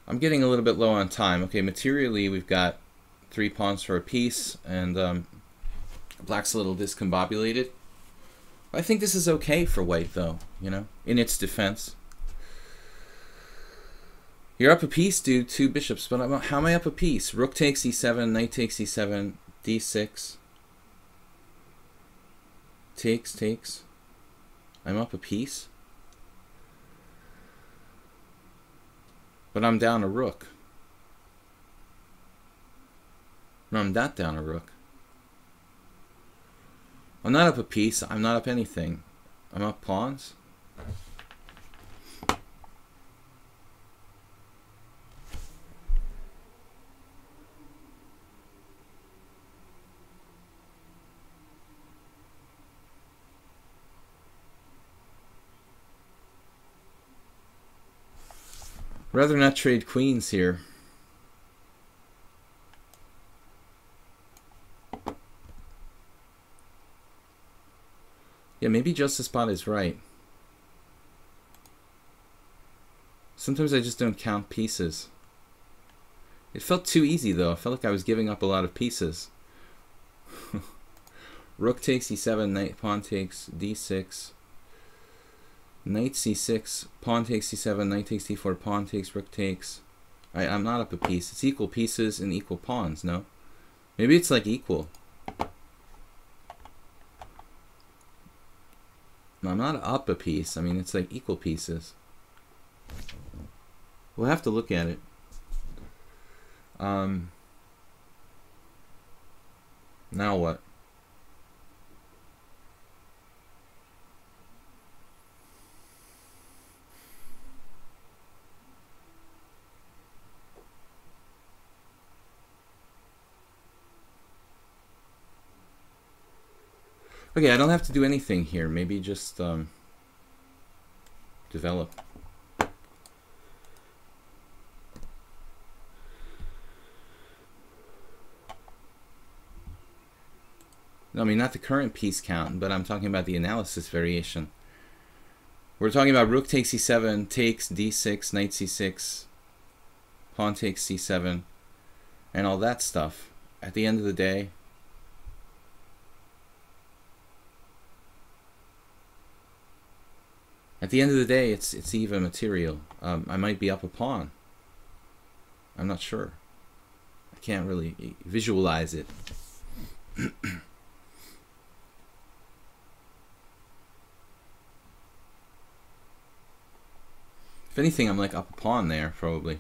I'm getting a little bit low on time. Okay, materially we've got 3 pawns for a piece, and black's a little discombobulated. I think this is okay for white, though, you know, in its defense. You're up a piece, dude. 2 bishops, but how am I up a piece? Rook takes e7, knight takes e7, d6. Takes. I'm up a piece. But I'm down a rook. No, I'm not down a rook. I'm not up a piece. I'm not up anything. I'm up pawns. Rather not trade queens here. Yeah, maybe Justice Spot is right. Sometimes I just don't count pieces. It felt too easy, though. I felt like I was giving up a lot of pieces. Rook takes e7, knight, pawn takes d6. Knight c6, pawn takes c7, knight takes d4, pawn takes, rook takes. I'm not up a piece. It's equal pieces and equal pawns, no? Maybe it's like equal. No, I'm not up a piece. I mean, it's like equal pieces. We'll have to look at it. Now what? Okay, I don't have to do anything here. Maybe just develop. No, I mean, not the current piece count, but I'm talking about the analysis variation. We're talking about rook takes e7, takes d6, knight c6, pawn takes c7, and all that stuff. At the end of the day, it's even material. I might be up a pawn. I'm not sure. I can't really visualize it. If anything, I'm like up a pawn there, probably.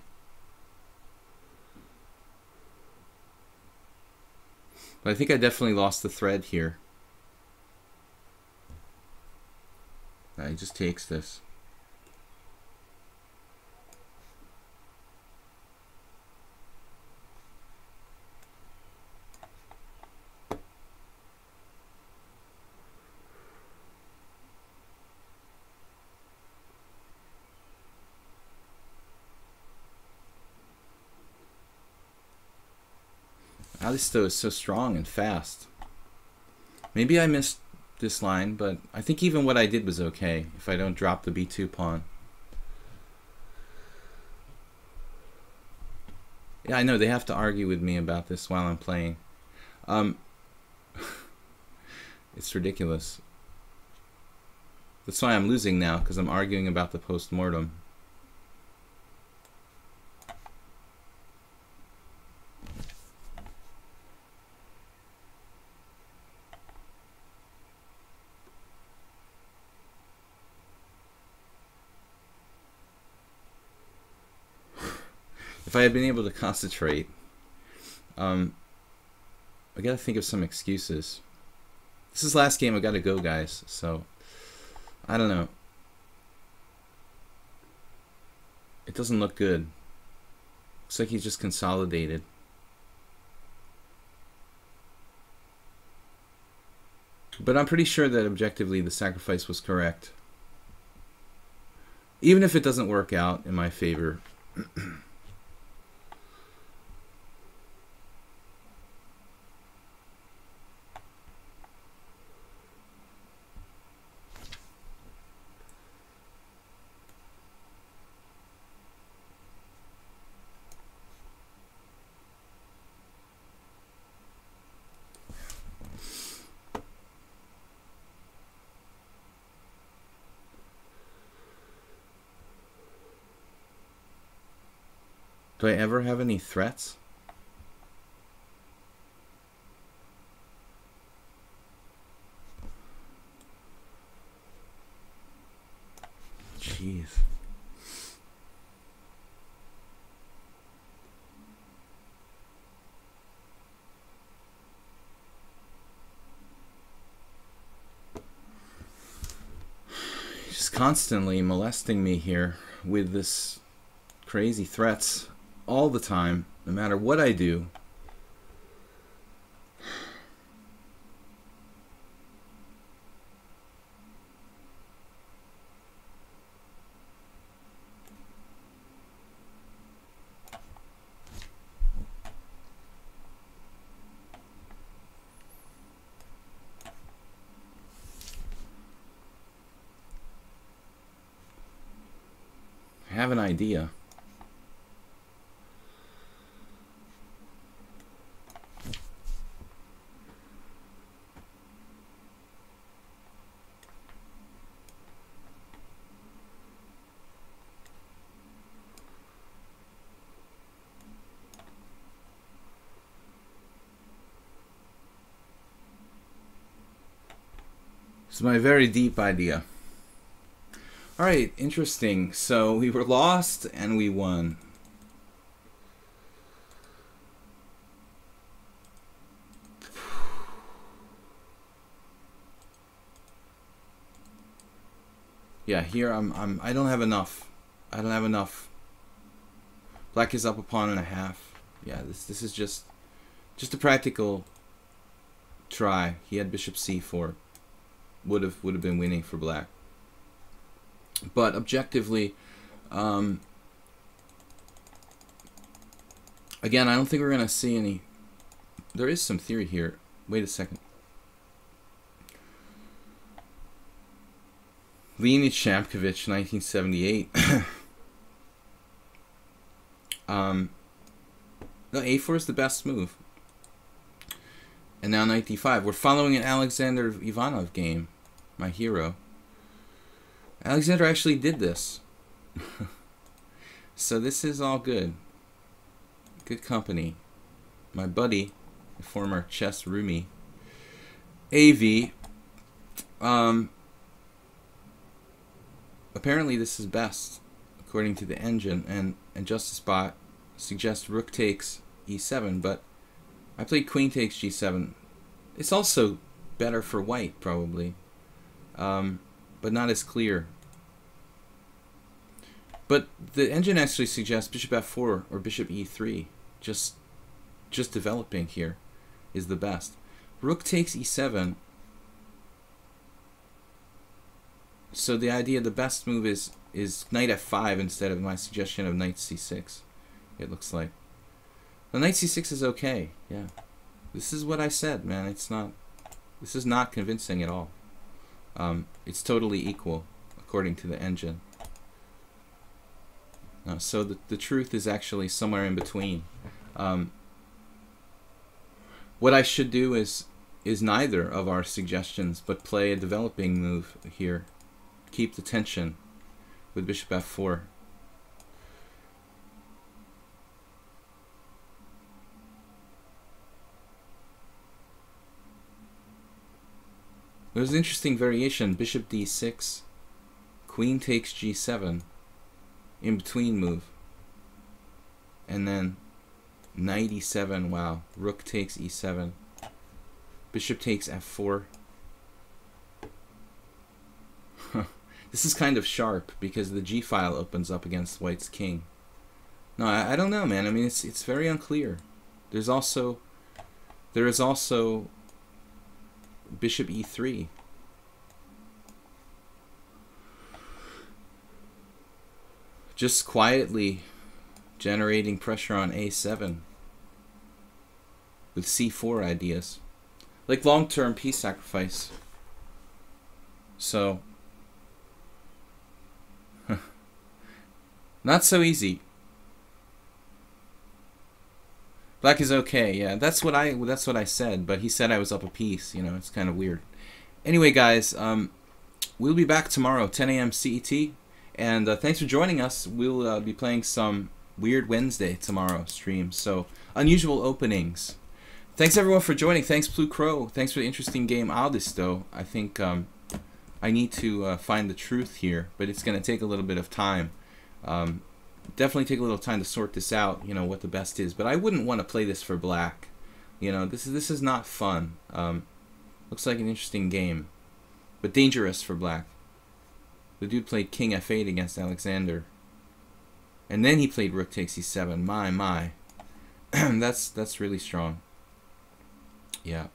But I think I definitely lost the thread here. He just takes this. This though is so strong and fast. Maybe I missed this line, but I think even what I did was okay if I don't drop the b2 pawn. Yeah, I know they have to argue with me about this while I'm playing. It's ridiculous. That's why I'm losing now, because I'm arguing about the post-mortem. If I had been able to concentrate, I gotta think of some excuses. This is last game, I gotta go, guys, so I don't know. It doesn't look good. Looks like he's just consolidated. But I'm pretty sure that objectively the sacrifice was correct. Even if it doesn't work out in my favor. Do I ever have any threats? Jeez. He's just constantly molesting me here with this crazy threats. All the time, no matter what I do. I have an idea. It's my very deep idea. Alright, interesting. So we were lost and we won. Yeah, here I don't have enough. I don't have enough. Black is up a pawn and a half. Yeah, this is just a practical try. He had bishop c4. Would have been winning for black. But objectively, again, I don't think we're gonna see any. There is some theory here. Wait a second. Leonid Shamkovich, 1978. No, a4 is the best move. And now knight d5. We're following an Alexander Ivanov game. My hero. Alexander actually did this. So this is all good. Good company. My buddy, the former chess roomie, AV. Apparently this is best, according to the engine, and JusticeBot suggests rook takes e7, but I played queen takes g7. It's also better for white, probably, but not as clear. But the engine actually suggests bishop f4 or bishop e3. Just developing here is the best. Rook takes e7. So the idea, the best move is knight f5 instead of my suggestion of knight c6. It looks like. The knight c6 is okay. Yeah, this is what I said, man. It's not. This is not convincing at all. It's totally equal according to the engine. So the truth is actually somewhere in between. What I should do is neither of our suggestions, but play a developing move here. Keep the tension with bishop f4. There's an interesting variation, bishop d6, queen takes g7, in between move, and then knight e7, wow, rook takes e7, bishop takes f4. This is kind of sharp because the g file opens up against white's king. No, I don't know, man. I mean, it's very unclear. There is also bishop e3. Just quietly generating pressure on a7 with c4 ideas, like long-term piece sacrifice. So not so easy. Black is okay, yeah. That's what I said, but he said I was up a piece. You know, it's kind of weird. Anyway, guys, we'll be back tomorrow, 10 a.m. CET, and thanks for joining us. We'll be playing some Weird Wednesday tomorrow stream. So unusual openings. Thanks everyone for joining. Thanks Blue Crow. Thanks for the interesting game, Aldisto. I think I need to find the truth here, but it's going to take a little bit of time. Definitely take a little time to sort this out, you know, what the best is. But I wouldn't want to play this for black. You know, this is not fun. Looks like an interesting game, but dangerous for black. The dude played king f8 against Alexander, and then he played rook takes e7. My. That's really strong. Yeah.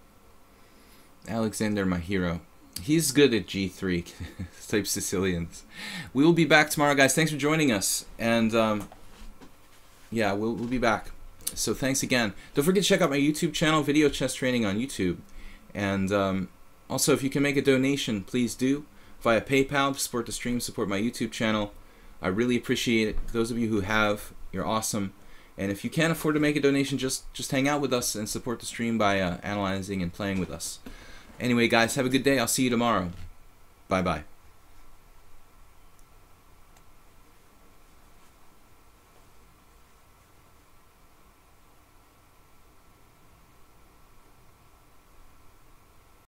Alexander, my hero. He's good at G3 type Sicilians. We will be back tomorrow, guys. Thanks for joining us. And yeah, we'll be back. So thanks again. Don't forget to check out my YouTube channel, Video Chess Training on YouTube. And also, if you can make a donation, please do. Via PayPal to support the stream, support my YouTube channel. I really appreciate it. Those of you who have, you're awesome. And if you can't afford to make a donation, just hang out with us and support the stream by analyzing and playing with us. Anyway, guys, have a good day. I'll see you tomorrow. Bye-bye.